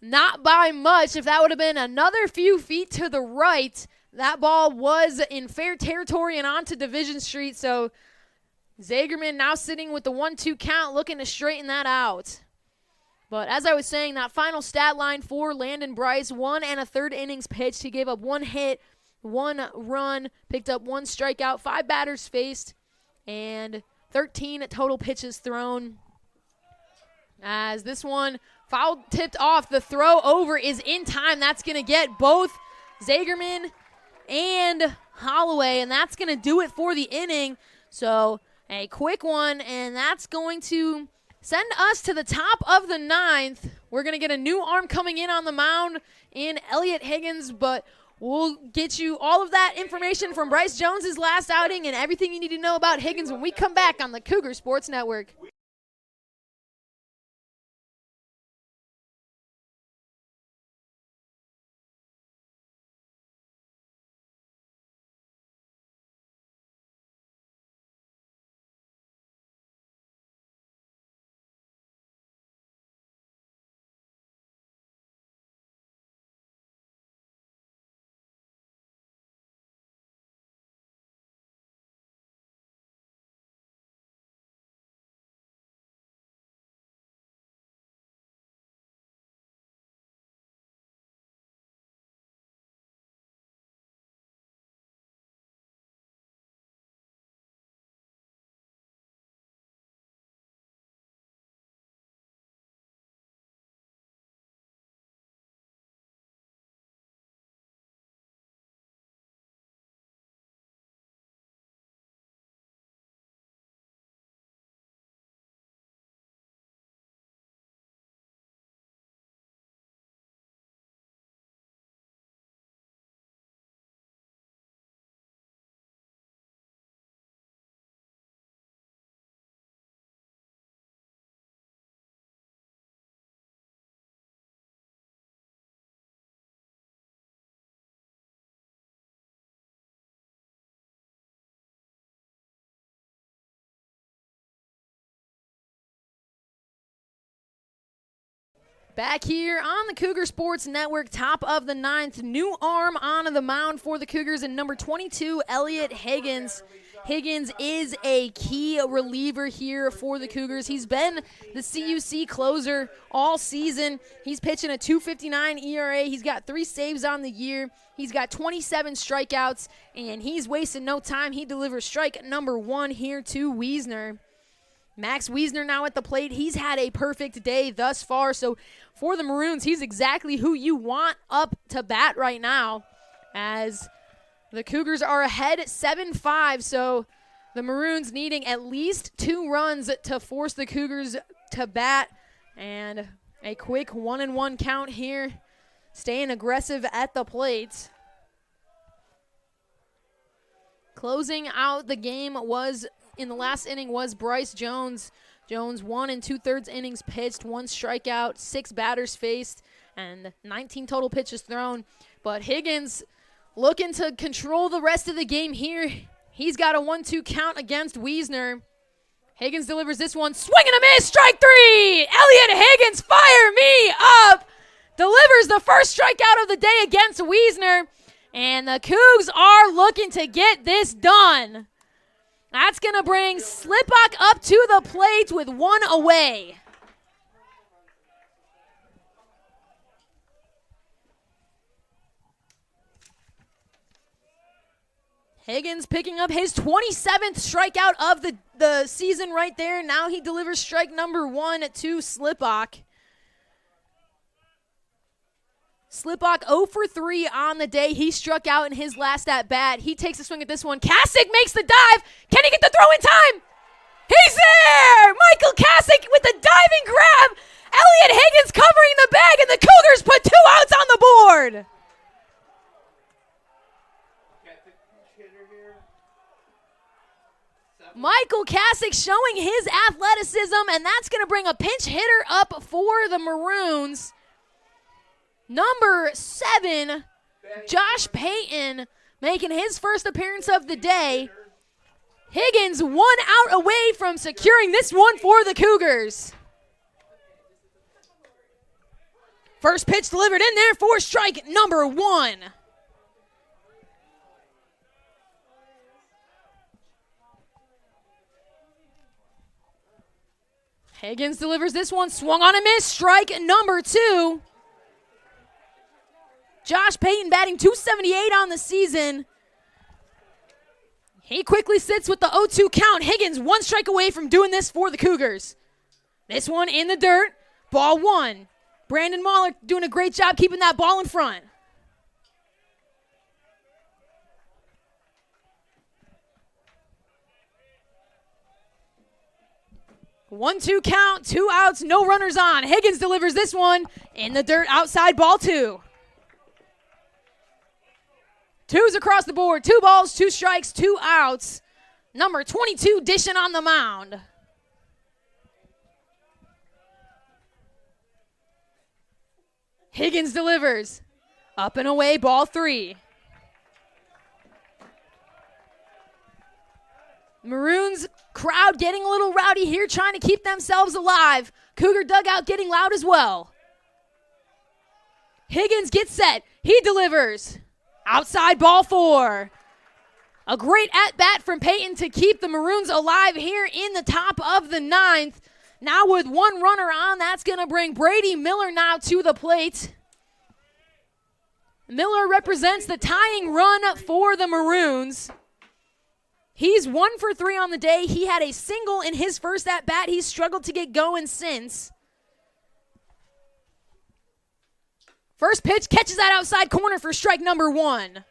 not by much. If that would have been another few feet to the right, that ball was in fair territory and onto Division Street. So Zagerman now sitting with the 1-2 count, looking to straighten that out. But as I was saying, that final stat line for Landon Bryce, 1 1/3 innings pitched. He gave up 1 hit, 1 run, picked up 1 strikeout, 5 batters faced, and 13 total pitches thrown. As this one foul tipped off, the throw over is in time. That's going to get both Zagerman and Holloway, and that's going to do it for the inning. So a quick one, and that's going to send us to the top of the 9th. We're going to get a new arm coming in on the mound in Elliot Higgins, but we'll get you all of that information from Bryce Jones' last outing and everything you need to know about Higgins when we come back on the Cougar Sports Network. Back here on the Cougar Sports Network, top of the 9th, new arm on the mound for the Cougars, and number 22, Elliot Higgins. Higgins is a key reliever here for the Cougars. He's been the CUC closer all season. He's pitching a 2.59 ERA. He's got 3 saves on the year. He's got 27 strikeouts, and he's wasting no time. He delivers strike number 1 here to Wiesner. Max Wiesner now at the plate. He's had a perfect day thus far. So for the Maroons, he's exactly who you want up to bat right now, as the Cougars are ahead 7-5. So the Maroons needing at least 2 runs to force the Cougars to bat. And a quick 1-1 count here, staying aggressive at the plate. Closing out the game in the last inning was Bryce Jones. Jones 1 2/3 innings pitched, 1 strikeout, 6 batters faced, and 19 total pitches thrown. But Higgins looking to control the rest of the game here. He's got a 1-2 count against Wiesner. Higgins delivers this one, swing and a miss, strike 3! Elliot Higgins, fire me up! Delivers the first strikeout of the day against Wiesner, and the Cougs are looking to get this done. That's going to bring Slipok up to the plate with 1 away. Higgins picking up his 27th strikeout of the season right there. Now he delivers strike number 1 to Slipok. Slipok 0 for 3 on the day. He struck out in his last at-bat. He takes a swing at this one. Kasich makes the dive. Can he get the throw in time? He's there! Michael Kasich with the diving grab. Elliot Higgins covering the bag, and the Cougars put 2 outs on the board. Michael Kasich showing his athleticism, and that's going to bring a pinch hitter up for the Maroons. Number 7, Josh Payton, making his first appearance of the day. Higgins 1 out away from securing this one for the Cougars. First pitch delivered in there for strike number 1. Higgins delivers this one, swung on a miss, strike number 2. Josh Payton batting .278 on the season. He quickly sits with the 0-2 count. Higgins 1 strike away from doing this for the Cougars. This one in the dirt, ball 1. Brandon Mahler doing a great job keeping that ball in front. One-two count, 2 outs, no runners on. Higgins delivers this one in the dirt, outside, ball 2. 2s across the board, 2 balls, 2 strikes, 2 outs. Number 22 dishing on the mound. Higgins delivers. Up and away, ball 3. Maroons crowd getting a little rowdy here, trying to keep themselves alive. Cougar dugout getting loud as well. Higgins gets set. He delivers. Outside, ball 4. A great at-bat from Payton to keep the Maroons alive here in the top of the 9th. Now with 1 runner on, that's going to bring Brady Miller now to the plate. Miller represents the tying run for the Maroons. He's 1 for 3 on the day. He had a single in his first at-bat. He's struggled to get going since. First pitch, catches that outside corner for strike number 1.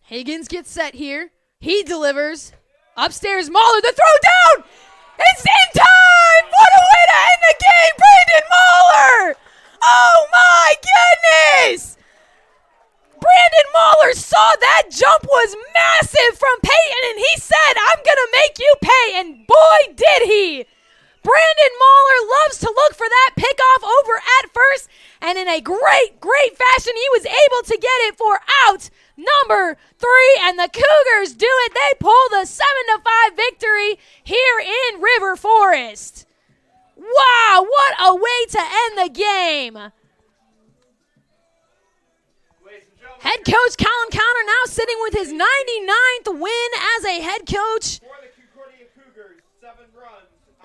Higgins gets set here. He delivers. Upstairs, Mahler, the throw down! It's in time for the way to end the game, Brandon Mahler! Oh my goodness! Brandon Mahler saw that jump was massive from Payton, and he said, I'm going to make you pay, and boy did he! Brandon Mahler loves to look for that pickoff over at first, and in a great, great fashion, he was able to get it for out number 3, and the Cougars do it. They pull the 7-5 victory here in River Forest. Wow, what a way play to end the game. Head coach Colin Connor now sitting with his 99th win as a head coach.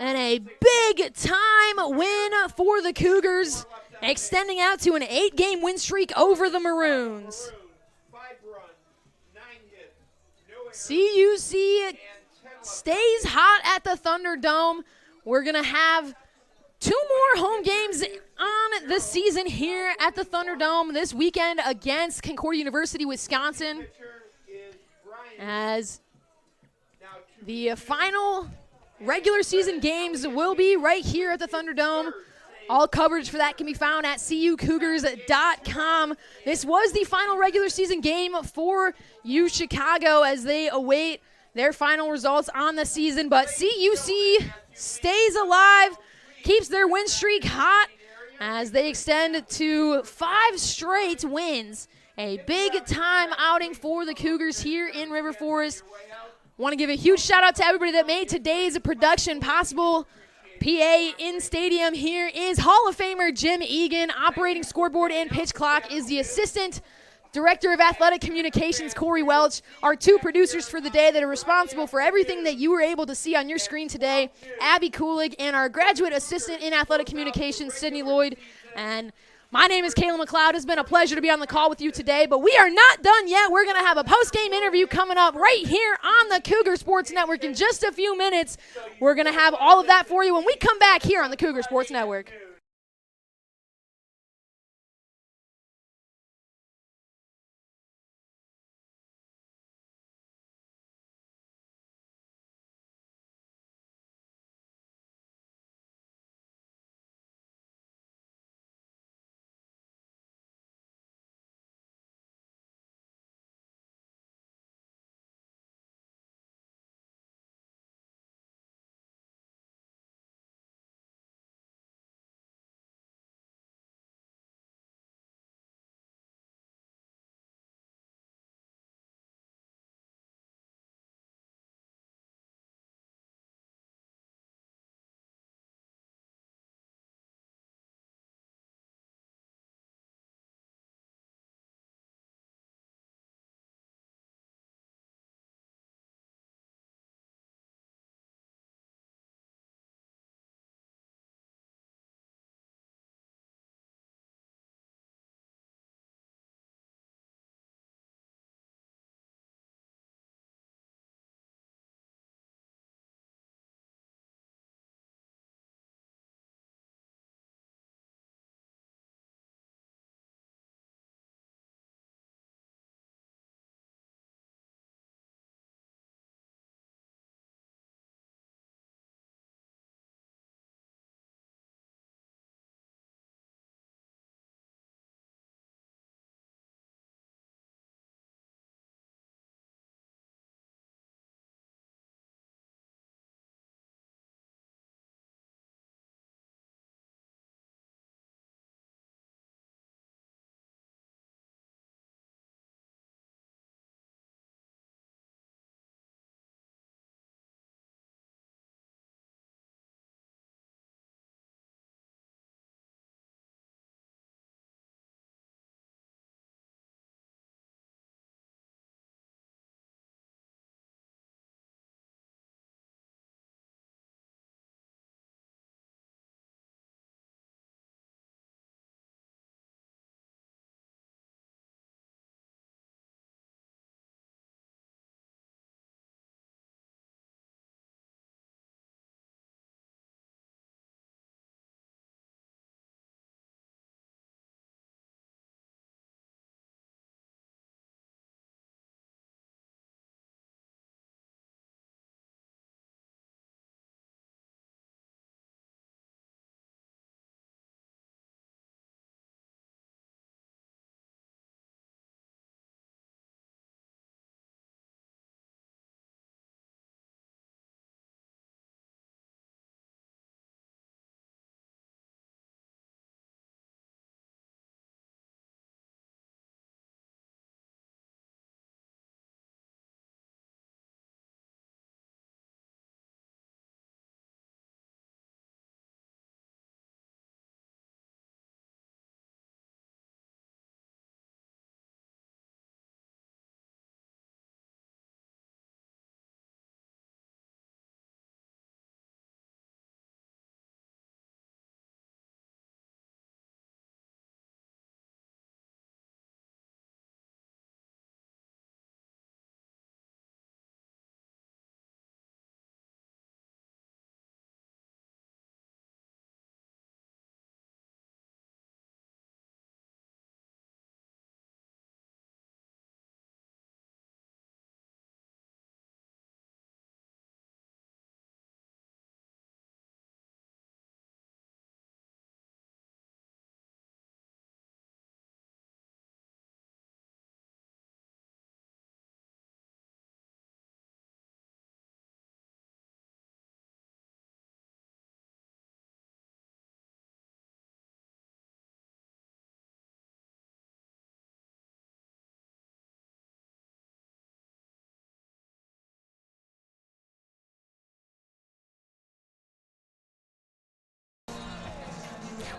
And a big-time win for the Cougars, extending out to an 8-game win streak over the Maroons. CUC stays hot at the Thunderdome. We're going to have 2 more home games on the season here at the Thunderdome this weekend against Concordia University, Wisconsin, as the final regular season games will be right here at the Thunderdome. All coverage for that can be found at cucougars.com. This was the final regular season game for UChicago as they await their final results on the season. But CUC stays alive, keeps their win streak hot as they extend to 5 straight wins. A big-time outing for the Cougars here in River Forest. Want to give a huge shout-out to everybody that made today's production possible. PA in stadium here is Hall of Famer Jim Egan. Operating scoreboard and pitch clock is the assistant director of athletic communications, Corey Welch. Our 2 producers for the day that are responsible for everything that you were able to see on your screen today, Abby Kulig, and our graduate assistant in athletic communications, Sydney Lloyd. And my name is Kayla McLeod. It's been a pleasure to be on the call with you today, but we are not done yet. We're going to have a post-game interview coming up right here on the Cougar Sports Network in just a few minutes. We're going to have all of that for you when we come back here on the Cougar Sports Network.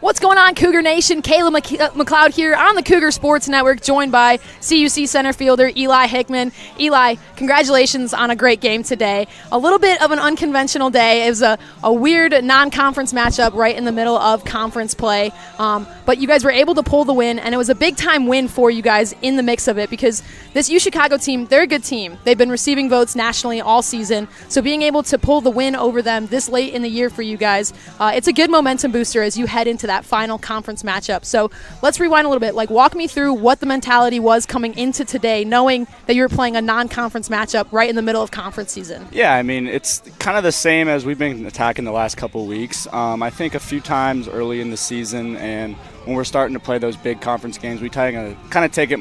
What's going on, Cougar Nation? Kayla McLeod here on the Cougar Sports Network, joined by CUC center fielder Eli Hickman. Eli, congratulations on a great game today. A little bit of an unconventional day. It was a weird non-conference matchup right in the middle of conference play, but you guys were able to pull the win, and it was a big-time win for you guys in the mix of it because this UChicago team, they're a good team. They've been receiving votes nationally all season, so being able to pull the win over them this late in the year for you guys, it's a good momentum booster as you head into that final conference matchup. So let's rewind a little bit. Walk me through what the mentality was coming into today, knowing that you were playing a non-conference matchup right in the middle of conference season. Yeah, I mean, it's kind of the same as we've been attacking the last couple of weeks. I think a few times early in the season and when we're starting to play those big conference games, we kind of take it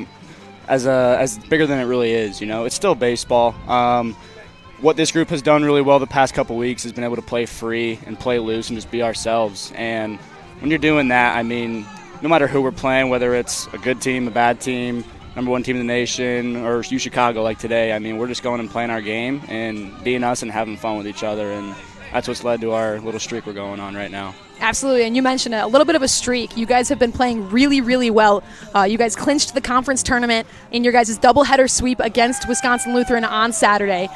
as bigger than it really is. It's still baseball. What this group has done really well the past couple of weeks has been able to play free and play loose and just be ourselves. And when you're doing that, I mean, no matter who we're playing, whether it's a good team, a bad team, number one team in the nation, or UChicago like today, I mean, we're just going and playing our game and being us and having fun with each other. And that's what's led to our little streak we're going on right now. Absolutely, and you mentioned it, a little bit of a streak. You guys have been playing really, really well. You guys clinched the conference tournament in your guys' doubleheader sweep against Wisconsin Lutheran on Saturday.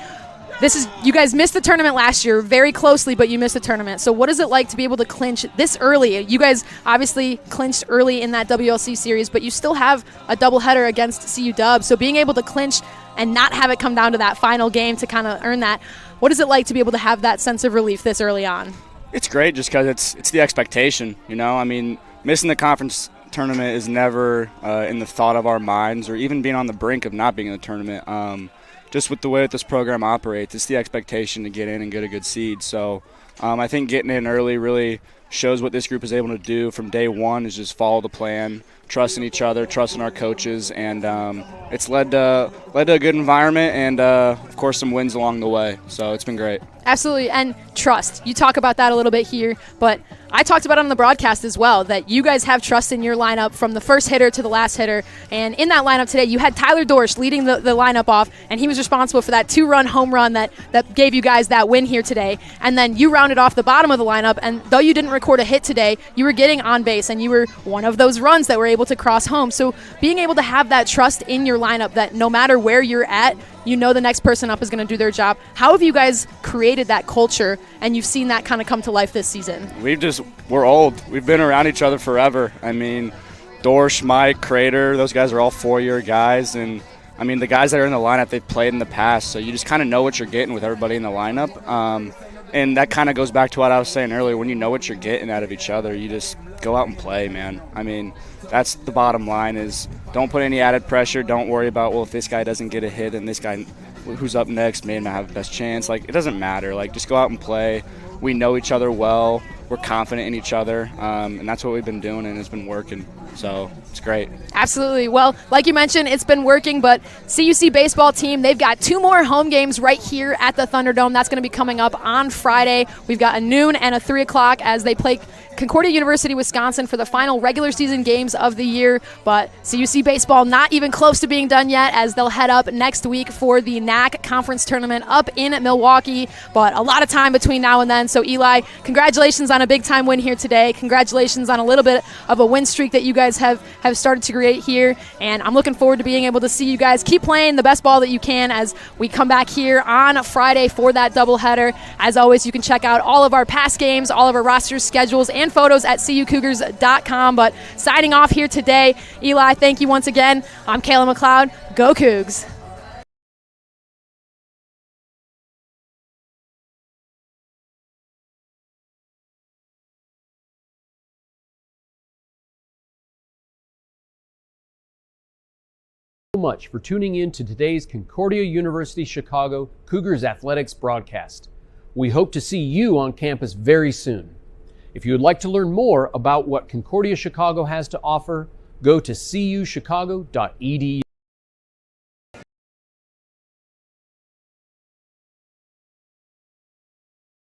You guys missed the tournament last year very closely, but you missed the tournament. So what is it like to be able to clinch this early? You guys obviously clinched early in that WLC series, but you still have a doubleheader against CU Dub. So being able to clinch and not have it come down to that final game to kind of earn that, what is it like to be able to have that sense of relief this early on? It's great just because it's the expectation, I mean, missing the conference tournament is never in the thought of our minds, or even being on the brink of not being in the tournament. Just with the way that this program operates, it's the expectation to get in and get a good seed. So I think getting in early really shows what this group is able to do from day one is just follow the plan, trusting each other, trusting our coaches, and it's led to a good environment and, of course, some wins along the way. So it's been great. Absolutely, and trust. You talk about that a little bit here, but I talked about it on the broadcast as well, that you guys have trust in your lineup from the first hitter to the last hitter. And in that lineup today, you had Tyler Dorsch leading the lineup off, and he was responsible for that 2-run home run that gave you guys that win here today. And then you rounded off the bottom of the lineup, and though you didn't record a hit today, you were getting on base, and you were one of those runs that were able to cross home. So being able to have that trust in your lineup that no matter where you're at, you know the next person up is going to do their job. How have you guys created that culture, and you've seen that kind of come to life this season? We're old. We've been around each other forever. I mean, Dorsch, Mike, Crater, those guys are all 4-year guys. And, I mean, the guys that are in the lineup, they've played in the past. So you just kind of know what you're getting with everybody in the lineup. And that kind of goes back to what I was saying earlier. When you know what you're getting out of each other, you just go out and play, man. I mean, that's the bottom line is don't put any added pressure. Don't worry about, well, if this guy doesn't get a hit and this guy who's up next may not have the best chance. It doesn't matter. Just go out and play. We know each other well. We're confident in each other, and that's what we've been doing, and it's been working. So it's great. Absolutely. Well, like you mentioned, it's been working, but CUC baseball team, they've got 2 more home games right here at the Thunderdome. That's going to be coming up on Friday. We've got a noon and a 3 o'clock as they play Concordia University, Wisconsin for the final regular season games of the year. But CUC baseball not even close to being done yet as they'll head up next week for the NAC conference tournament up in Milwaukee. But a lot of time between now and then. So Eli, congratulations on a big time win here today. Congratulations on a little bit of a win streak that you guys have started to create here. And I'm looking forward to being able to see you guys keep playing the best ball that you can as we come back here on Friday for that doubleheader. As always, you can check out all of our past games, all of our rosters, schedules, and photos at cucougars.com. But signing off here today, Eli, thank you once again. I'm Kayla McLeod. Go Cougs. Much for tuning in to today's Concordia University Chicago Cougars Athletics broadcast. We hope to see you on campus very soon. If you would like to learn more about what Concordia Chicago has to offer, go to cuchicago.edu.